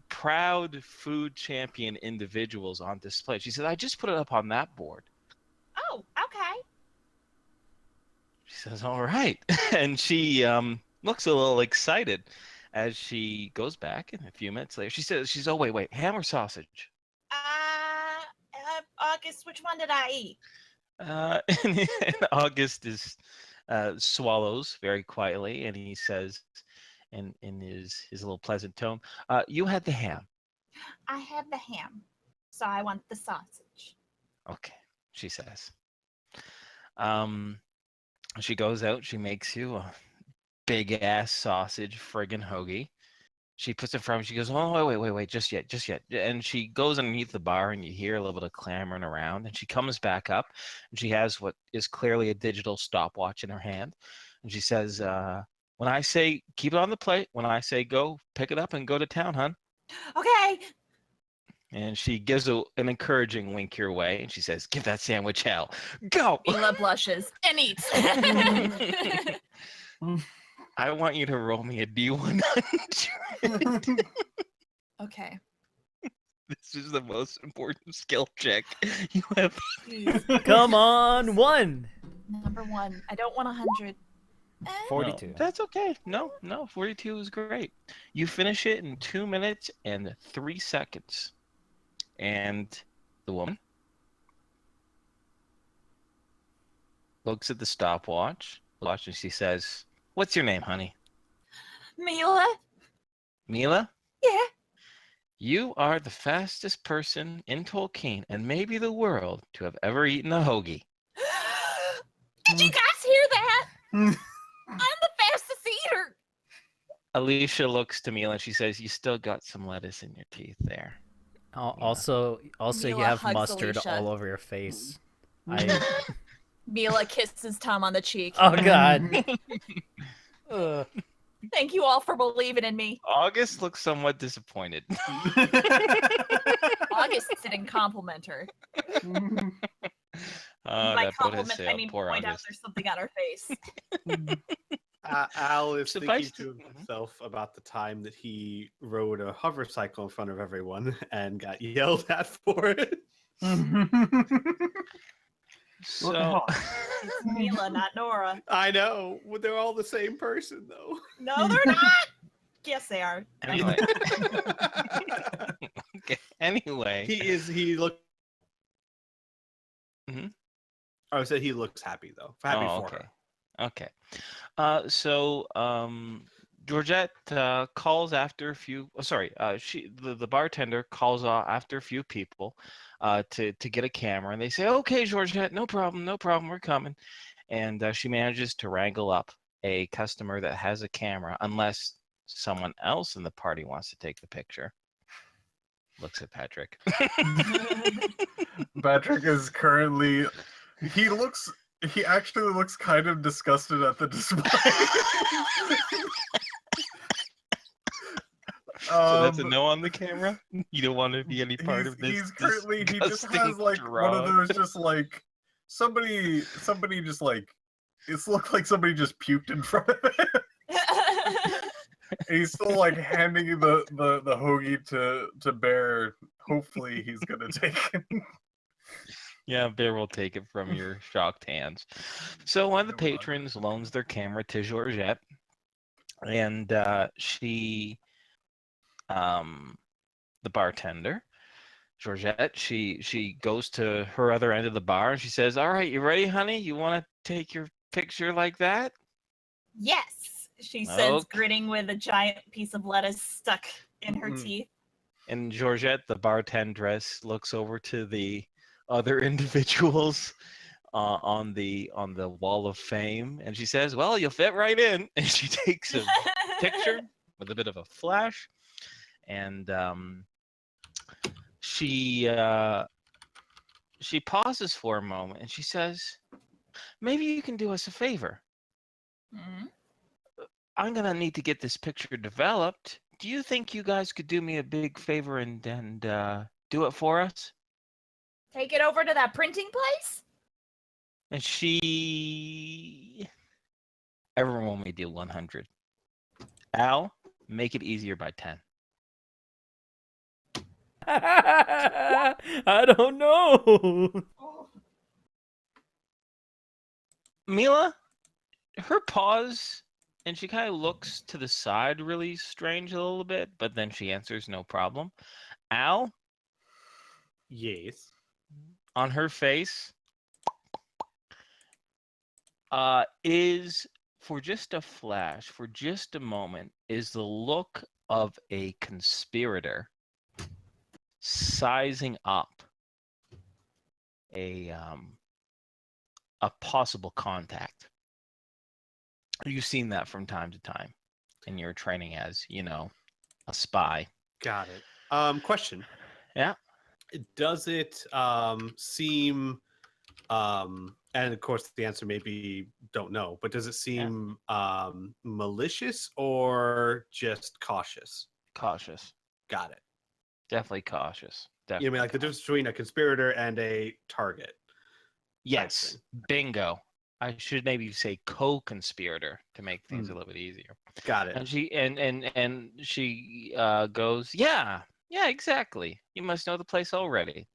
proud food champion individuals on display. She said, "I just put it up on that board." Oh, okay. She says, "All right." And she looks a little excited as she goes back, and a few minutes later, "Oh, wait, ham or sausage?" August, which one did I eat? And August swallows very quietly, and he says, in his little pleasant tone, "You had the ham." I had the ham, so I want the sausage. "Okay," she says. She goes out, she makes you a big ass sausage friggin' hoagie. She puts it in front of you, she goes, "Oh, wait, just yet. And she goes underneath the bar, and you hear a little bit of clamoring around, and she comes back up, and she has what is clearly a digital stopwatch in her hand. And she says, "When I say keep it on the plate, when I say go, pick it up and go to town, hun." Okay. And she gives an encouraging wink your way, and she says, "Give that sandwich hell. Go!" Mila blushes and eats. I want you to roll me a D100. Okay. This is the most important skill check you have. Please. Come on, 1. Number 1. I don't want 100. 42. No, that's okay. No, 42 is great. You finish it in 2 minutes and 3 seconds. And the woman looks at the stopwatch, and she says, "What's your name, honey?" Mila? Mila? Yeah. You are the fastest person in Tolkien and maybe the world to have ever eaten a hoagie. Did you guys hear that? I'm the fastest eater. Alicia looks to Mila and she says, "You still got some lettuce in your teeth there." Also, you Mila have hugs mustard Alicia. all over your face. Mila kisses Tom on the cheek. Oh God. Ugh. Thank you all for believing in me. August looks somewhat disappointed. August didn't compliment her. By That compliment, puede I ser, mean poor point out August. there's something on her face. Al is Suffice thinking to- to himself about the time that he rode a hover cycle in front of everyone and got yelled at for it. So, It's Mila, not Nora. I know. Well, they're all the same person, though. No, they're not. Yes, they are. anyway. Okay, anyway. He looked. Mhm. I would say he looks happy though. Happy for okay. her. Okay. So Georgette calls after a few. Oh, sorry. The bartender calls after a few people to get a camera, and they say, "Okay, Georgette, no problem, we're coming." And she manages to wrangle up a customer that has a camera, unless someone else in the party wants to take the picture. Looks at Patrick. Patrick is currently. He actually looks kind of disgusted at the display. So that's a no on the camera. You don't want to be any part he's, of this. He's currently. He just disgusting has like one of drug. those, just like somebody just like. It's looked like somebody just puked in front of him. And he's still like handing you the hoagie to Bear. Hopefully he's gonna take it. Yeah, Bear will take it from your shocked hands. So one of the patrons loans their camera to Georgette, and she, the bartender, Georgette, she goes to her other end of the bar and she says, "All right, you ready, honey? You want to take your picture like that?" Yes, she says, Okay. grinning with a giant piece of lettuce stuck in her teeth. And Georgette, the bartendress, looks over to the other individuals on the wall of fame, and she says, "Well, you'll fit right in." And she takes a picture with a bit of a flash, and she pauses for a moment, and she says, "Maybe you can do us a favor. Mhm. I'm gonna need to get this picture developed. Do you think you guys could do me a big favor and do it for us?" Take it over to that printing place? And everyone will me do 100. Al, make it easier by 10. I don't know. Mila, her pause, and she kind of looks to the side really strange a little bit, but then she answers no problem. Al, Yes. on her face, is, for just a flash, for just a moment, is the look of a conspirator sizing up a possible contact. You've seen that from time to time in your training as, a spy. Got it. Question. Yeah. Does it seem and of course the answer may be don't know, but does it seem malicious or just cautious? Cautious. Got it. Definitely cautious. Definitely. You mean like the difference between a conspirator and a target? Yes. Bingo. I should maybe say co-conspirator to make things a little bit easier. Got it. And she goes, yeah, exactly. You must know the place already.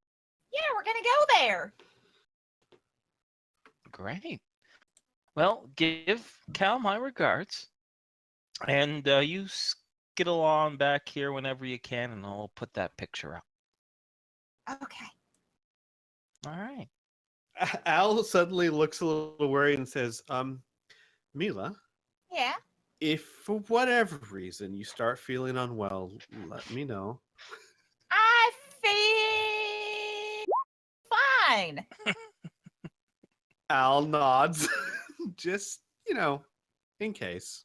Yeah, we're gonna go there. Great. Well, give Cal my regards, and you skittle on back here whenever you can, and I'll put that picture up. Okay. All right. Al suddenly looks a little worried and says, Mila, Yeah. if for whatever reason you start feeling unwell, let me know. I feel fine. Al nods. Just, in case.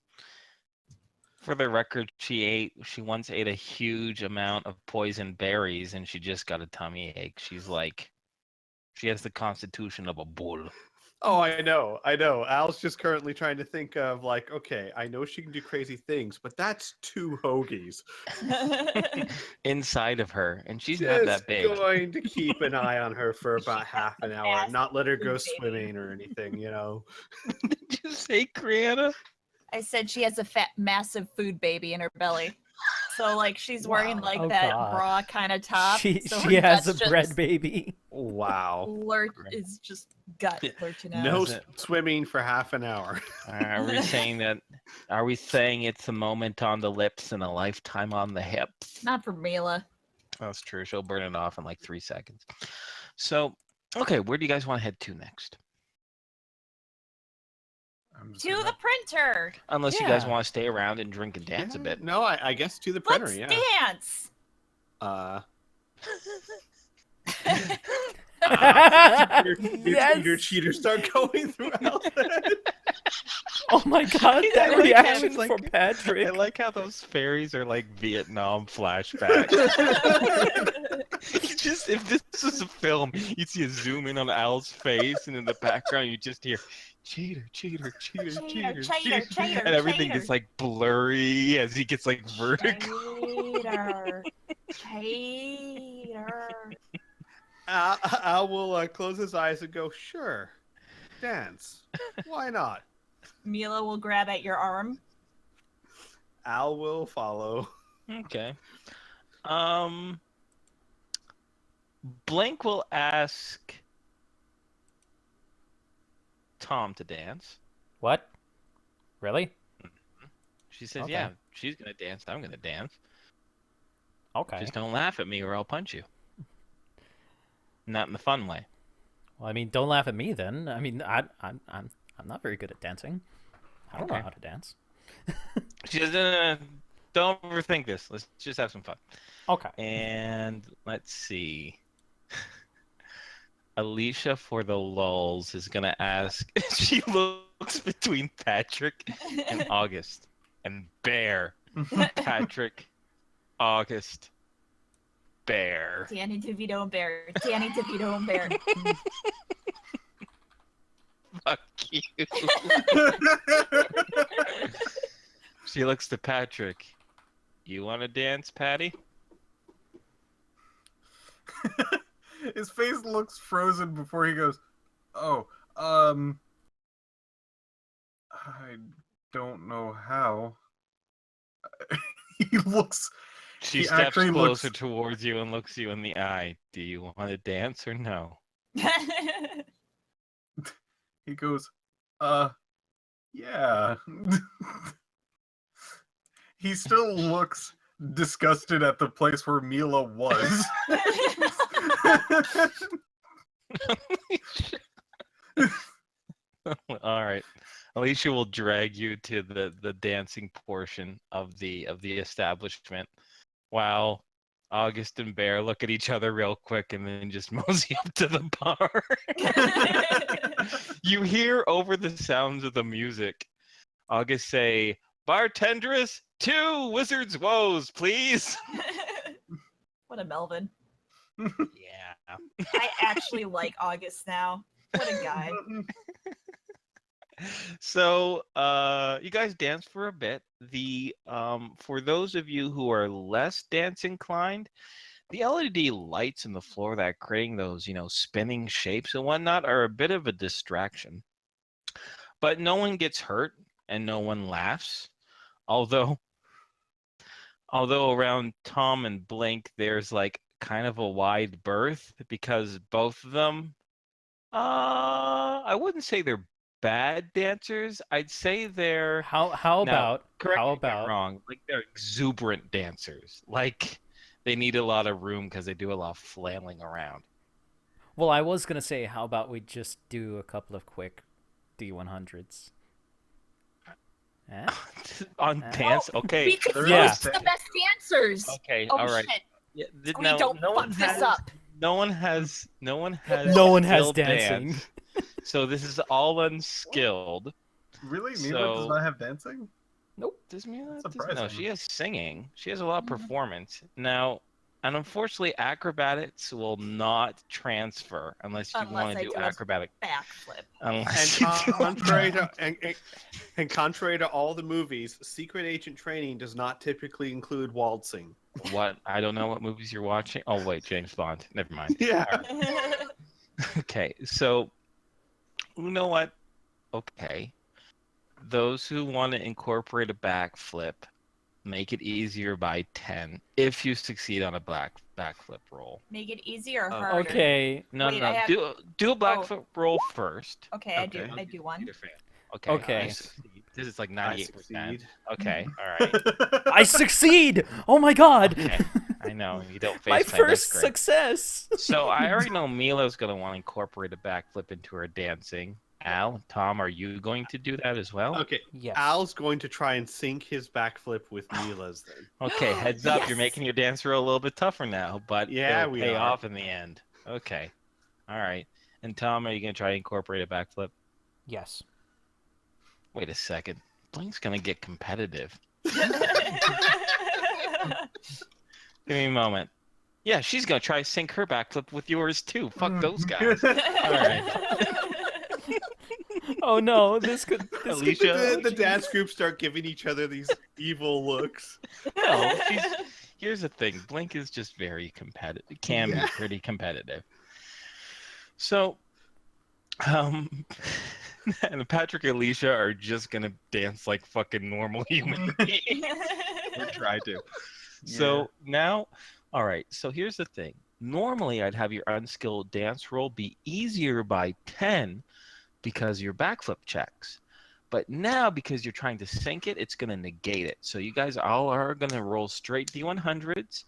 For the record, she once ate a huge amount of poison berries, and she just got a tummy ache. She has the constitution of a bull. Oh, I know. Al's just currently trying to think of like, okay, I know she can do crazy things, but that's 2 hoagies Inside of her, and she's just not that big. going to keep an eye on her for about half an hour, Massive not let her go baby. swimming or anything. Did you say Criana? I said she has a fat, massive food baby in her belly. So, like, she's wearing, Wow. like, Oh, that God. bra kind of top. She so she her has a guts bread just baby. Wow. is just gut lurching out. No Is it- swimming for half an hour. Are we saying that? Are we saying it's a moment on the lips and a lifetime on the hips? Not for Mila. That's true. She'll burn it off in like 3 seconds. So, okay, where do you guys want to head to next? I'm just To gonna- the printer. Unless you guys Yeah. want to stay around and drink and dance a bit. No, I guess to the printer, Let's yeah. dance. Your cheaters start going through Al's head. Oh my God, I that like how reaction it's like- for Patrick. I like how those fairies are like Vietnam flashbacks. You just, if this was a film, you'd see a zoom in on Al's face, and in the background you just hear cheater, cheater, cheater, cheater, cheater, cheater, and everything cheater. gets like blurry as he gets like vertical. Cheater. Al will close his eyes and go, sure, dance. Why not? Mila will grab at your arm. Al will follow. Okay. Blink will ask Tom to dance. What? Really? She says, Okay. yeah, she's gonna dance. I'm gonna dance. Okay. Just don't laugh at me or I'll punch you. Not in the fun way. Well, I mean, don't laugh at me then. I mean, I'm not very good at dancing. I don't know Okay. how to dance. She says, don't overthink this. Let's just have some fun. Okay. And let's see. Alicia, for the lulz, is gonna ask. She looks between Patrick and August and Bear. Patrick, August, Bear. Danny DeVito and Bear. Danny DeVito and Bear. Fuck you. She looks to Patrick. You want to dance, Patty? His face looks frozen before he goes, "Oh, I don't know how." He looks. She He steps actually closer looks- towards you and looks you in the eye. Do you want to dance or no? He goes, yeah. He still looks disgusted at the place where Mila was. All right. Alicia will drag you to the dancing portion of the establishment, while August and Bear look at each other real quick and then just mosey up to the bar. You hear over the sounds of the music, August say, "Bartendress, 2 wizard's woes, please." What a Melvin. Yeah. I actually like August now. What a guy. So, you guys dance for a bit. For those of you who are less dance inclined, the LED lights in the floor that are creating those, spinning shapes and whatnot are a bit of a distraction. But no one gets hurt and no one laughs. Although around Tom and Blink, there's like kind of a wide berth because both of them, I wouldn't say they're bad dancers. I'd say they're How now, about correct how me if I'm about wrong. Like they're exuberant dancers. Like they need a lot of room because they do a lot of flailing around. well, I was gonna say how about we just do a couple of quick D100s. Eh? On dance, okay. Because There Yeah. who's the best dancers? Okay, Oh all right. shit! Yeah, Squee, no, don't no fuck one this has, up. no one has No one has skilled dancing. dance. So this is all unskilled. Really? Mila So- does not have dancing? Does Mila? That's No, surprising. she has singing. She has a lot of performance. Now, and unfortunately, acrobatics will not transfer unless you Unless want I to do do a acrobatic. Backflip. Unless And you do contrary to and contrary to all the movies, secret agent training does not typically include waltzing. what? I don't know what movies you're watching. Oh wait, James Bond. Never mind. Yeah. Okay, so you know what? Okay. Those who want to incorporate a backflip, make it easier by 10 if you succeed on a backflip roll. Make it easier or Oh, harder? Okay. No, Wait, no, I have- do a backflip roll first. Okay, I Okay. do. I do one. You're a fan. Okay. Okay. you succeed. This is like I 98%. succeed. Okay. All right. I succeed! Oh my god! Okay. I know you don't face My pain, that's first great. success! So I already know Mila's gonna want to incorporate a backflip into her dancing. Al, Tom, are you going to do that as well? Okay. Yes. Al's going to try and sync his backflip with Mila's then. Okay, heads up, you're Yes. making your dance roll a little bit tougher now, but Yeah, it'll we pay are. off in the end. Okay. All right. And Tom, are you gonna try to incorporate a backflip? Yes. Wait a second. Blink's gonna get competitive. Give me a moment. Yeah, she's gonna try to sync her backflip with yours too. Fuck those guys. All right. Oh no, this could Alicia? The dance groups start giving each other these evil looks. No, here's the thing. Blink is just very competitive. Can be pretty competitive. So, and Patrick and Alicia are just gonna dance like fucking normal human beings. Or try to. So now, all right. So here's the thing. Normally, I'd have your unskilled dance roll be easier by 10 because your backflip checks. But now, because you're trying to sync it, it's going to negate it. So you guys all are going to roll straight D100s.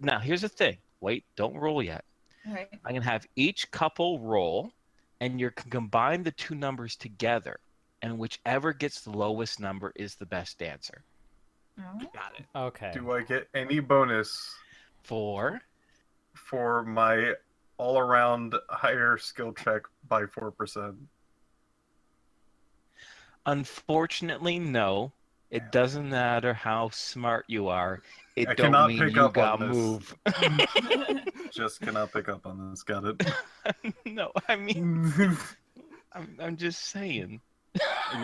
Now, here's the thing. Wait, don't roll yet. All right. I'm going to have each couple roll, and you can combine the two numbers together. And whichever gets the lowest number is the best dancer. Oh. Got it. Okay. Do I get any bonus For my all-around higher skill check by 4%? unfortunately, no. It doesn't matter how smart you are. It I don't cannot mean pick you up on got this. move. Just cannot pick up on this. Got it. No, I mean, I'm just saying.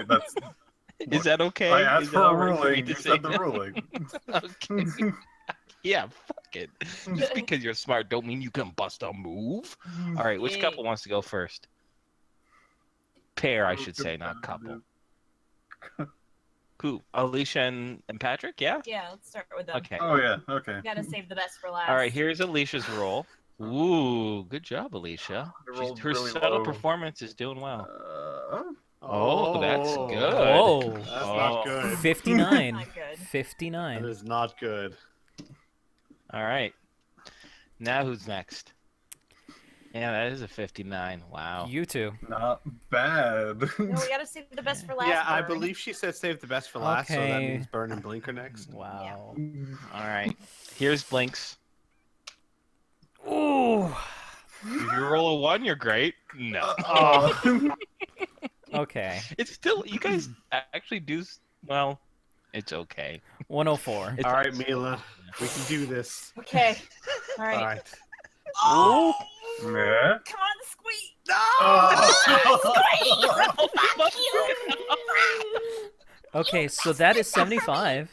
That's. Is that okay? I asked Is for that a all right for me ruling. to You say said the no? ruling. Okay. Yeah, fuck it. Just because you're smart don't mean you can bust a move. All right, which Yay. couple wants to go first? Pair, I should say, not couple. Who? Alicia and Patrick? Yeah? Yeah, let's start with them. Okay. Oh yeah. Okay. Gotta save the best for last. All right, here's Alicia's roll. Ooh, good job, Alicia. I rolled Her really subtle low. performance is doing well. Uh, Oh, that's good. Whoa. That's Oh. not good. 59. Not good. That 59. is not good. All right. Now who's next? Yeah, that is a 59. Wow. You two. not bad. No, we gotta save the best for last. Yeah, I Burn. believe she said save the best for last, so that Okay. means Burn and Blink are next. Wow. All right. Here's Blinks. Ooh. If you roll a 1, you're great. No. Oh. Okay. It's still, you guys actually do, well, it's okay. 104. It's All right, Mila, we can do this. Okay. All right. All right. Ooh. Meh. Come on, Squee. Oh. Fuck you. Okay, so that is 75.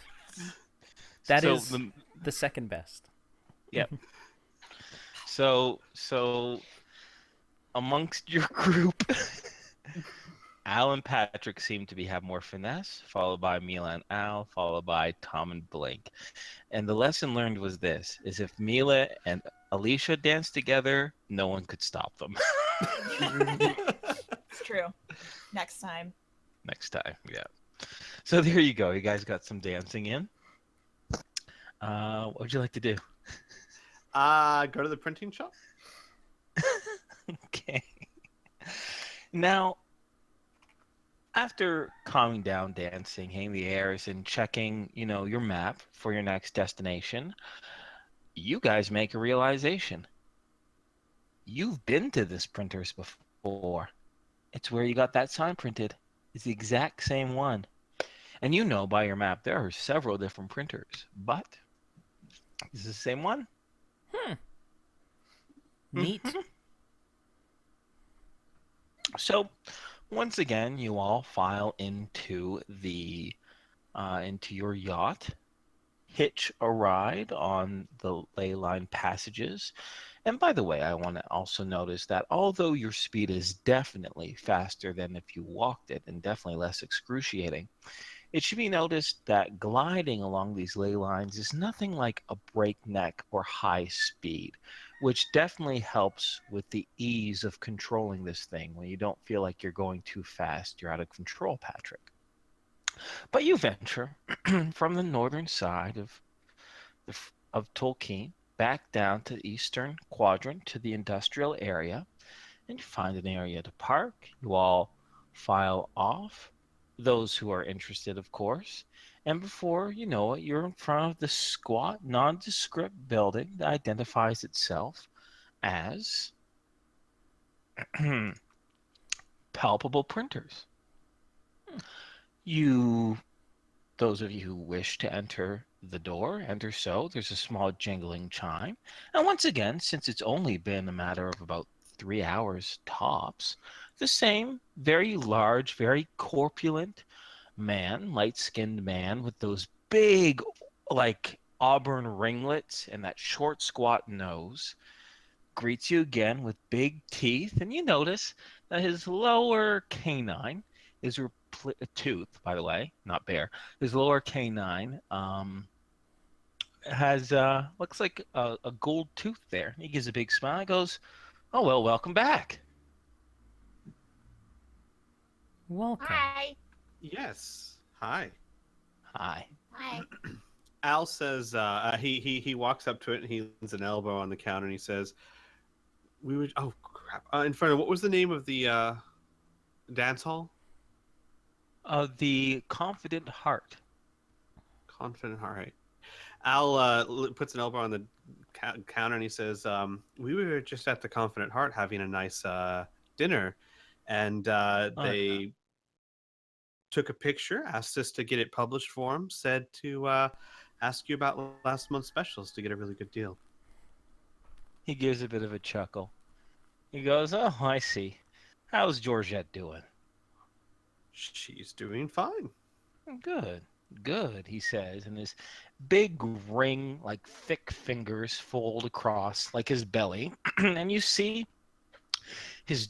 That So is the second best. Yep. So amongst your group, Al and Patrick seem to have more finesse, followed by Mila and Al, followed by Tom and Blake. And the lesson learned was this: is if Mila and Alicia danced together, no one could stop them. It's true. Next time. Next time, yeah. So there you go. You guys got some dancing in. What would you like to do? Go to the printing shop. Okay. Now, after calming down, dancing, hanging the airs, and checking, your map for your next destination, you guys make a realization. You've been to this printers before. It's where you got that sign printed. It's the exact same one. And you know by your map there are several different printers, but is it the same one? Neat. So, once again, you all file into into your yacht, hitch a ride on the ley line passages. And by the way, I want to also notice that although your speed is definitely faster than if you walked it, and definitely less excruciating, it should be noticed that gliding along these ley lines is nothing like a breakneck or high speed, which definitely helps with the ease of controlling this thing when you don't feel like you're going too fast, you're out of control, Patrick. But you venture from the northern side of Tolkien back down to the eastern quadrant to the industrial area, and you find an area to park. You all file off, those who are interested, of course. And before you know it, you're in front of the squat, nondescript building that identifies itself as palpable printers. Those of you who wish to enter the door, enter so. There's a small jingling chime. And once again, since it's only been a matter of about 3 hours tops, the same very large, very corpulent man, light-skinned man with those big, like, auburn ringlets and that short, squat nose greets you again with big teeth, and you notice that his lower canine is tooth, by the way, not bear. His lower canine has looks like a gold tooth there. He gives a big smile. He goes, "Oh well, welcome back." Welcome. Hi. Yes. Hi. Hi. Hi. Al says he walks up to it and he leans an elbow on the counter and he says, "We would oh crap, Inferno. What was the name of the dance hall? The Confident Heart. Confident Heart. Right. Al puts an elbow on the counter and he says, "We were just at the Confident Heart having a nice dinner, and they took a picture, asked us to get it published for them, said to ask you about last month's specials to get a really good deal." He gives a bit of a chuckle. He goes, "Oh, I see. How's Georgette doing?" She's doing fine. "Good, good," he says, and his big ring, like thick fingers fold across like his belly, and you see his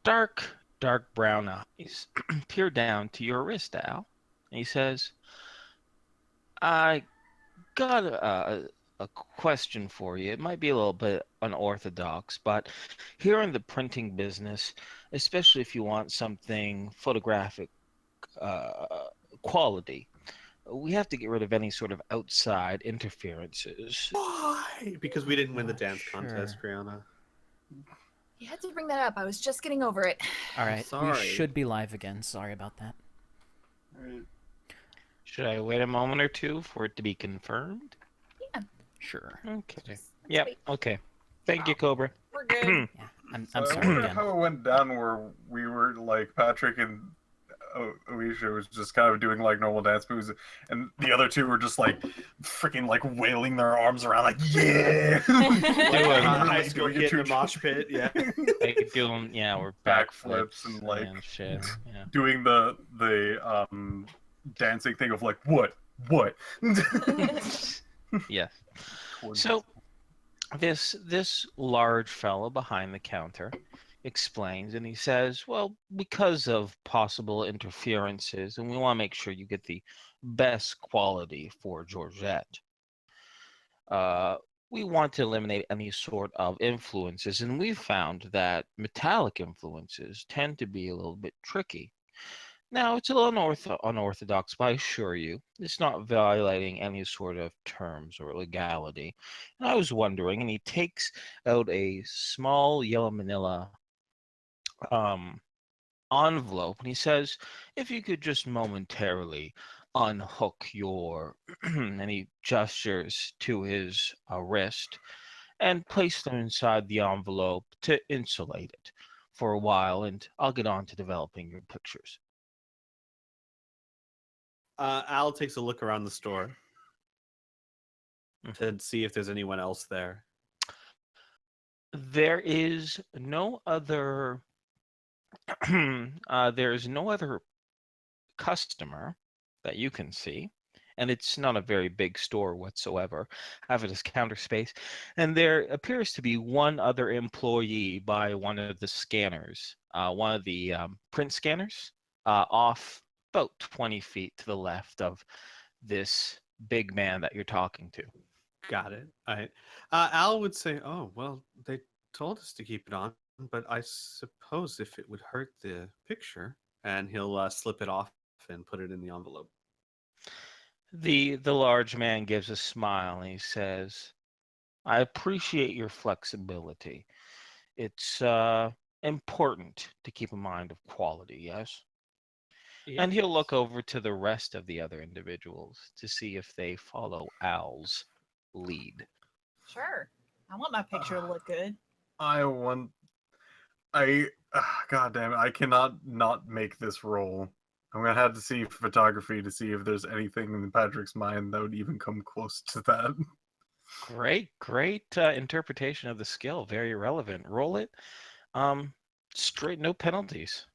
dark, dark brown eyes peer down to your wrist, Al. And he says, "I got a question for you. It might be a little bit unorthodox, but here in the printing business, especially if you want something photographic quality, we have to get rid of any sort of outside interferences." Why? Because we didn't win the dance contest, Criana. You had to bring that up. I was just getting over it. All right, Sorry. we should be live again. Sorry about that. Should I wait a moment or two for it to be confirmed? Sure. Okay. Yep. wait. Okay. Thank you, Cobra. We're good. Yeah, I'm I sorry wonder again. how it went down where we were like Patrick and Alicia was just kind of doing like normal dance moves, and the other two were just like freaking like wailing their arms around, like yeah, Doing high school kid in a mosh pit. Yeah. like doing we're backflips and like shit. Yeah. doing the dancing thing of like what. Yes. So this large fellow behind the counter explains, and he says, well, because of possible interferences, and we want to make sure you get the best quality for Georgette, we want to eliminate any sort of influences, and we've found that metallic influences tend to be a little bit tricky. Now, it's a little unorthodox, but I assure you, it's not violating any sort of terms or legality. And I was wondering, and he takes out a small yellow manila um, envelope, and he says, if you could just momentarily unhook your, and he gestures to his wrist, and place them inside the envelope to insulate it for a while, and I'll get on to developing your pictures. Al takes a look around the store to see if there's anyone else there. There is no other there's no other customer that you can see, and it's not a very big store whatsoever. Have it as counter space, and there appears to be one other employee by one of the scanners, one of the print scanners, off about 20 feet to the left of this big man that you're talking to. Got it. All right. Al would say, "Oh, well, they told us to keep it on, but I suppose if it would hurt the picture," and he'll slip it off and put it in the envelope. The large man gives a smile and he says, I appreciate your flexibility. It's important to keep in mind of quality, yes? And he'll look over to the rest of the other individuals to see if they follow Al's lead. Sure. I want my picture to look good. God damn it, I cannot not make this roll. I'm gonna have to see photography to see if there's anything in Patrick's mind that would even come close to that. Great interpretation of the skill. Very relevant. Roll it. Straight, no penalties.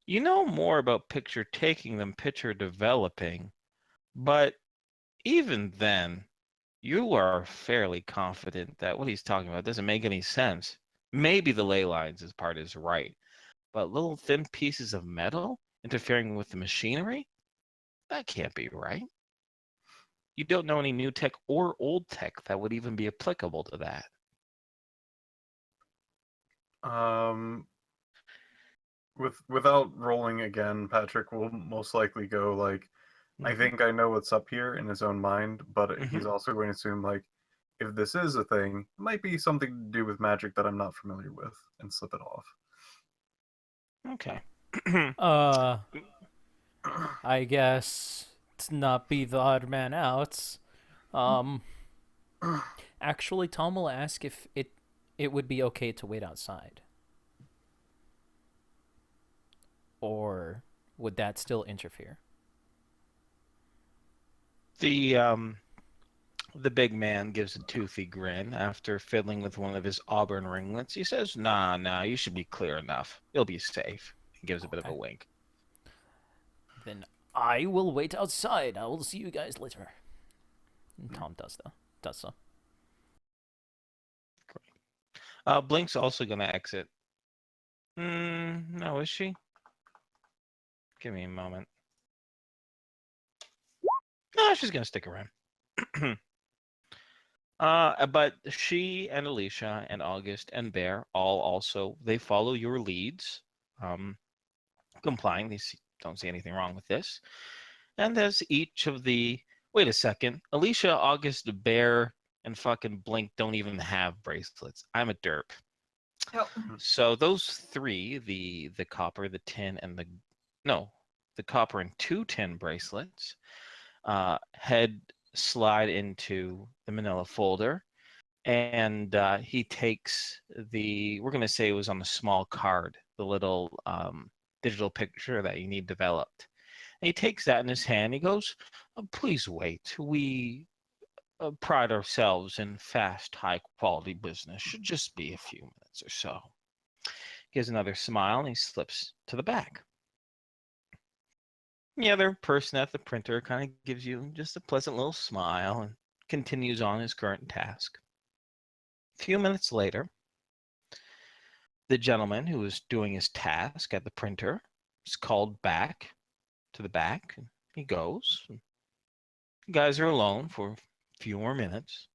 You know more about picture taking than picture developing, but even then, you are fairly confident that what he's talking about doesn't make any sense. Maybe the ley lines part is right, but little thin pieces of metal interfering with the machinery? That can't be right. You don't know any new tech or old tech that would even be applicable to that. Without rolling again, Patrick will most likely go like, I think I know what's up here in his own mind, but he's also going to assume like, if this is a thing, it might be something to do with magic that I'm not familiar with, and slip it off. Okay. I guess to not be the odd man out. Actually, Tom will ask if it would be okay to wait outside. Or would that still interfere? The big man gives a toothy grin after fiddling with one of his auburn ringlets. He says, Nah, you should be clear enough. You'll be safe. He gives a bit of a wink. Then I will wait outside. I will see you guys later. And Tom does so. Great. Blink's also going to exit. No, is she? Give me a moment. No, she's going to stick around. But she and Alicia and August and Bear all also, they follow your leads, complying. They don't see anything wrong with this. And as each of the, wait a second, Alicia, August, Bear, and fucking Blink don't even have bracelets. I'm a derp. Oh. So those three, the copper, the tin, and the copper and 2 tin bracelets, head slide into the manila folder, and he takes we're going to say it was on a small card, the little digital picture that you need developed. And he takes that in his hand. He goes, please wait. We pride ourselves in fast, high-quality business. Should just be a few minutes or so. Gives another smile, and he slips to the back. The other person at the printer kind of gives you just a pleasant little smile and continues on his current task. A few minutes later, the gentleman who was doing his task at the printer is called back to the back, and he goes. And you guys are alone for a few more minutes.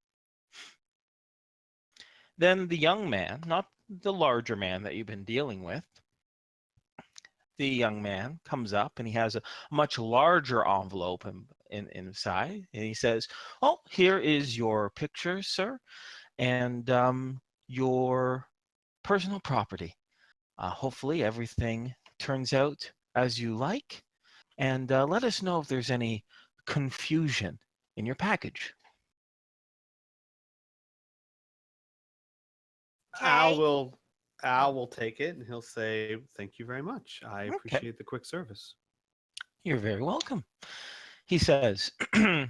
Then the young man, not the larger man that you've been dealing with, the young man comes up and he has a much larger envelope inside, and he says, oh, here is your picture, sir, and your personal property. Hopefully everything turns out as you like, and let us know if there's any confusion in your package. Al will take it and he'll say, thank you very much. I Okay. appreciate the quick service. You're very welcome. He says, and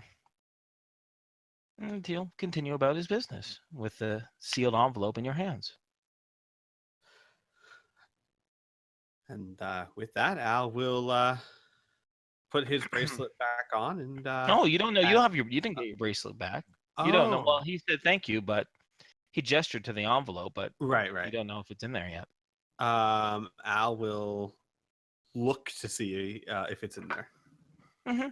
he'll continue about his business with the sealed envelope in your hands. And with that, Al will put his bracelet back on and Oh, you don't know. You didn't get your bracelet back. You don't know. Well, he said thank you, but he gestured to the envelope, but right. you don't know if it's in there yet. Al will look to see if it's in there. Mm-hmm.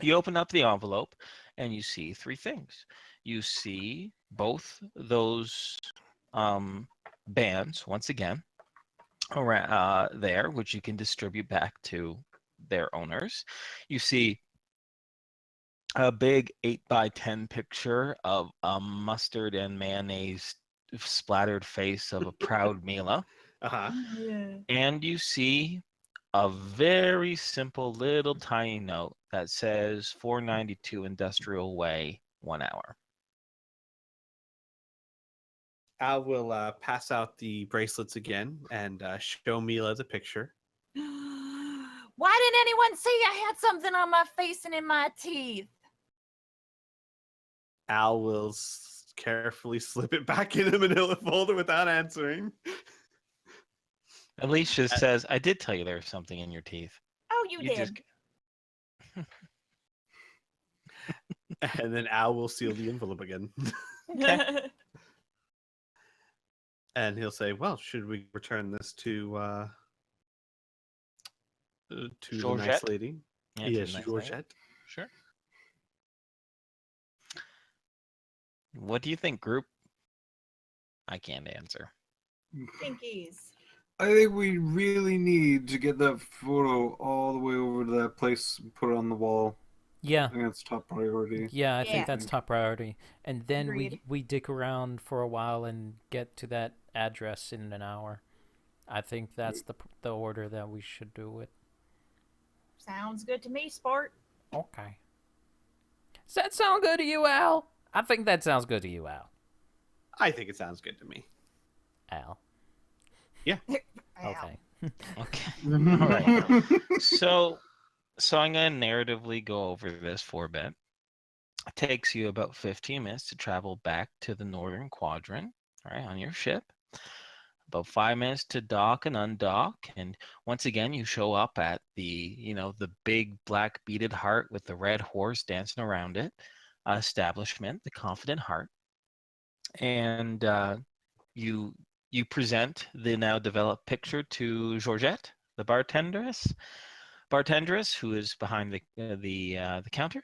You open up the envelope and you see three things. You see both those bands once again around there, which you can distribute back to their owners. You see a big 8x10 picture of a mustard and mayonnaise splattered face of a proud Mila. Uh-huh. Yeah. And you see a very simple little tiny note that says 492 Industrial Way, 1 hour. Al will pass out the bracelets again and show Mila the picture. Why didn't anyone see I had something on my face and in my teeth? Al will carefully slip it back in the manila folder without answering. Alicia says, I did tell you there was something in your teeth. Oh, you did. And then Al will seal the envelope again. Okay. And he'll say, well, should we return this to the nice Georgette? lady? Yeah, Yes, nice Georgette. lady. Sure. What do you think, group? I can't answer. Pinkies. I think we really need to get that photo all the way over to that place and put it on the wall. Yeah. I think that's top priority. Yeah, I Yeah. think that's top priority. And then Agreed. we dick around for a while and get to that address in an hour. I think that's the order that we should do it. Sounds good to me, sport. Okay. Does that sound good to you, Al? I think that sounds good to you, Al. I think it sounds good to me. Al. Ow. Okay. Okay. All right. So I'm going to narratively go over this for a bit. It takes you about 15 minutes to travel back to the northern quadrant, all right, on your ship. About 5 minutes to dock and undock, and once again you show up at the big black beaded heart with the red horse dancing around it establishment, the Confident Heart, and you present the now developed picture to Georgette, the bartendress, who is behind the counter.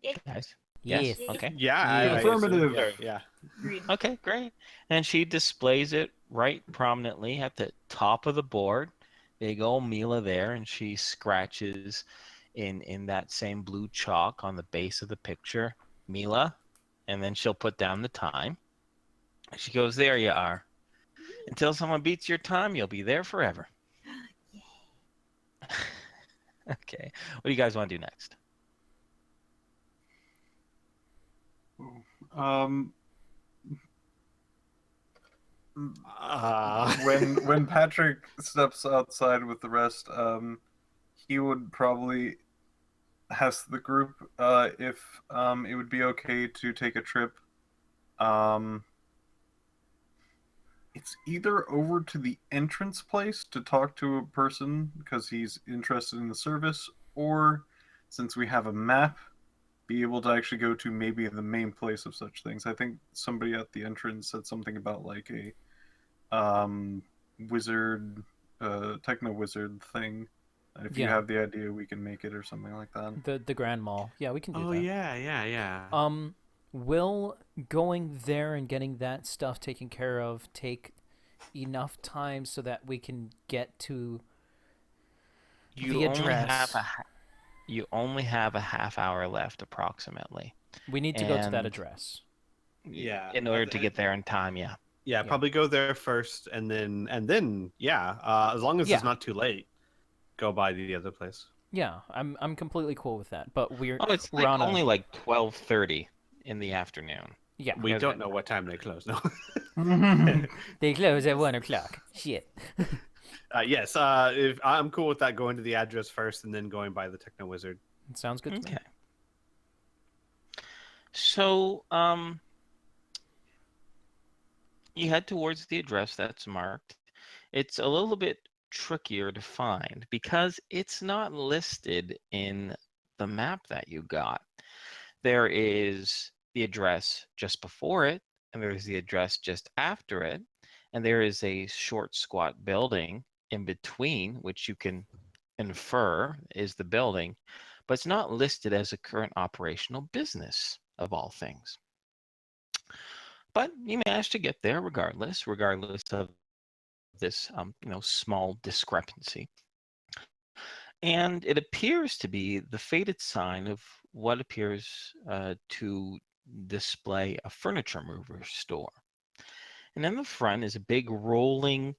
Yeah. Guys. Yes. Okay. Yeah, Yeah. Affirmative. Yeah. Agreed. Okay, great. And she displays it right prominently at the top of the board. Big old Mila there, and she scratches in that same blue chalk on the base of the picture, Mila, and then she'll put down the time. She goes, there you are. Until someone beats your time, you'll be there forever. Okay. What do you guys want to do next? Um, Uh, when Patrick steps outside with the rest, he would probably ask the group if it would be okay to take a trip. Um, it's either over to the entrance place to talk to a person because he's interested in the service, or since we have a map, be able to actually go to maybe the main place of such things. I think somebody at the entrance said something about like a wizard, techno wizard thing. If you Yeah. have the idea, we can make it or something like that. The Grand Mall. Yeah, we can do oh that. yeah. Will going there and getting that stuff taken care of take enough time so that we can get to the address? You only have a half hour left, approximately, We need to go to that and address. Yeah. in order to get there in time, yeah. Yeah, probably go there first, and then yeah. As long as Yeah. it's not too late, go by the other place. Yeah, I'm completely cool with that. But we're Oh, it's we're like on a only like 12:30 in the afternoon. yeah. We Guys don't got- know what time they close. No. They close at 1:00. Shit. Yes. If I'm cool with that, going to the address first, and then going by the techno wizard. Sounds good to me. Okay. So, you head towards the address that's marked. It's a little bit trickier to find because it's not listed in the map that you got. There is the address just before it, and there's the address just after it, and there is a short, squat building in between, which you can infer is the building, but it's not listed as a current operational business of all things. But you managed to get there regardless of this small discrepancy. And it appears to be the faded sign of what appears to display a furniture mover store. And in the front is a big rolling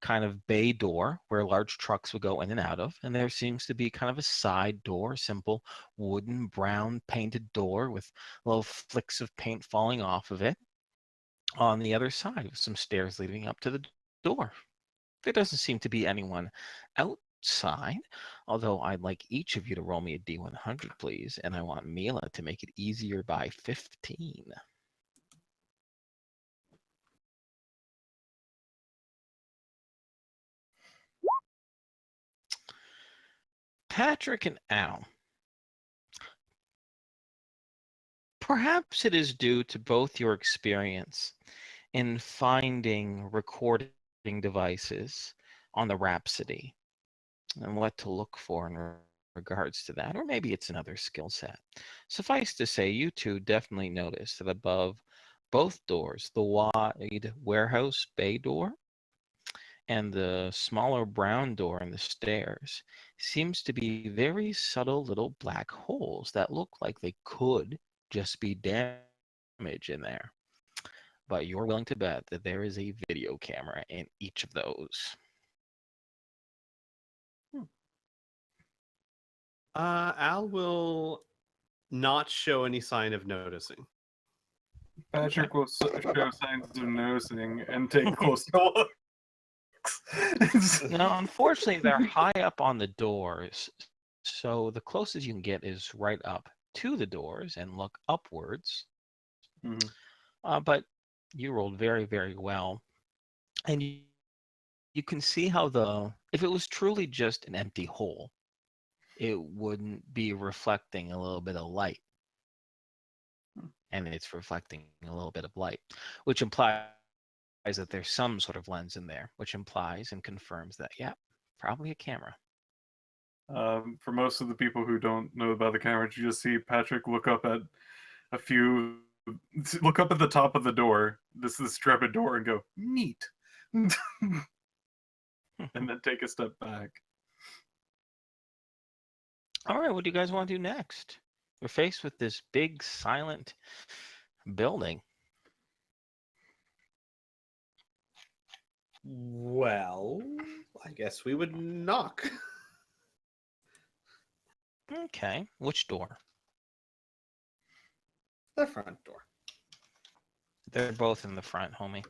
kind of bay door where large trucks would go in and out of. And there seems to be kind of a side door, simple wooden brown painted door with little flicks of paint falling off of it on the other side with some stairs leading up to the door. There doesn't seem to be anyone outside, although I'd like each of you to roll me a D100, please, and I want Mila to make it easier by 15. Patrick and Al, perhaps it is due to both your experience in finding recording devices on the Rhapsody and what to look for in regards to that, or maybe it's another skill set. Suffice to say, you two definitely notice that above both doors, the wide warehouse bay door and the smaller brown door in the stairs, seems to be very subtle little black holes that look like they could just be damage in there. But you're willing to bet that there is a video camera in each of those. Al will not show any sign of noticing. Patrick will show signs of noticing and take closer looks. Now, unfortunately, they're high up on the doors, so the closest you can get is right up to the doors and look upwards. But you rolled very, very well, and you can see how if it was truly just an empty hole, it wouldn't be reflecting a little bit of light, and it's reflecting a little bit of light, which implies that there's some sort of lens in there, which implies and confirms that, yeah, probably a camera. For most of the people who don't know about the camera, you just see Patrick look up at the top of the door, this trepid door, and go, neat. And then take a step back. All right, what do you guys want to do next? We're faced with this big, silent building. Well, I guess we would knock. Okay, which door? The front door. They're both in the front, homie.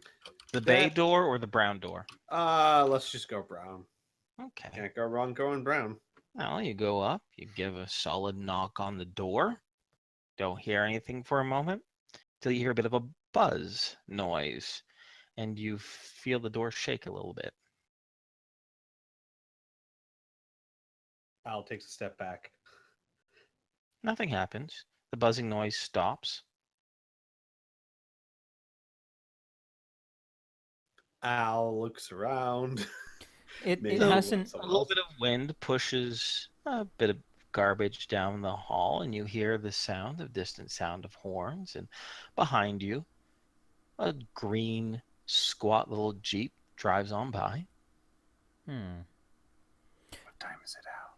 The That- bay door or the brown door? Let's just go brown. Okay. Can't go wrong going brown. Well, you go up, you give a solid knock on the door. Don't hear anything for a moment till you hear a bit of a buzz noise and you feel the door shake a little bit. Al takes a step back. Nothing happens. The buzzing noise stops. Al looks around. It Maybe So, hasn't. A little bit of wind pushes a bit of garbage down the hall, and you hear the distant sound of horns. And behind you, a green, squat little Jeep drives on by. What time is it out?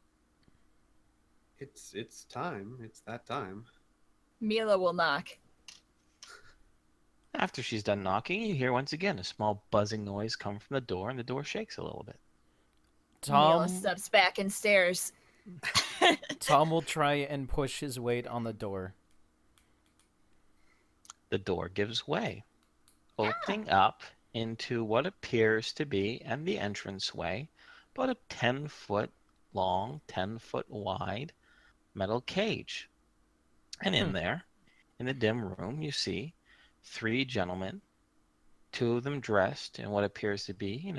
It's time. It's that time. Mila will knock. After she's done knocking, you hear once again a small buzzing noise come from the door, and the door shakes a little bit. Mila steps back and stares. Tom will try and push his weight on the door. The door gives way, opening up into what appears to be, and the entranceway, about a 10-foot long, 10-foot wide metal cage. And in there, in the dim room, you see 3 gentlemen, 2 of them dressed in what appears to be,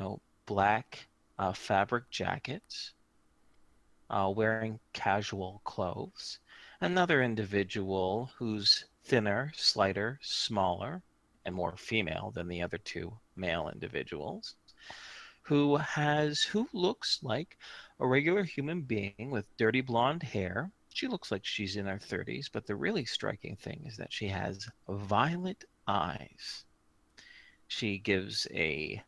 black fabric jackets, wearing casual clothes. Another individual who's thinner, slighter, smaller, and more female than the other 2 male individuals, who looks like a regular human being with dirty blonde hair. She looks like she's in her 30s, but the really striking thing is that she has violet eyes. She gives a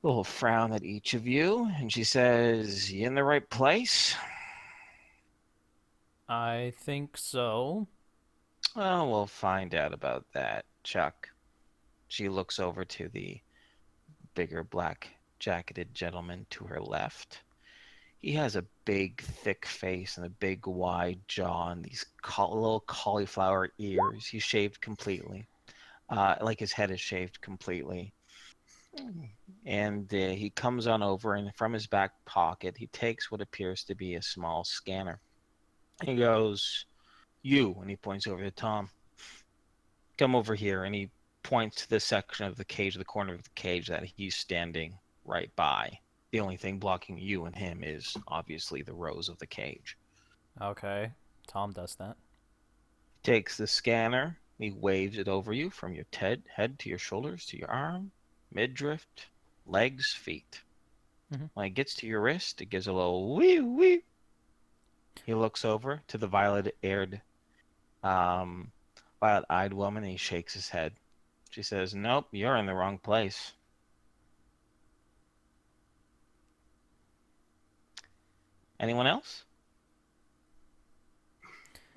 little frown at each of you, and she says, "You in the right place?" I think so. Well, we'll find out about that, Chuck. She looks over to the bigger black jacketed gentleman to her left. He has a big, thick face and a big, wide jaw and these little cauliflower ears. He's shaved completely. Like his head is shaved completely. And he comes on over, and from his back pocket, he takes what appears to be a small scanner. He goes, "You," and he points over to Tom. "Come over here," and he points to the section of the cage, the corner of the cage that he's standing right by. The only thing blocking you and him is obviously the rows of the cage. Okay. Tom does that. Takes the scanner, he waves it over you from your head to your shoulders to your arm, midriff, legs, feet. When it gets to your wrist, it gives a little wee wee. He looks over to the violet-eyed woman, and he shakes his head. She says, "Nope, you're in the wrong place." Anyone else?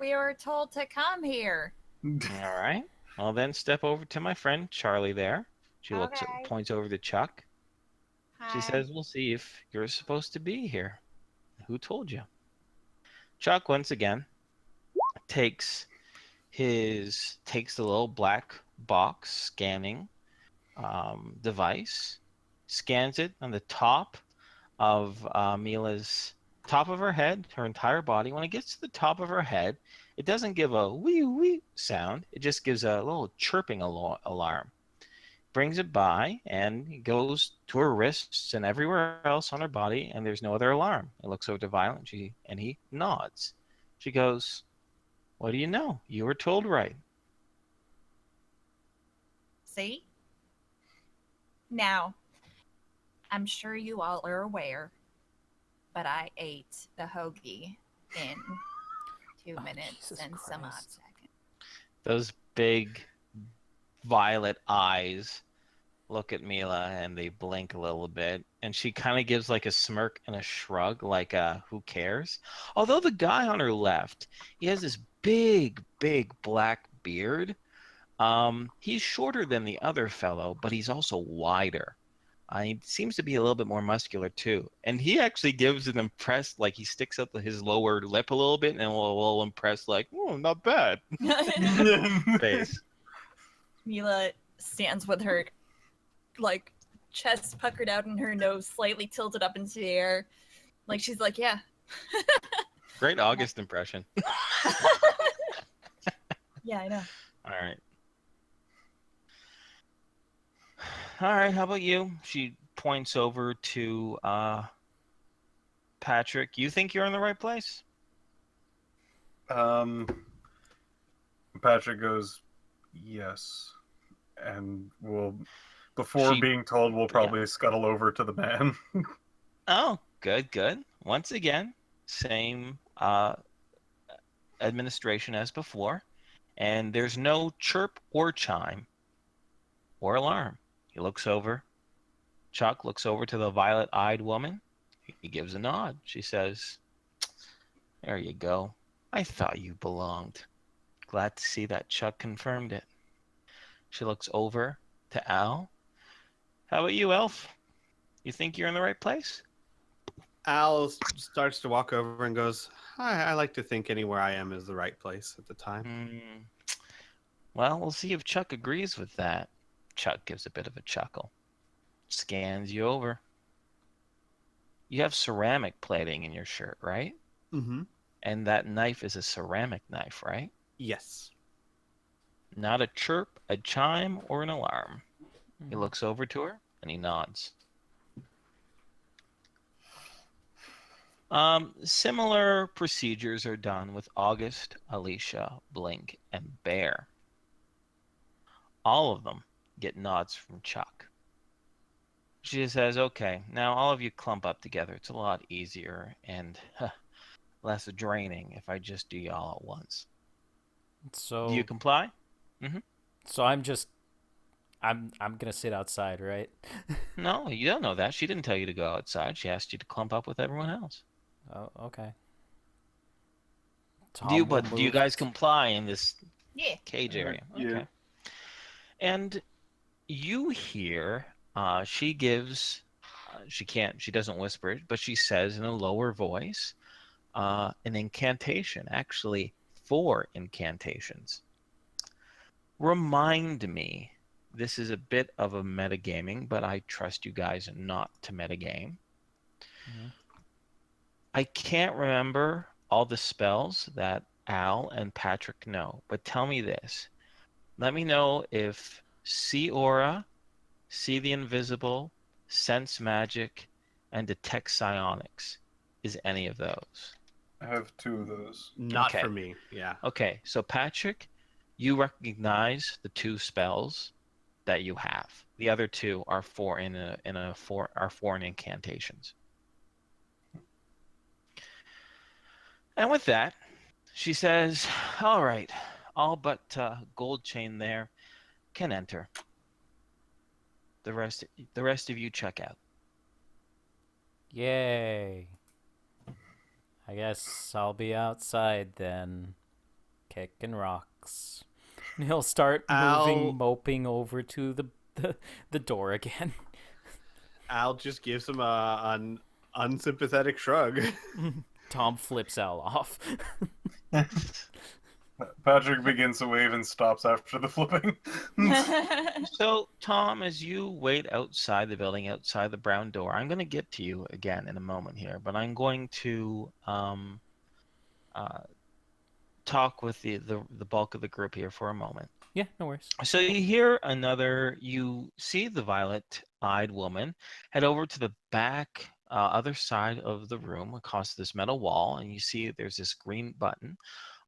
We were told to come here. All right. Well, then step over to my friend Charlie there. She Okay. points over to Chuck. Hi. She says, "We'll see if you're supposed to be here. Who told you?" Chuck once again takes the little black box scanning device, scans it on the top of Mila's top of her head, her entire body. When it gets to the top of her head, it doesn't give a wee wee sound. It just gives a little chirping alarm. Brings it by, and it goes to her wrists and everywhere else on her body, and there's no other alarm. It looks over to Violet, and he nods. She goes, "What do you know? You were told right." See? Now, I'm sure you all are aware, but I ate the hoagie in 2 minutes Jesus and some odd Christ. seconds. Those big violet eyes look at Mila, and they blink a little bit, and she kind of gives like a smirk and a shrug, like who cares? Although the guy on her left, he has this big black beard. He's shorter than the other fellow, but he's also wider. He seems to be a little bit more muscular too, and he actually gives an impressed, like he sticks up his lower lip a little bit, and a little impressed, like, "Oh, not bad," face. Mila stands with her, like, chest puckered out and her nose slightly tilted up into the air. Like, she's like, yeah. Great August impression. Yeah, I know. All right. All right, how about you? She points over to Patrick. You think you're in the right place? Patrick goes, yes, and before She- being told, we'll probably scuttle over to the man. Oh, good, good. Once again, same administration as before, and there's no chirp or chime or alarm. He looks over. Chuck looks over to the violet-eyed woman. He gives a nod. She says, "There you go. I thought you belonged. Glad to see that Chuck confirmed it." She looks over to Al. "How about you, Elf? You think you're in the right place?" Al starts to walk over and goes, I like to think anywhere I am is the right place at the time. Well, we'll see if Chuck agrees with that. Chuck gives a bit of a chuckle. Scans you over. You have ceramic plating in your shirt, right? Mm-hmm. And that knife is a ceramic knife, right? Yes. Not a chirp, a chime, or an alarm. He looks over to her and he nods. Similar procedures are done with August, Alicia, Blink, and Bear. All of them get nods from Chuck. She says, "Okay, now all of you clump up together. It's a lot easier and less draining if I just do y'all at once." So Do you comply? So I'm gonna sit outside, right? No, you don't know that. She didn't tell you to go outside. She asked you to clump up with everyone else. Oh, okay. Do you will do you move guys comply in this Yeah. cage area? Yeah. Okay. And you hear she gives she doesn't whisper it, but she says in a lower voice an incantation, actually 4 incantations. Remind me, this is a bit of a metagaming, but I trust you guys not to metagame. I can't remember all the spells that Al and Patrick know, but tell me this. Let me know if See Aura, See the Invisible, Sense Magic, and Detect Psionics is any of those. I have 2 of those. Not Okay. for me. Yeah. Okay, so Patrick, you recognize the 2 spells that you have. The other 2 are foreign incantations. And with that, she says, "All right, all but Gold Chain there can enter. The rest of you check out." Yay. I guess I'll be outside then, kicking rocks. And he'll start moping over to the door again. Al just gives him an unsympathetic shrug. Tom flips Al off. Patrick begins to wave and stops after the flipping. So, Tom, as you wait outside the building, outside the brown door, I'm going to get to you again in a moment here, but I'm going to talk with the bulk of the group here for a moment. Yeah, no worries. So you see the violet-eyed woman head over to the back other side of the room across this metal wall, and you see there's this green button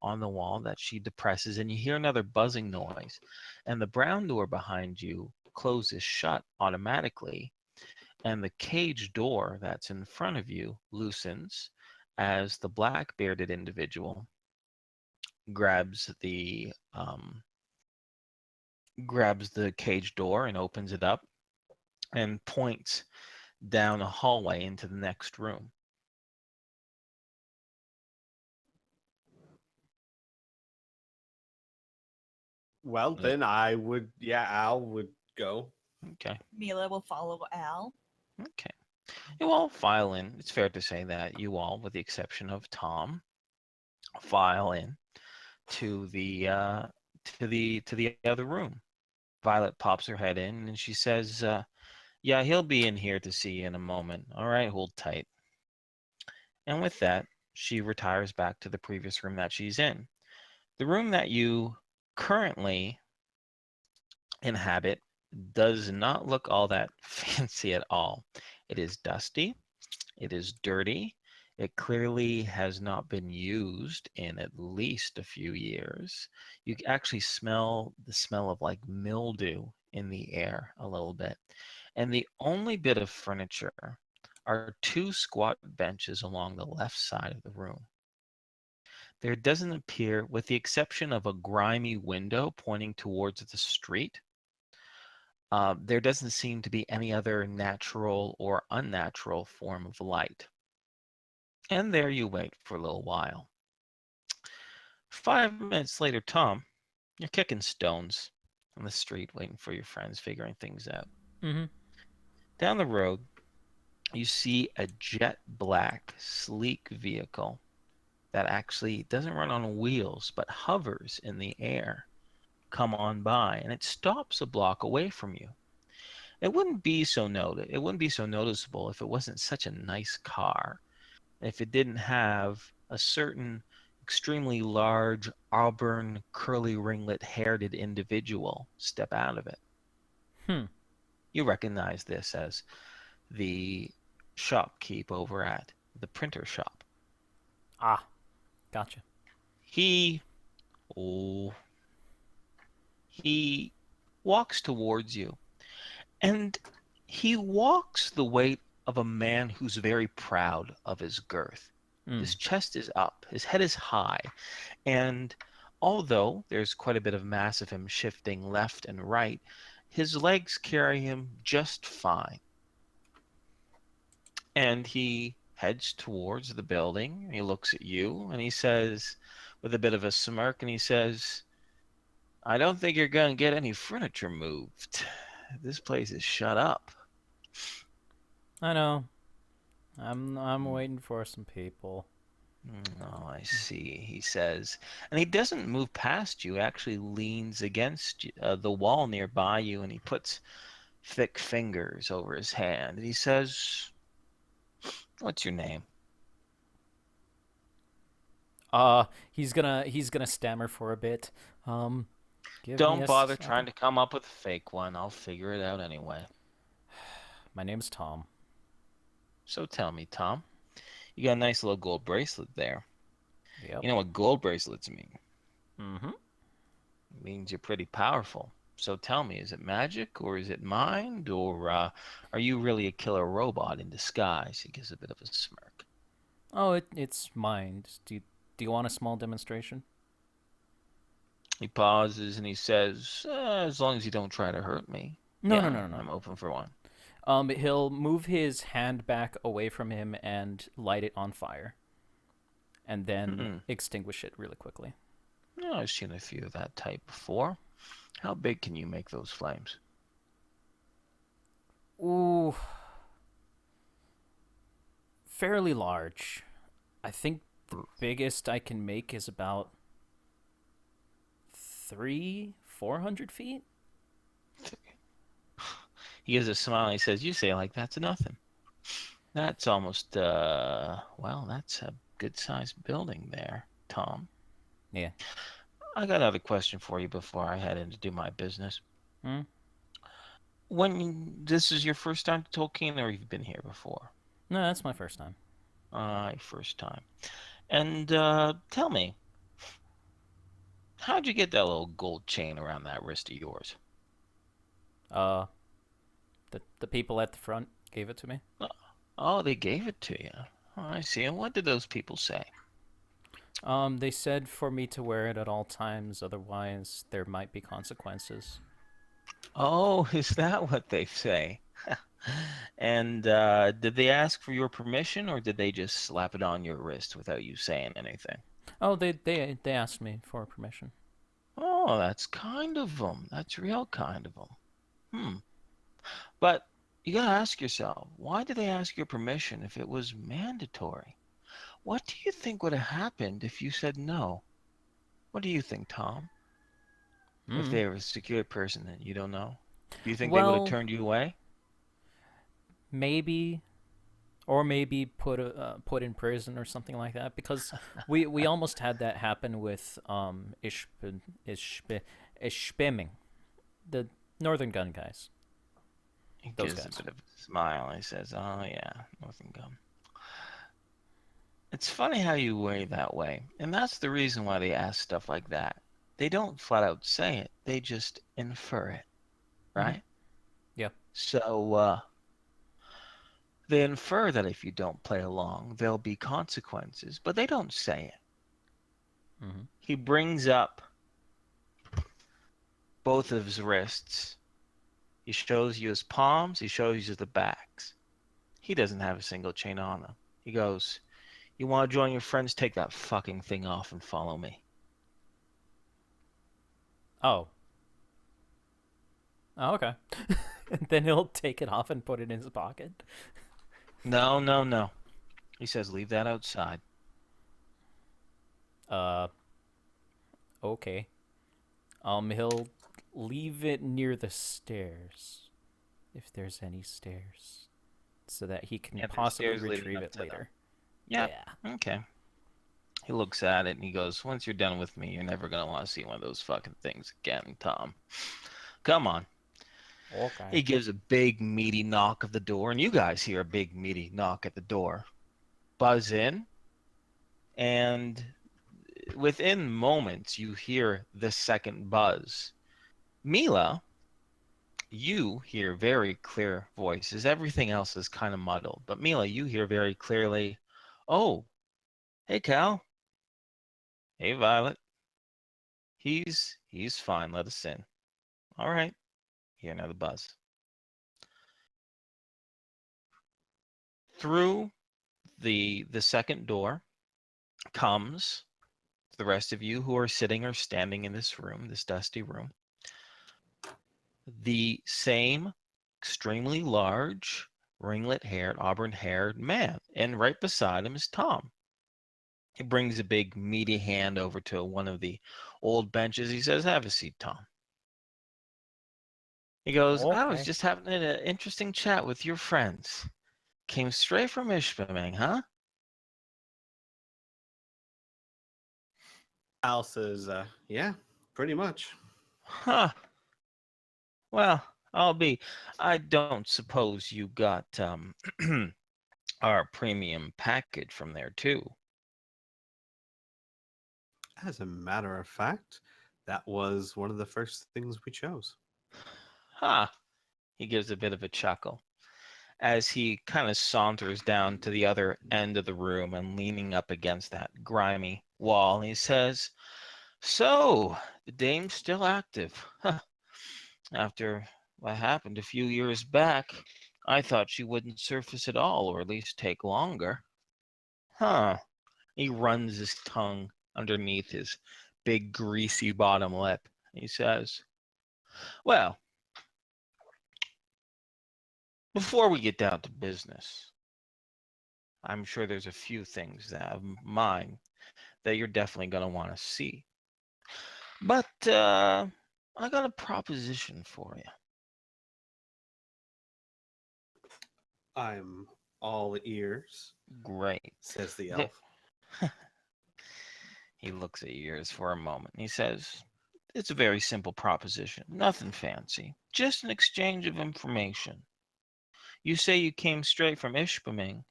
on the wall that she depresses, and you hear another buzzing noise, and the brown door behind you closes shut automatically, and the cage door that's in front of you loosens as the black-bearded individual grabs the cage door and opens it up and points down a hallway into the next room. Well, then Al would go. Okay. Mila will follow Al. Okay. You all file in. It's fair to say that you all, with the exception of Tom, file in to the other room. Violet pops her head in and she says, yeah, he'll be in here to see you in a moment. All right, hold tight. And with that, she retires back to the previous room that she's in. The room that you currently inhabit does not look all that fancy at all. It is dusty. It is dirty. It clearly has not been used in at least a few years. You actually smell the smell of like mildew in the air a little bit. And the only bit of furniture are two squat benches along the left side of the room. There doesn't appear, with the exception of a grimy window pointing towards the street, there doesn't seem to be any other natural or unnatural form of light. And there you wait for a little while. 5 minutes later, Tom, you're kicking stones on the street, waiting for your friends, figuring things out. Mm-hmm. Down the road, you see a jet black, sleek vehicle that actually doesn't run on wheels, but hovers in the air come on by, and it stops a block away from you. It wouldn't be so noticeable if it wasn't such a nice car, if it didn't have a certain extremely large auburn curly ringlet haired individual step out of it. You recognize this as the shopkeep over at the printer shop. Ah, gotcha. He walks towards you, and he walks the weight of a man who's very proud of his girth. His chest is up, his head is high, and although there's quite a bit of mass of him shifting left and right, his legs carry him just fine. And he heads towards the building, and he looks at you, and he says, with a bit of a smirk, and he says, I don't think you're going to get any furniture moved. This place is shut up. I know. I'm waiting for some people. Oh, I see, he says. And he doesn't move past you, actually leans against the wall nearby you, and he puts thick fingers over his hand. And he says, what's your name? He's gonna stammer for a bit. Don't bother trying to come up with a fake one. I'll figure it out anyway. My name's Tom. So tell me, Tom, you got a nice little gold bracelet there. Yep. You know what gold bracelets mean? Mm-hmm. It means you're pretty powerful. So tell me, is it magic or is it mind, or are you really a killer robot in disguise? He gives a bit of a smirk. Oh, it's mind. Do you want a small demonstration? He pauses and he says, as long as you don't try to hurt me. No. I'm open for one. He'll move his hand back away from him and light it on fire. And then extinguish it really quickly. Oh, I've seen a few of that type before. How big can you make those flames? Ooh. Fairly large. I think the biggest I can make is about 400 feet. He gives a smile and he says, you say like that's nothing. That's almost, that's a good-sized building there, Tom. Yeah. I got another question for you before I head in to do my business. This is your first time to Tolkien, or you've been here before? No, that's my first time. First time. And tell me, how'd you get that little gold chain around that wrist of yours? The people at the front gave it to me. Oh, they gave it to you. Oh, I see. And what did those people say? They said for me to wear it at all times, otherwise there might be consequences. Oh, is that what they say? And did they ask for your permission, or did they just slap it on your wrist without you saying anything? Oh, they asked me for permission. Oh, that's kind of them. That's real kind of them. But you gotta ask yourself, why did they ask your permission if it was mandatory? What do you think would have happened if you said no? What do you think, Tom? If Mm. they were a secure person that you don't know, do you think they would have Well, turned you away? maybe, or maybe put in prison or something like that. Because we almost had that happen with Ishpeming, the Northern Gun guys. He Those gives a guys. bit of a smile. He says, "Oh yeah, Northern Gum." It's funny how you weigh that way, and that's the reason why they ask stuff like that. They don't flat out say it; they just infer it, Mm-hmm. right? Yeah. So they infer that if you don't play along, there'll be consequences, but they don't say it. Mm-hmm. He brings up both of his wrists. He shows you his palms. He shows you the backs. He doesn't have a single chain on him. He goes, "You want to join your friends? Take that fucking thing off and follow me." Oh. Oh, okay. And then he'll take it off and put it in his pocket. No, no, no. He says, "Leave that outside." Uh, okay. He'll leave it near the stairs, if there's any stairs, so that he can Yeah, there's possibly stairs leading retrieve up it to them. later. Yeah. Yeah. Okay. He looks at it and he goes, "Once you're done with me, you're never going to want to see one of those fucking things again, Tom. Come on." Okay. He gives a big, meaty knock of the door, and you guys hear a big, meaty knock at the door. Buzz in, and within moments, you hear the second buzz. Mila, you hear very clear voices. Everything else is kind of muddled, but Mila, you hear very clearly, "Oh, hey, Cal. Hey, Violet. He's fine. Let us in." All right. Hear another buzz. Through the second door comes the rest of you who are sitting or standing in this room, this dusty room. The same extremely large, ringlet-haired, auburn-haired man, and right beside him is Tom. He brings a big, meaty hand over to one of the old benches. He says, "Have a seat, Tom." He goes, "I was Okay. just having an interesting chat with your friends. Came straight from Ishpeming, huh?" Al says, "Yeah, pretty much." "Huh. Well, I don't suppose you got our premium package from there too." As a matter of fact, that was one of the first things we chose. "Huh." He gives a bit of a chuckle as he kind of saunters down to the other end of the room and leaning up against that grimy wall. He says, "So, the dame's still active. Huh. After what happened a few years back, I thought she wouldn't surface at all, or at least take longer. Huh." He runs his tongue underneath his big, greasy bottom lip. He says, "Well, before we get down to business, I'm sure there's a few things that of mine that you're definitely going to want to see. But I got a proposition for you." I'm all ears, "Great." says the The- elf. he looks at you ears for a moment. He says, "It's a very simple proposition. Nothing fancy. Just an exchange of information. You say you came straight from Ishpeming,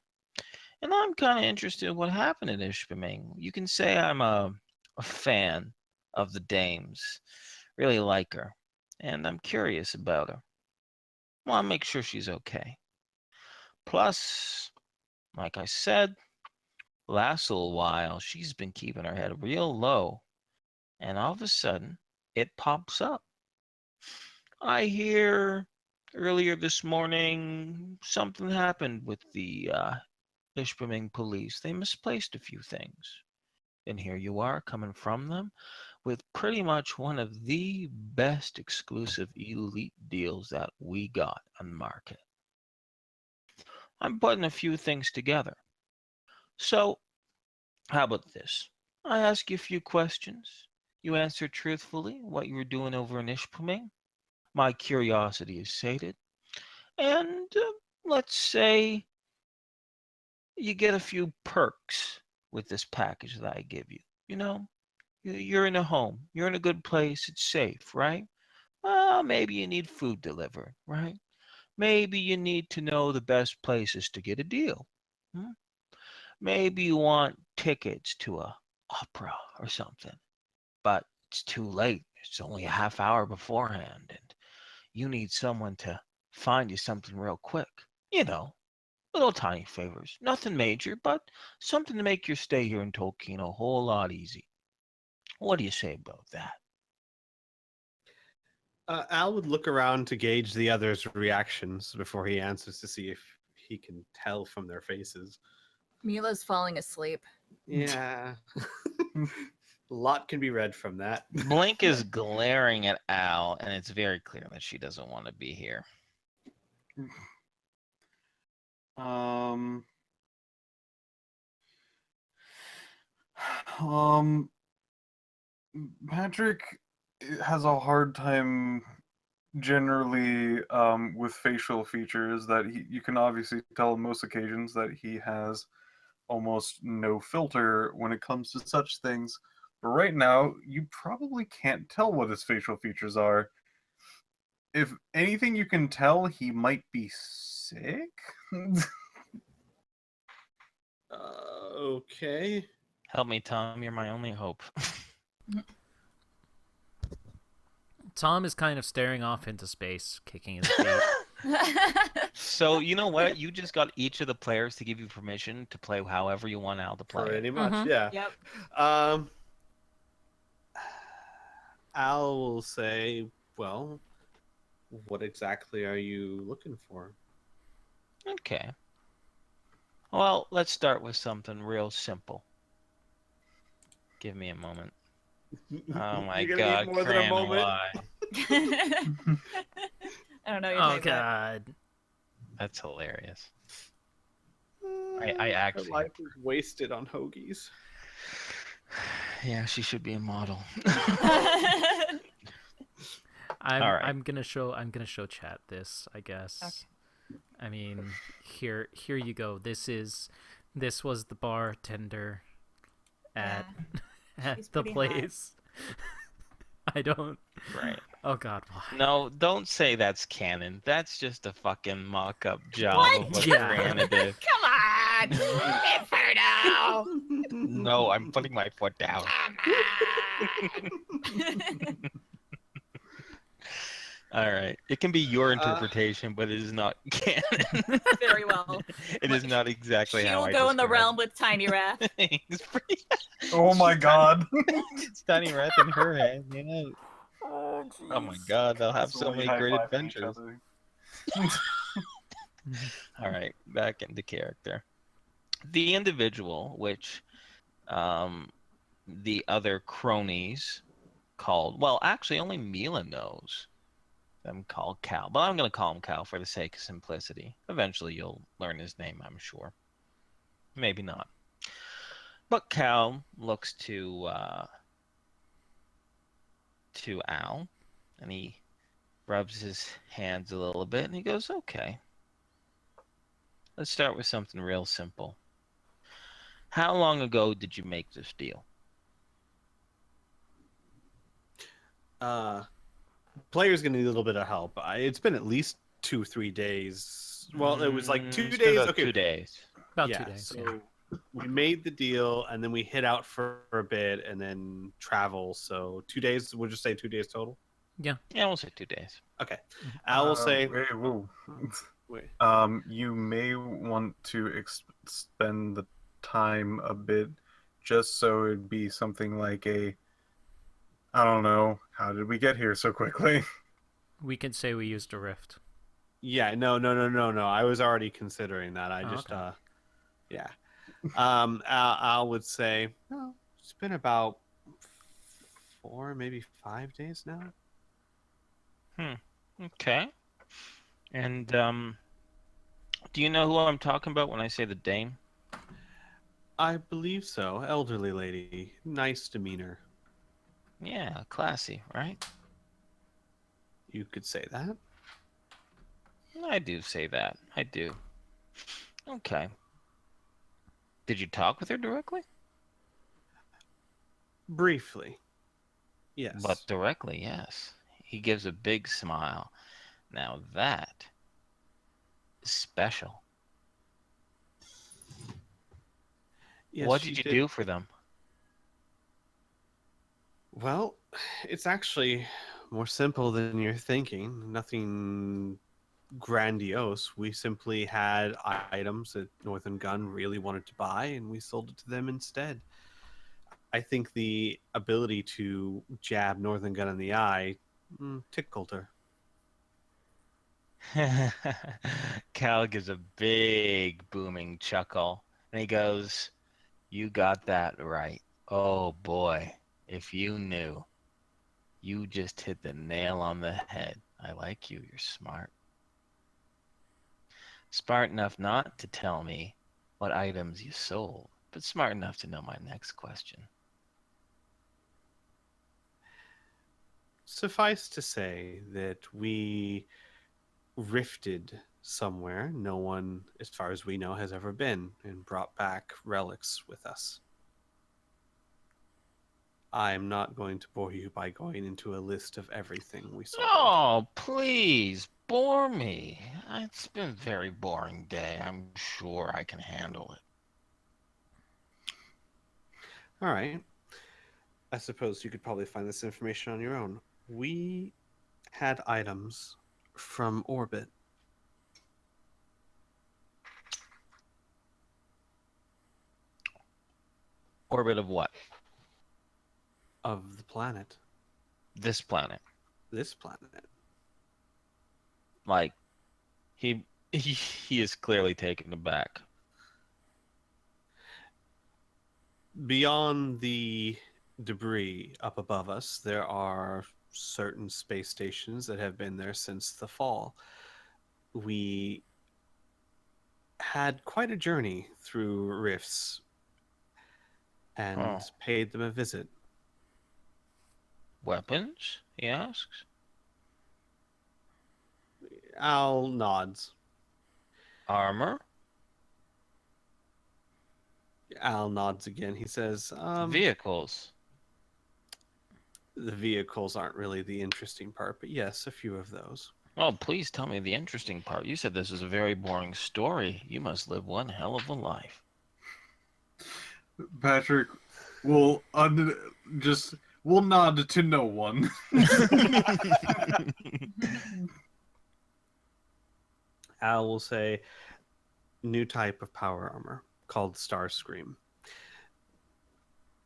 and I'm kind of interested in what happened in Ishpeming. You can say I'm a fan of the dames. Really like her. And I'm curious about her. Want to make sure she's okay. Plus, like I said, last little while, she's been keeping her head real low. And all of a sudden, it pops up. I hear earlier this morning something happened with the Ishpeming police. They misplaced a few things. And here you are coming from them with pretty much one of the best exclusive elite deals that we got on the market. I'm putting a few things together. So, how about this? I ask you a few questions. You answer truthfully what you were doing over in Ishpeming. My curiosity is sated. And let's say you get a few perks with this package that I give you. You know, you're in a home, you're in a good place, it's safe, right? Well, maybe you need food delivered, right? Maybe you need to know the best places to get a deal. Hmm? Maybe you want tickets to a opera or something, but it's too late. It's only a half hour beforehand, and you need someone to find you something real quick. You know, little tiny favors. Nothing major, but something to make your stay here in Tolkien a whole lot easy. What do you say about that? Al would look around to gauge the others' reactions before he answers to see if he can tell from their faces. Mila's falling asleep. Yeah. A lot can be read from that. Blink is glaring at Al, and it's very clear that she doesn't want to be here. Um, Patrick has a hard time generally with facial features that you can obviously tell on most occasions that he has almost no filter when it comes to such things. But right now, you probably can't tell what his facial features are. If anything you can tell, he might be sick. Okay. Help me, Tom. You're my only hope. Tom is kind of staring off into space, kicking his feet. So, you know what? You just got each of the players to give you permission to play however you want Al to play. Pretty much, Mhm. yeah. Yep. Al will say, well, what exactly are you looking for? Okay. Well, let's start with something real simple. Give me a moment. Oh my You're gonna God, need more than a Criana, moment. why? I don't know. You're Oh talking about. god. That's hilarious. I actually- Her life is wasted on hoagies. Yeah, she should be a model. I'm All right. I'm gonna show chat this, I guess. Okay. I mean, here you go. This was the bartender at at She's the pretty hot. place. I don't. Right. Oh god, why? No, don't say that's canon. That's just a fucking mock-up job What? of what Yeah. Criana did. Come on, Inferno! No, I'm putting my foot down. All right. It can be your interpretation, but it is not canon. Very well. It is not exactly She how will I go in the described realm with Tiny Wrath. it. It's pretty. Oh my god. It's Tiny Wrath in her head, you know. Oh my god, they'll have so many great adventures. All right, back into character. The individual, which the other cronies called, well, actually, only Mila knows them called Cal, but I'm going to call him Cal for the sake of simplicity. Eventually, you'll learn his name, I'm sure. Maybe not. But Cal looks to Al, and he rubs his hands a little bit, and he goes, okay. Let's start with something real simple. How long ago did you make this deal? Player's gonna need a little bit of help. It's been at least 2-3 days. Well, it was like 2 It's been days. about Okay, 2 days. About yeah, 2 days. so Yeah. we made the deal, and then we hid out for a bit, and then travel. So 2 days. We'll just say 2 days total. Yeah, we'll say 2 days. Okay. I will say. Wait, whoa. Wait. You may want to expend the time a bit, just so it'd be something like I don't know, how did we get here so quickly? We can say we used a rift. Yeah. No. I was already considering that. I just. Okay. Yeah. Al would say. No, it's been about 4, maybe 5 days now. Okay. And do you know who I'm talking about when I say the dame? I believe so. Elderly lady, nice demeanor. Yeah, classy, right? You could say that. I do say that. I do. Okay. Did you talk with her directly? Briefly, But yes. directly, yes. He gives a big smile. Now that is special. Yes, What she did you did. do for them? Well, it's actually more simple than you're thinking. Nothing grandiose. We simply had items that Northern Gun really wanted to buy, and we sold it to them instead. I think the ability to jab Northern Gun in the eye tickled her. Cal gives a big booming chuckle and he goes, "You got that right. Oh boy, if you knew. You just hit the nail on the head. I like you. You're smart. Smart enough not to tell me what items you sold, but smart enough to know my next question." Suffice to say that we rifted somewhere no one, as far as we know, has ever been and brought back relics with us. I'm not going to bore you by going into a list of everything we sold. Oh, please, bore me. It's been a very boring day. I'm sure I can handle it. All right. I suppose you could probably find this information on your own. We had items from orbit Orbit of what? of the planet, This planet. this planet. Like, he is clearly taken aback. Beyond the debris up above us, there are certain space stations that have been there since the fall. We had quite a journey through rifts and Oh, paid them a visit. weapons? He asks. Al nods. Armor? Al nods again. He says, Vehicles? the vehicles aren't really the interesting part, but yes, a few of those. Oh, please tell me the interesting part. You said this was a very boring story. You must live one hell of a life. Patrick will just will nod to no one. Al will say, new type of power armor called Starscream.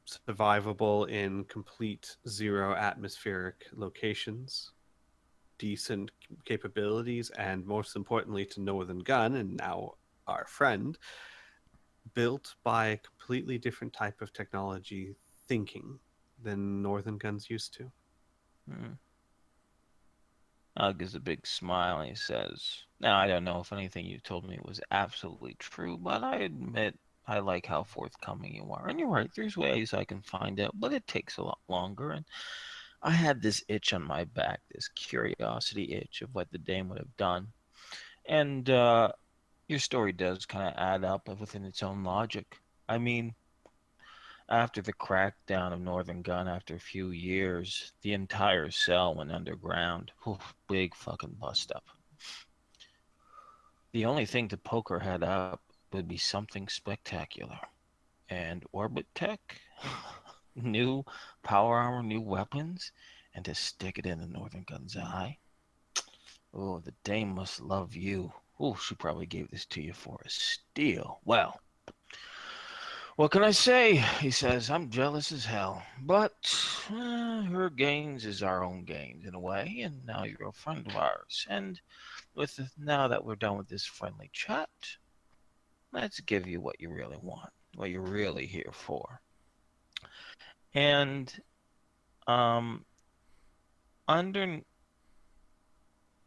Survivable in complete zero atmospheric locations, decent capabilities, and most importantly to Northern Gun, and now our friend, built by a completely different type of technology thinking than Northern Gun's used to. Hmm. Al gives a big smile and he says, "Now, I don't know if anything you told me was absolutely true, but I admit I like how forthcoming you are. And you're right, there's ways I can find out, but it takes a lot longer. And I had this itch on my back, this curiosity itch of what the dame would have done. And your story does kind of add up within its own logic. I mean, after the crackdown of Northern Gun, after a few years, the entire cell went underground. Whew, big fucking bust up. The only thing to poke her head up would be something spectacular. And orbit tech, new power armor, new weapons, and to stick it in the Northern Gun's eye. Oh, the dame must love you. Oh, she probably gave this to you for a steal. Well, what can I say? He says, "I'm jealous as hell. But her gains is our own gains in a way, and now you're a friend of ours. And now that we're done with this friendly chat, let's give you what you really want, what you're really here for." And um, under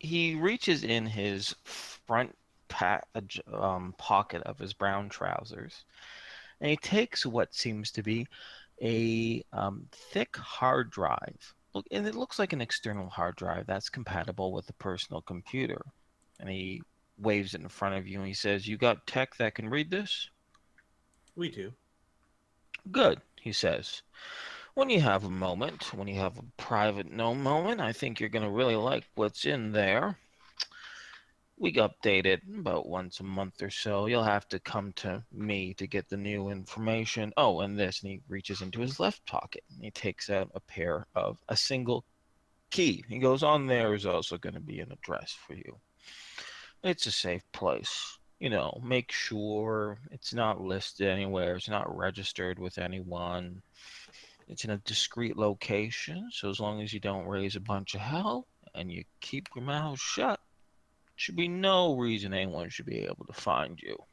he reaches in his front pocket of his brown trousers, and he takes what seems to be a thick hard drive. Look, and it looks like an external hard drive that's compatible with a personal computer. And he waves it in front of you and he says, "You got tech that can read this?" We do. "Good," he says. "When you have a moment, when you have a private no moment, I think you're going to really like what's in there. We update it about once a month or so. You'll have to come to me to get the new information. Oh, and this," and he reaches into his left pocket and he takes out a single key. He goes, "On there is also going to be an address for you. It's a safe place. Make sure it's not listed anywhere. It's not registered with anyone. It's in a discreet location, so as long as you don't raise a bunch of hell and you keep your mouth shut, should be no reason anyone should be able to find you.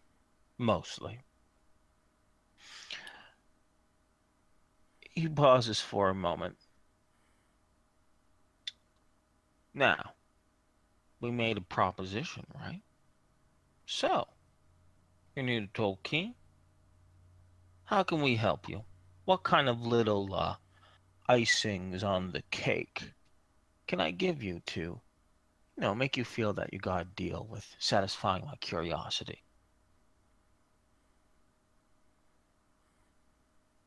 Mostly." He pauses for a moment. "Now, we made a proposition, right? So, you're new to Tolkien. How can we help you? What kind of little icings on the cake can I give you to, make you feel that you got a deal with satisfying my curiosity?"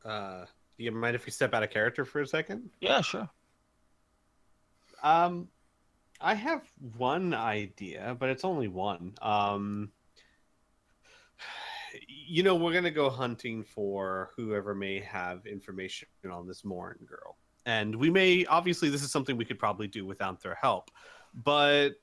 Do you mind if we step out of character for a second? Yeah, sure. I have one idea, but it's only one. We're gonna go hunting for whoever may have information on this Morin girl, and we may obviously this is something we could probably do without their help, but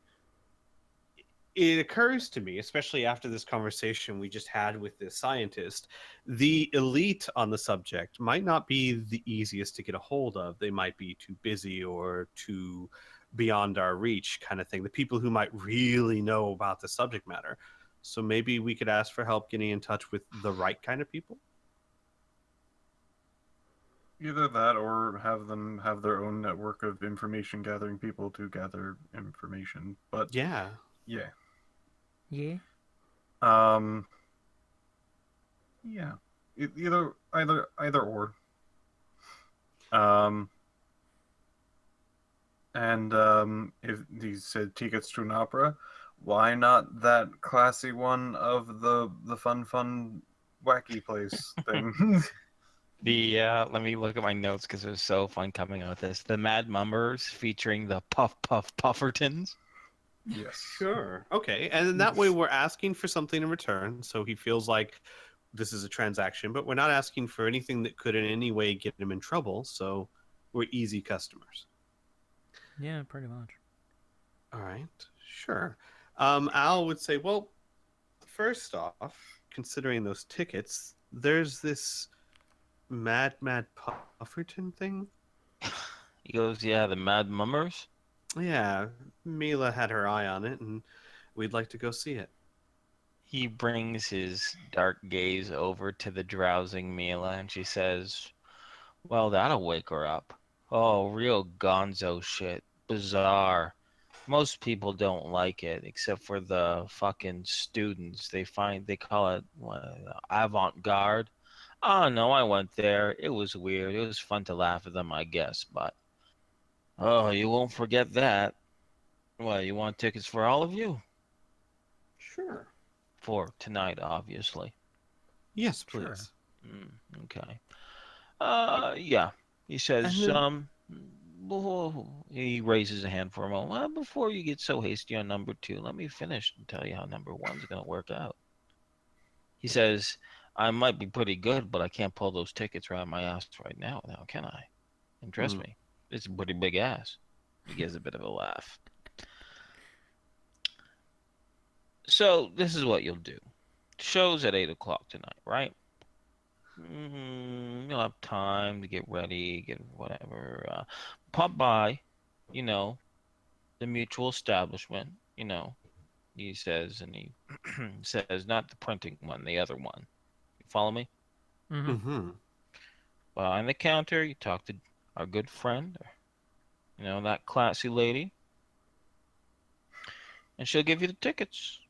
it occurs to me, especially after this conversation we just had with this scientist, the elite on the subject might not be the easiest to get a hold of. They might be too busy or too beyond our reach, kind of thing. The people who might really know about the subject matter. So maybe we could ask for help getting in touch with the right kind of people. Either that or have them have their own network of information gathering people to gather information. But Yeah. yeah. Yeah. Yeah. Either or. If he said tickets to an opera, why not that classy one of the fun wacky place thing? Let me look at my notes because it was so fun coming out with this. The Mad Mummers featuring the Puff Puff Puffertons. Yes. Sure. Okay. And then that way we're asking for something in return. So he feels like this is a transaction, but we're not asking for anything that could in any way get him in trouble. So we're easy customers. Yeah, pretty much. All right. Sure. Al would say, well, first off, considering those tickets, there's this Mad Pufferton thing. He goes, "Yeah, the Mad Mummers." Yeah, Mila had her eye on it, and we'd like to go see it. He brings his dark gaze over to the drowsing Mila, and she says, "Well, that'll wake her up. Oh, real gonzo shit. Bizarre. Most people don't like it, except for the fucking students. They call it avant-garde. Oh, no, I went there. It was weird. It was fun to laugh at them, I guess, but oh, you won't forget that. Well, you want tickets for all of you? Sure. For tonight, obviously." Yes, Sure. please. Okay. Yeah. He says, And he raises a hand for a moment. "Well, before you get so hasty on number two, let me finish and tell you how number one's going to work out." He says, "I might be pretty good, but I can't pull those tickets right out of my ass right now, can I? And trust me, it's a pretty big ass." He gives a bit of a laugh. "So this is what you'll do. Show's at 8 o'clock tonight, right? You'll have time to get ready, get whatever. Pop by, the mutual establishment, he says, and he says, not the printing one, the other one. You follow me? Mm-hmm. Mm-hmm. Behind the counter, you talk to our good friend, that classy lady, and she'll give you the tickets."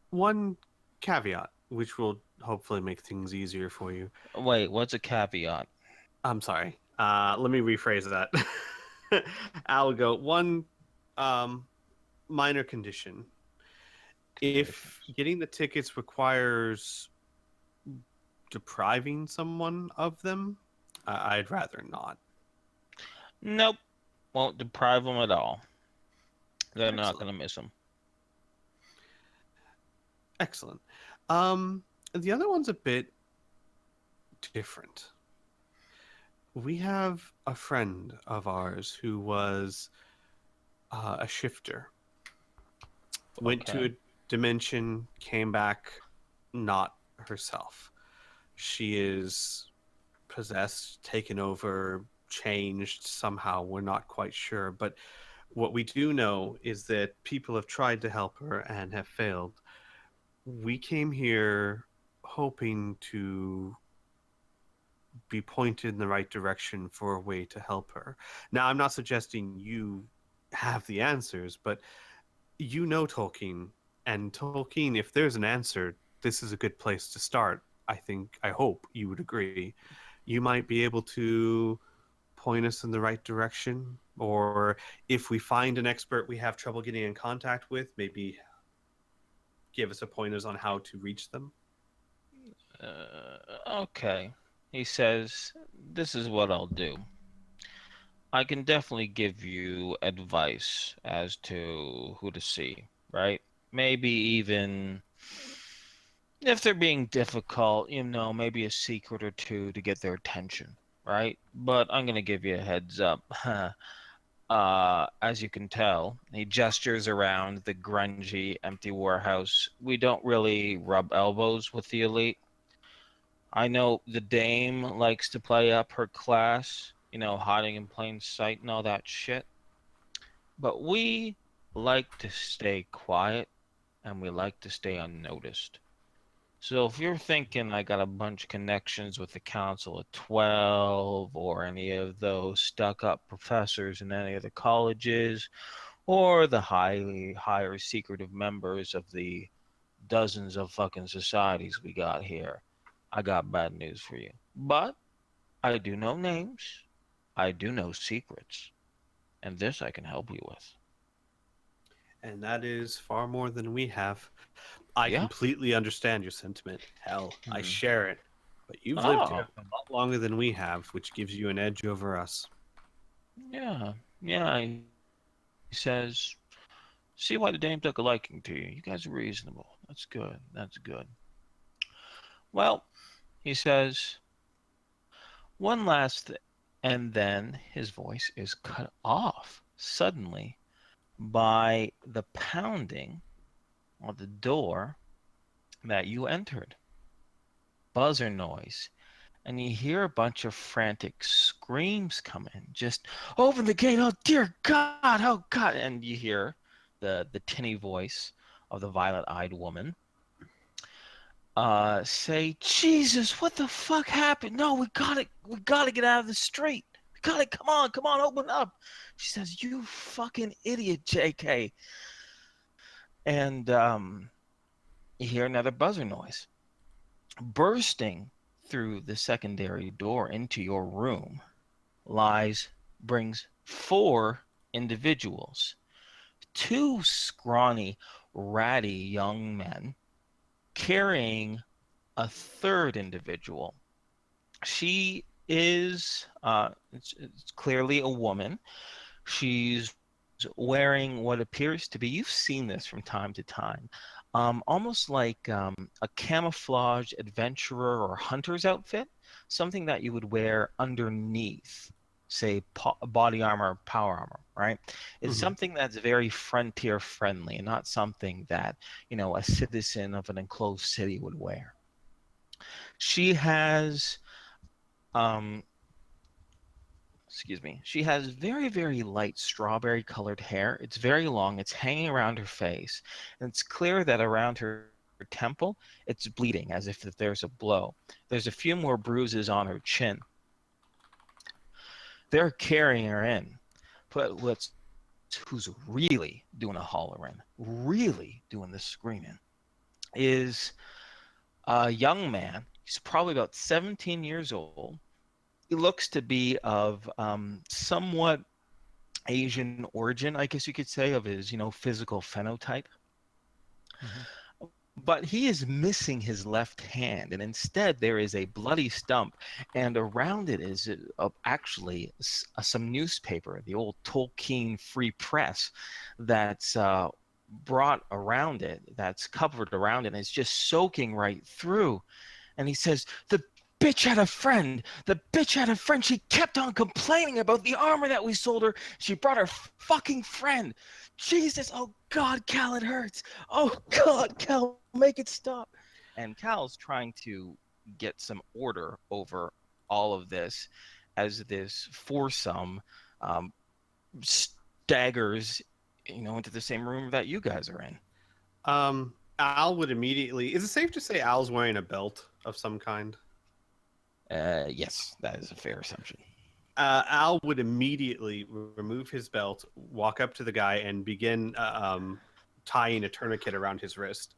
One caveat, which will hopefully make things easier for you. Wait, what's a caveat? I'm sorry. Let me rephrase that. I'll go one minor condition. If getting the tickets requires depriving someone of them, I'd rather not. Nope, won't deprive them at all. They're not Excellent. gonna miss them. Excellent. The other one's a bit different. We have a friend of ours who was a shifter. Went to a Okay. dimension, came back not herself. She is possessed, taken over, changed somehow. We're not quite sure. But what we do know is that people have tried to help her and have failed. We came here hoping to be pointed in the right direction for a way to help her. Now, I'm not suggesting you have the answers, but you know Tolkien, and Tolkien, if there's an answer, this is a good place to start. I hope you would agree. You might be able to point us in the right direction, or if we find an expert we have trouble getting in contact with, maybe give us a pointers on how to reach them. Okay. He says, "This is what I'll do. I can definitely give you advice as to who to see, right? Maybe even if they're being difficult, maybe a secret or two to get their attention, right? But I'm gonna give you a heads up. As you can tell, he gestures around the grungy, empty warehouse. We don't really rub elbows with the elite. I know the dame likes to play up her class, hiding in plain sight and all that shit. But we like to stay quiet and we like to stay unnoticed. So if you're thinking I got a bunch of connections with the Council of 12 or any of those stuck-up professors in any of the colleges or the highly higher secretive members of the dozens of fucking societies we got here, I got bad news for you. But I do know names, I do know secrets, and this I can help you with. And that is far more than we have. I Yeah? completely understand your sentiment. Hell, I Hmm. share it. But you've lived Oh, here a lot longer than we have, which gives you an edge over us. yeah. Yeah, he says, see why the dame took a liking to you. You guys are reasonable. That's good. That's good. Well, he says, one last thing. And then his voice is cut off suddenly by the pounding on the door that you entered. Buzzer noise. And you hear a bunch of frantic screams come in. Just open the gate. Oh, dear God. Oh, God. And you hear the tinny voice of the violet-eyed woman say, Jesus, what the fuck happened? No, we gotta get out of the street. We gotta, come on, open up. She says, you fucking idiot, JK. And you hear another buzzer noise. Bursting through the secondary door into your room brings four individuals. Two scrawny, ratty young men carrying a third individual. She is it's clearly a woman. She's wearing what appears to be, you've seen this from time to time, almost like a camouflage adventurer or hunter's outfit, something that you would wear underneath, say, body armor, power armor, right? It's Mm-hmm. something that's very frontier friendly and not something that, a citizen of an enclosed city would wear. She has um, excuse me, she has very, very light strawberry colored hair. It's very long, it's hanging around her face, and it's clear that around her temple it's bleeding as if there's a blow. There's a few more bruises on her chin. They're carrying her in. But who's really doing a hollering, really doing the screaming, is a young man. He's probably about 17 years old. He looks to be of somewhat Asian origin, I guess you could say, of his, physical phenotype. Mhm. But he is missing his left hand, and instead there is a bloody stump, and around it is actually some newspaper, the old Tolkien Free Press, that's brought around it, that's covered around it, and it's just soaking right through. And he says, "The bitch had a friend. The bitch had a friend. She kept on complaining about the armor that we sold her. She brought her fucking friend. Jesus, oh God, Cal, it hurts. Oh God, Cal, make it stop." And Cal's trying to get some order over all of this as this foursome um, staggers, into the same room that you guys are in. Al would immediately. Is it safe to say Al's wearing a belt of some kind? Yes, that is a fair assumption. Al would immediately remove his belt, walk up to the guy, and begin tying a tourniquet around his wrist.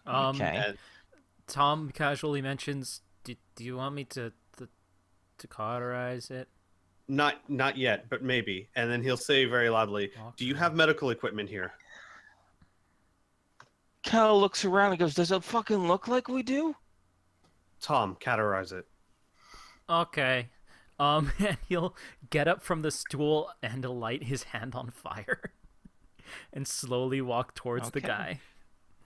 Okay. And Tom casually mentions, "Do you want me to cauterize it?" not yet, but maybe. And then he'll say very loudly, "Do you have medical equipment here?" Cal looks around and goes, "Does it fucking look like we do?" Tom, categorize it. Okay. And he'll get up from the stool and light his hand on fire, and slowly walk towards the Okay. guy.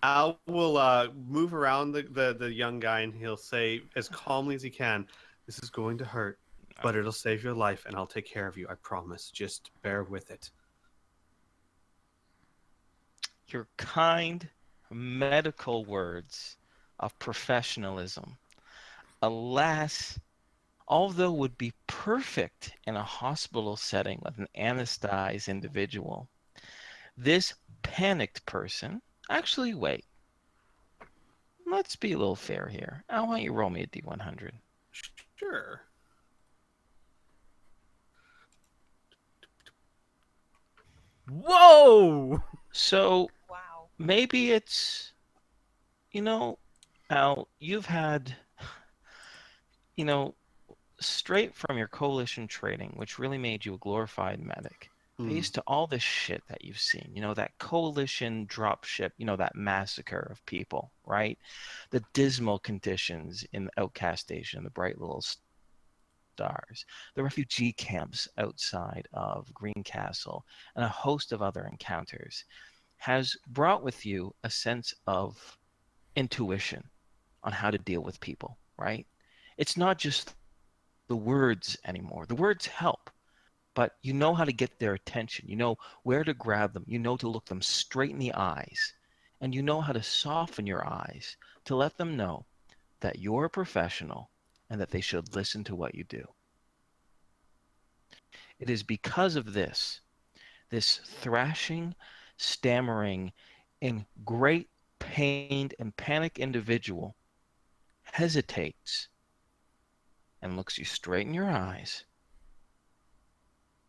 Al will move around the young guy, and he'll say as calmly as he can, "This is going to hurt, but it'll save your life, and I'll take care of you. I promise. Just bear with it." Your kind medical words of professionalism, alas, although would be perfect in a hospital setting with an anesthetized individual, this panicked person, actually, wait. Let's be a little fair here. I want you to roll me a D100. Sure. Whoa! So Wow. maybe it's, Al, you've had, you know, straight from your coalition training, which really made you a glorified medic, faced to all this shit that you've seen, that coalition dropship, that massacre of people, right? The dismal conditions in the Outcast Station, the bright little stars, the refugee camps outside of Greencastle, and a host of other encounters, has brought with you a sense of intuition on how to deal with people, right? It's not just the words anymore. The words help, but you know how to get their attention. You know where to grab them. You know to look them straight in the eyes. And you know how to soften your eyes to let them know that you're a professional and that they should listen to what you do. It is because of this thrashing, stammering, in great pain and panic individual hesitates and looks you straight in your eyes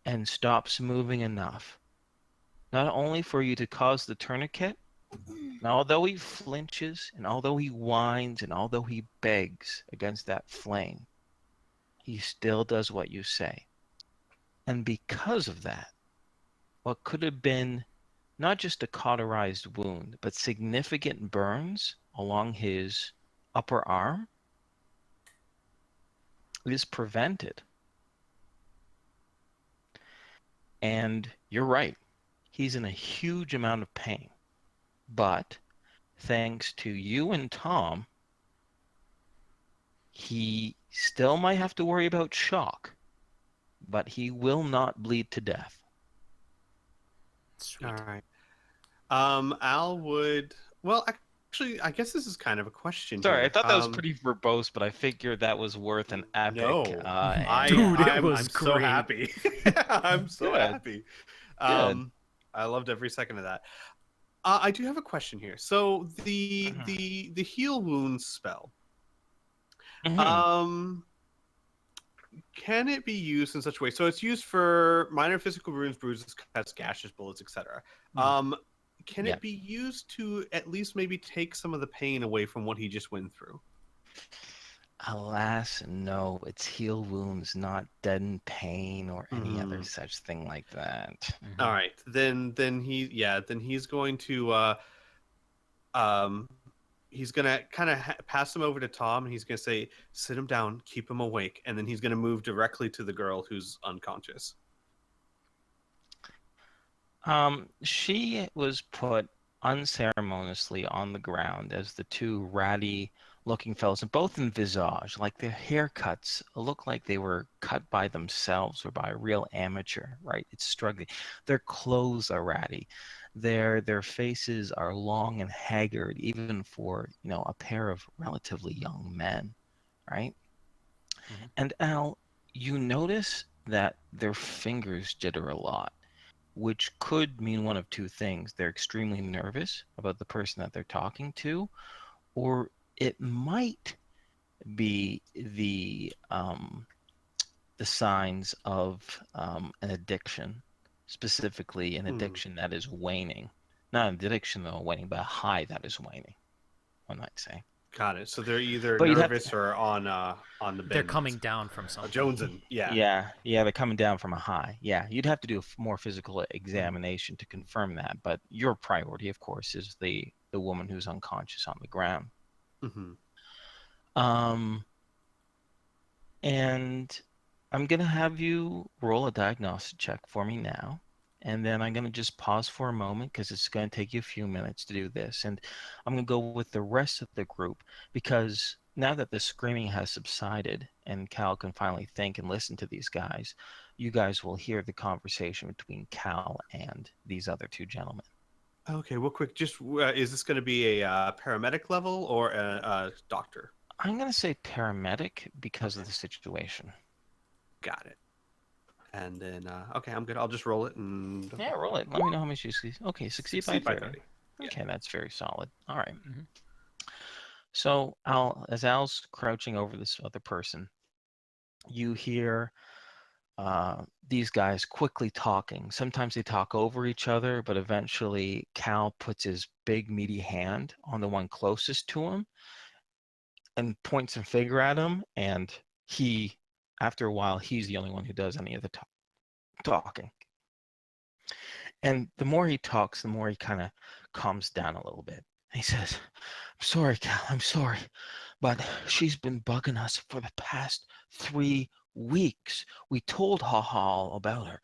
and stops moving enough, not only for you to cause the tourniquet, and although he flinches, and although he whines, and although he begs against that flame, he still does what you say. And because of that, what could have been not just a cauterized wound, but significant burns along his upper arm is prevented. And you're right, he's in a huge amount of pain. But thanks to you and Tom, he still might have to worry about shock, but he will not bleed to death. Sweet. All right. Al would. Well, actually, I guess this is kind of a question Sorry, here. I thought that was pretty verbose, but I figured that was worth an epic. No, Dude, it I'm was so great. happy. I'm so Good. happy. I loved every second of that. I do have a question here. So the heal wounds spell. Mhm. Can it be used in such a way? So it's used for minor physical wounds, bruises, cuts, gashes, bullets, etc. can Yeah. it be used to at least maybe take some of the pain away from what he just went through? Alas, no. It's heal wounds, not deaden pain or any other Hmm. such thing like that. Mhm. All right, then he's going to um he's gonna kind of pass him over to Tom, and he's gonna say, "Sit him down, keep him awake," and then he's gonna move directly to the girl who's unconscious. She was put unceremoniously on the ground as the two ratty looking fellows, and both in visage, like their haircuts look like they were cut by themselves or by a real amateur, right? It's struggling. Their clothes are ratty. Their faces are long and haggard, even for, a pair of relatively young men, right? Mhm. And Al, you notice that their fingers jitter a lot, which could mean one of two things. They're extremely nervous about the person that they're talking to, or it might be the signs of an addiction, specifically an Hmm. addiction that is waning. Not an addiction though, waning, but a high that is waning, one might say. Got it. So they're either But you'd have nervous or on the They're bend. coming down from something. Jonesing. Yeah. yeah, they're coming down from a high. Yeah, you'd have to do a more physical examination to confirm that. But your priority, of course, is the woman who's unconscious on the ground. Hmm. Um, and I'm gonna have you roll a diagnostic check for me now, and then I'm gonna just pause for a moment because it's gonna take you a few minutes to do this, and I'm gonna go with the rest of the group because now that the screaming has subsided and Cal can finally think and listen to these guys, you guys will hear the conversation between Cal and these other two gentlemen. Okay. Well, quick. Just is this going to be a paramedic level or a doctor? I'm gonna say paramedic because of Okay. the situation. Got it. And then okay, I'm good. I'll just roll it and Yeah, roll it. Let me know how much you see. Okay, succeed by succeed by 30. 30. Yeah. Okay, that's very solid. All right. Mhm. So as Al's crouching over this other person, you hear these guys quickly talking. Sometimes they talk over each other, but eventually Cal puts his big meaty hand on the one closest to him and points a finger at him. And he, after a while, he's the only one who does any of the talking. And the more he talks, the more he kind of calms down a little bit. He says, "I'm sorry, Cal, I'm sorry, but she's been bugging us for the past 3 weeks. We told Haha all about her,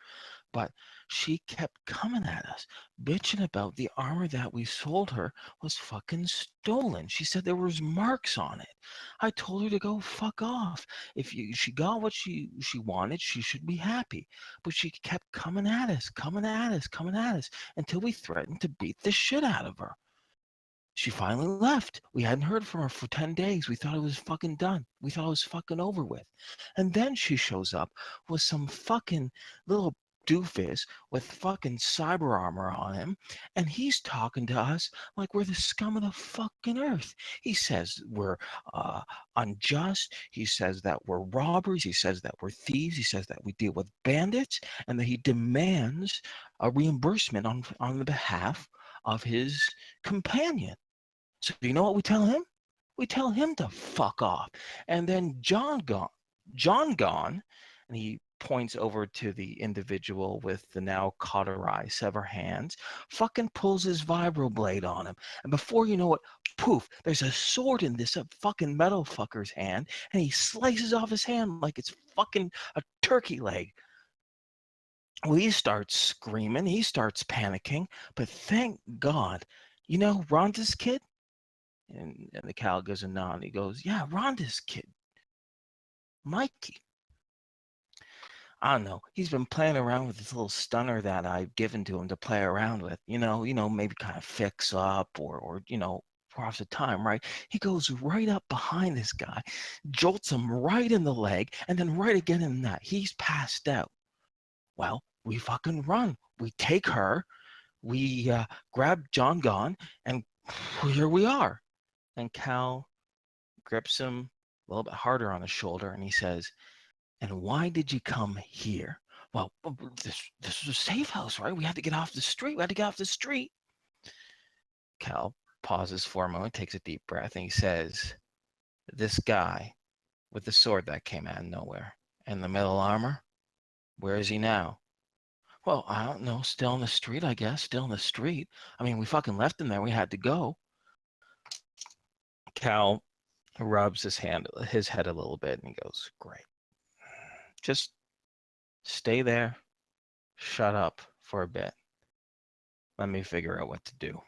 but she kept coming at us, bitching about the armor that we sold her was fucking stolen. She said there was marks on it. I told her to go fuck off. If she got what she wanted, she should be happy. But she kept coming at us, coming at us, coming at us, until we threatened to beat the shit out of her. She finally left. We hadn't heard from her for 10 days. We thought it was fucking done. We thought it was fucking over with. And then she shows up with some fucking little doofus with fucking cyber armor on him, and he's talking to us like we're the scum of the fucking earth. He says we're uh, unjust. He says that we're robbers. He says that we're thieves. He says that we deal with bandits, and that he demands a reimbursement on the behalf of his companion. So you know what we tell him? We tell him to fuck off. And then John gone, and he points over to the individual with the now cauterized sever hands, fucking pulls his vibroblade on him. And before you know it, poof, there's a sword in this fucking metal fucker's hand, and he slices off his hand like it's fucking a turkey leg. Well, he starts screaming, he starts panicking, but thank God, Rhonda's kid? And the cow goes a nod. He goes, "Yeah, Rhonda's kid, Mikey. I don't know. He's been playing around with this little stunner that I've given to him to play around with. Maybe kind of fix up or pass the time, right? He goes right up behind this guy, jolts him right in the leg, and then right again in that. He's passed out. Well, we fucking run. We take her. We grab John Gone, and here we are." And Cal grips him a little bit harder on the shoulder, and he says, "And why did you come here?" "Well, this was a safe house, right? We had to get off the street. We had to get off the street." Cal pauses for a moment, takes a deep breath, and he says, "This guy with the sword that came out of nowhere and the metal armor, where is he now?" "Well, I don't know. Still in the street, I guess. Still in the street. I mean, we fucking left him there. We had to go." Cal rubs his head a little bit, and he goes, "Great. Just stay there. Shut up for a bit. Let me figure out what to do."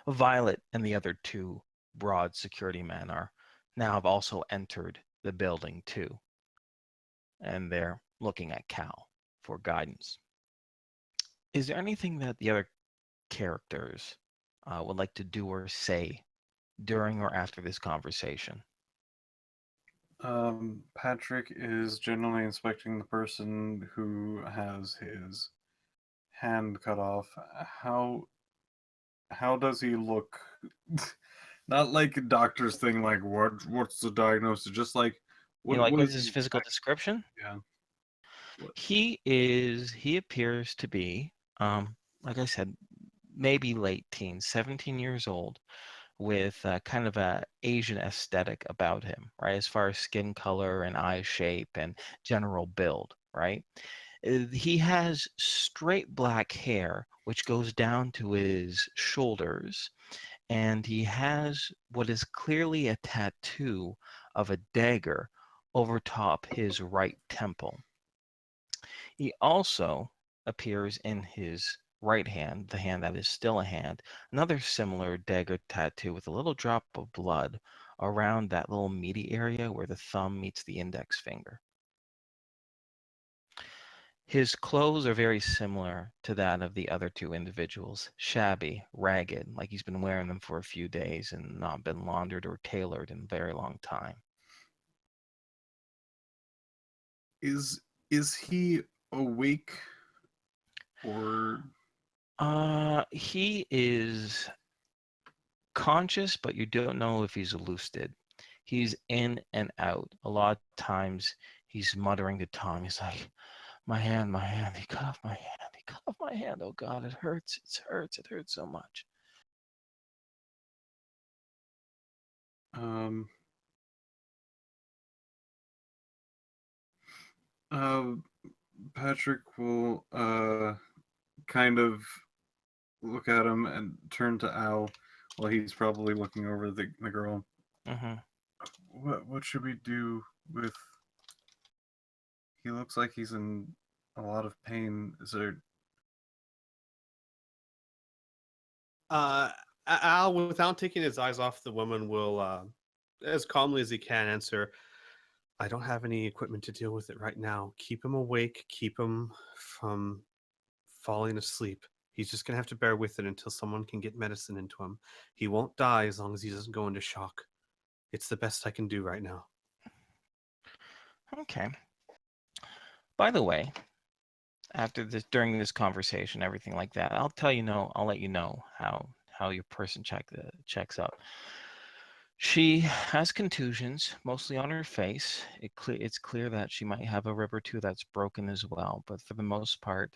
Violet and the other two broad security men have also entered the building too, and they're looking at Cal for guidance. Is there anything that the other characters would like to do or say during or after this conversation? Patrick is generally inspecting the person who has his hand cut off. How does he look? Not like a doctor's thing, like what's the diagnosis? Just like what What's is his he physical expect? description? Yeah. He appears to be, like I said, maybe late teens, 17 years old, with kind of a Asian aesthetic about him, right? As far as skin color and eye shape and general build, right? He has straight black hair, which goes down to his shoulders, and he has what is clearly a tattoo of a dagger over top his right temple. He also appears in his right hand, the hand that is still a hand, another similar dagger tattoo with a little drop of blood around that little meaty area where the thumb meets the index finger. His clothes are very similar to that of the other two individuals, shabby, ragged, like he's been wearing them for a few days and not been laundered or tailored in a very long time. Is he awake or He is conscious, but you don't know if he's lucid. He's in and out. A lot of times he's muttering to Tom. He's like, my hand, he cut off my hand, he cut off my hand. Oh God, it hurts, it hurts so much. um uh Patrick will kind of look at him and turn to Al while he's probably looking over the girl. Mm-hmm. What should we do with? He looks like he's in a lot of pain. Is there? Al, without taking his eyes off the woman, will, as calmly as he can, answer, "I don't have any equipment to deal with it right now. Keep him awake. Keep him from falling asleep. He's just going to have to bear with it until someone can get medicine into him. He won't die as long as he doesn't go into shock. It's the best I can do right now." Okay. By the way, during this conversation, everything like that, I'll let you know how your person checks out. She has contusions, mostly on her face. It's clear that she might have a rib or two that's broken as well, but for the most part,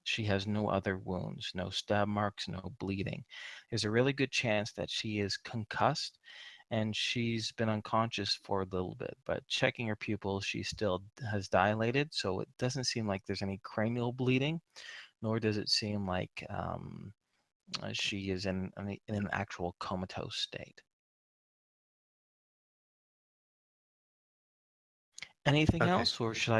she has no other wounds, no stab marks, no bleeding. There's a really good chance that she is concussed, and she's been unconscious for a little bit, but checking her pupils, she still has dilated, so it doesn't seem like there's any cranial bleeding, nor does it seem like she is in an actual comatose state. Anything Okay. else, or should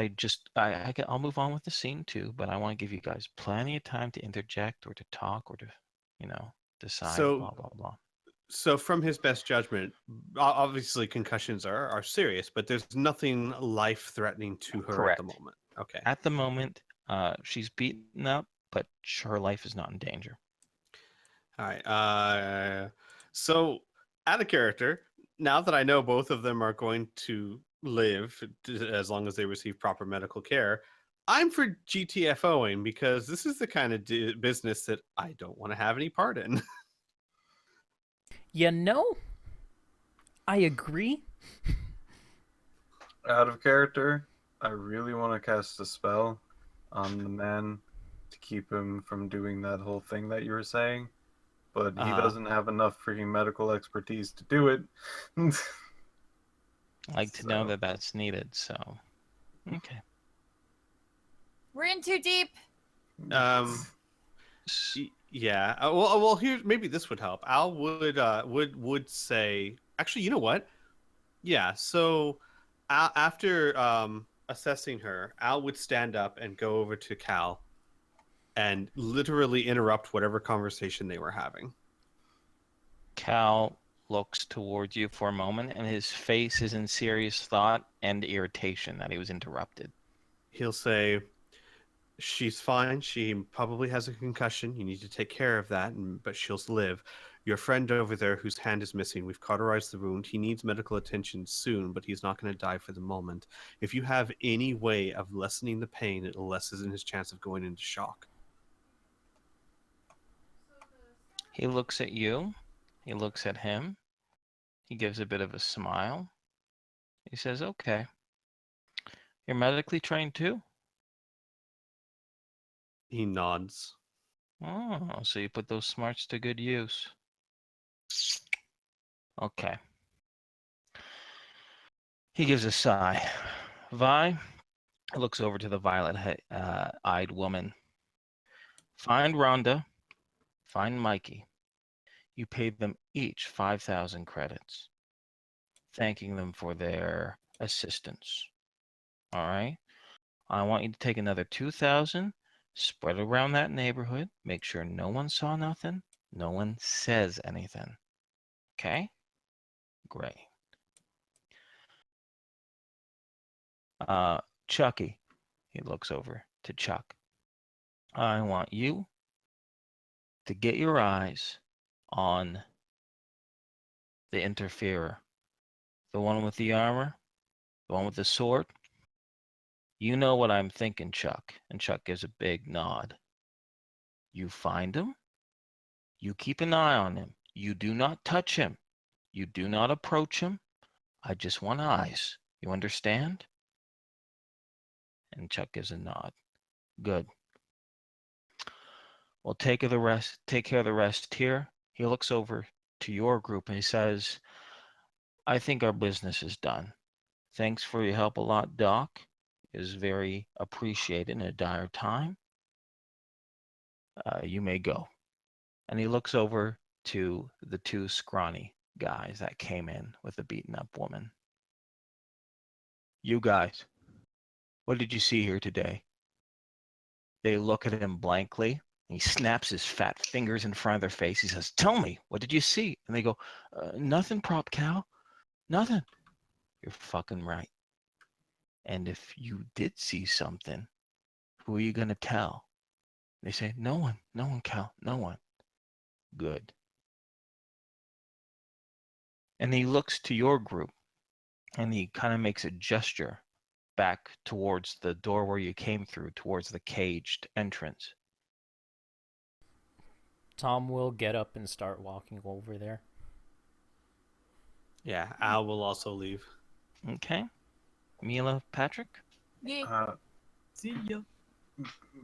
I'll move on with the scene too, but I want to give you guys plenty of time to interject or to talk or to, decide, So, blah, blah, blah. so from his best judgment, obviously concussions are serious, but there's nothing life-threatening to her at the Correct. moment. Okay. At the moment, she's beaten up, but her life is not in danger. All right. So, out of character, now that I know both of them are going to live as long as they receive proper medical care, I'm for GTFOing because this is the kind of business that I don't want to have any part in. You know, I agree. Out of character, I really want to cast a spell on the man to keep him from doing that whole thing that you were saying. but he doesn't have enough freaking medical expertise to do it. I like to know that that's needed. So, okay. We're in too deep. Yeah. Well, here maybe this would help. Al would say, actually, you know what? Yeah. So, after assessing her, Al would stand up and go over to Cal, and literally interrupt whatever conversation they were having. Cal looks towards you for a moment, and his face is in serious thought and irritation that he was interrupted. He'll say, "She's fine. She probably has a concussion. You need to take care of that, but she'll live. Your friend over there whose hand is missing, we've cauterized the wound. He needs medical attention soon, but he's not going to die for the moment. If you have any way of lessening the pain, it'll lessen his chance of going into shock." He looks at you. He looks at him. He gives a bit of a smile. He says, "Okay. You're medically trained too?" He nods. Oh, so you put those smarts to good use. Okay. He gives a sigh. Vi looks over to the violet-eyed woman. Find Rhonda. Find Mikey. You paid them each 5,000 credits, thanking them for their assistance. All right? I want you to take another 2,000, spread around that neighborhood, make sure no one saw nothing, no one says anything. Okay? Great. Chucky, he looks over to Chuck. I want you to get your eyes on the interferer. The one with the armor, the one with the sword. You know what I'm thinking, Chuck. And Chuck gives a big nod. You find him. You keep an eye on him. You do not touch him. You do not approach him. I just want eyes. You understand? And Chuck gives a nod. Good. Well, take care of the rest here. He looks over to your group and he says, I think our business is done. Thanks for your help a lot, Doc. It is very appreciated in a dire time. You may go. And he looks over to the two scrawny guys that came in with the beaten up woman. You guys, what did you see here today? They look at him blankly. He snaps his fat fingers in front of their face. He says, tell me, what did you see? And they go, nothing, Prop Cal. Nothing. You're fucking right. And if you did see something, who are you going to tell? They say, no one, Cal, no one. Good. And he looks to your group and he kind of makes a gesture back towards the door where you came through, towards the caged entrance. Tom will get up and start walking over there. Yeah, Al will also leave. Okay. Mila, Patrick? Yeah. See ya.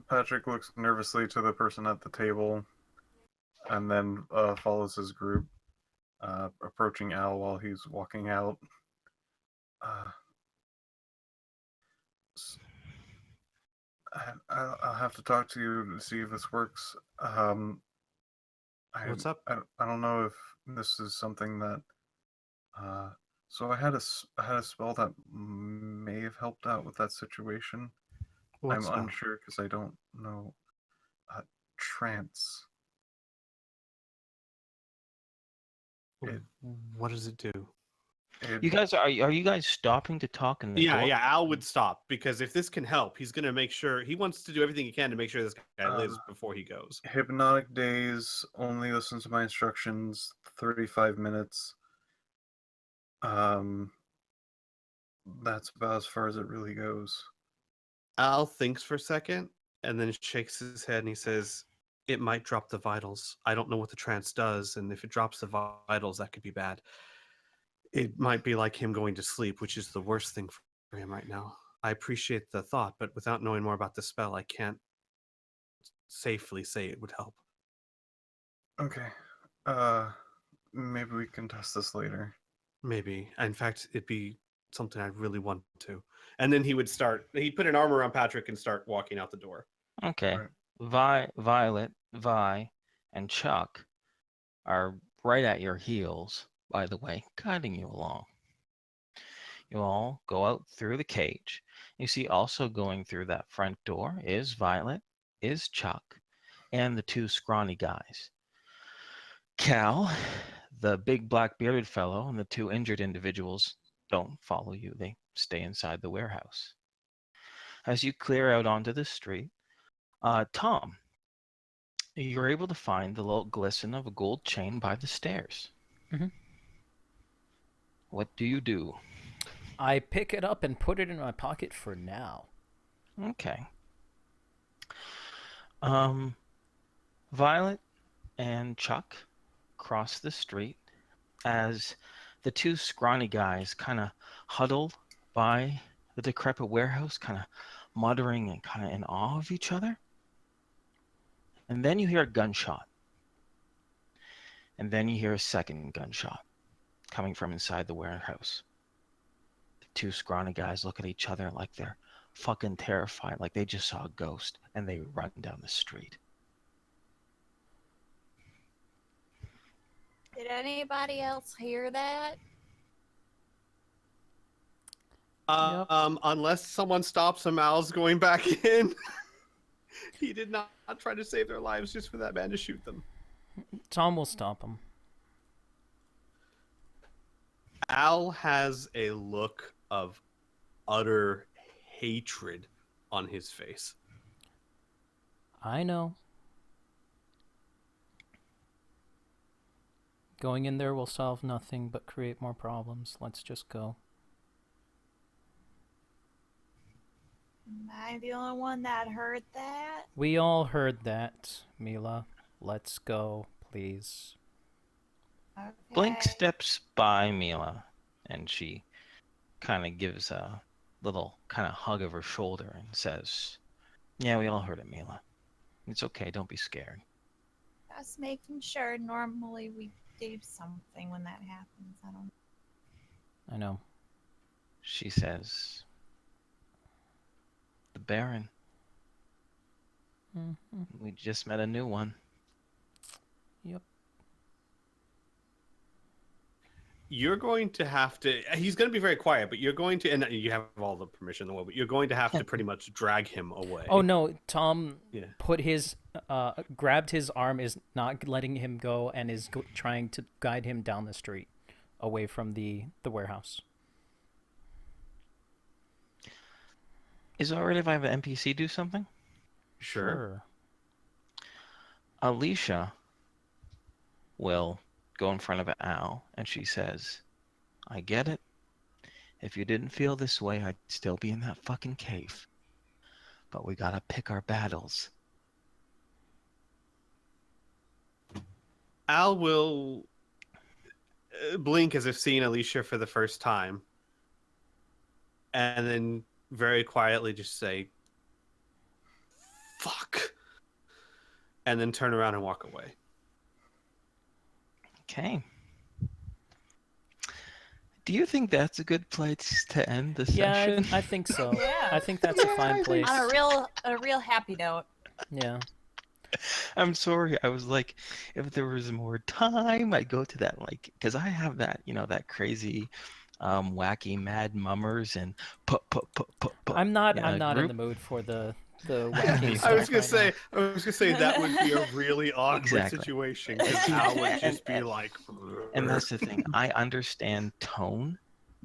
Patrick looks nervously to the person at the table and then follows his group, approaching Al while he's walking out. I'll have to talk to you to see if this works. What's up? I don't know if this is something that. So I had a spell that may have helped out with that situation. I'm unsure because I don't know. Trance. What does it do? You guys, are you guys stopping to talk in the door? Yeah, Al would stop because if this can help, he's going to make sure, he wants to do everything he can to make sure this guy lives before he goes. Hypnotic days, only listen to my instructions, 35 minutes. That's about as far as it really goes. Al thinks for a second and then shakes his head and he says, it might drop the vitals. I don't know what the trance does, and if it drops the vitals, that could be bad. It might be like him going to sleep, which is the worst thing for him right now. I appreciate the thought, but without knowing more about the spell, I can't safely say it would help. Okay. Maybe we can test this later. Maybe. In fact, it'd be something I really want to. And then he'd put an arm around Patrick and start walking out the door. Okay. Right. Violet, Vi, and Chuck are right at your heels, by the way, guiding you along. You all go out through the cage. You see also going through that front door is Violet, is Chuck, and the two scrawny guys. Cal, the big black bearded fellow, and the two injured individuals don't follow you. They stay inside the warehouse. As you clear out onto the street, Tom, you're able to find the little glisten of a gold chain by the stairs. Mhm. What do you do? I pick it up and put it in my pocket for now. Okay. Violet and Chuck cross the street as the two scrawny guys kind of huddle by the decrepit warehouse, kind of muttering and kind of in awe of each other. And then you hear a gunshot. And then you hear a second gunshot coming from inside the warehouse. The two scrawny guys look at each other like they're fucking terrified, like they just saw a ghost, and they run down the street. Did anybody else hear that? Unless someone stops him, Al's going back in. He did not try to save their lives just for that man to shoot them. Tom will stop him. Al has a look of utter hatred on his face. I know. Going in there will solve nothing but create more problems. Let's just go. Am I the only one that heard that? We all heard that, Mila. Let's go, please. Okay. Blink steps by Mila, and she kind of gives a little kind of hug of her shoulder and says, "Yeah, we all heard it, Mila. It's okay. Don't be scared." Just making sure. Normally we do something when that happens. I don't. I know. She says, "The Baron. Mm-hmm. We just met a new one." Yep. You're going to have to. He's going to be very quiet, but you're going to, and you have all the permission in the world, but you're going to have to pretty much drag him away. Oh no, Tom Yeah. put his grabbed his arm, is not letting him go, and is trying to guide him down the street away from the warehouse. Is it alright if I have an NPC do something? Sure. Alicia will go in front of Al, and she says, "I get it. If you didn't feel this way, I'd still be in that fucking cave. But we gotta pick our battles." Al will blink as if seeing Alicia for the first time, and then very quietly just say, "Fuck," and then turn around and walk away. Okay. Do you think that's a good place to end the Yeah, session? I think so. Yeah. I think that's a fine place. On a real happy note. Yeah. I'm sorry. I was like, if there was more time, I'd go to that, like, because I have that, that crazy, wacky mad mummers and put. I'm not Yeah, in group. the mood for the wacky I stuff was gonna right say, that would be a really awkward Exactly. situation because Al would just be like. And that's the thing. I understand tone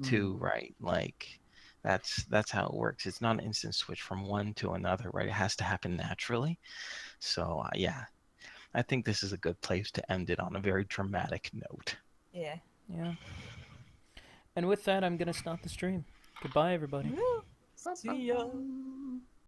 too, right? Like, that's how it works. It's not an instant switch from one to another, right? It has to happen naturally. So yeah, I think this is a good place to end it on a very dramatic note. Yeah. now. Yeah. And with that, I'm gonna stop the stream. Goodbye, everybody. See ya.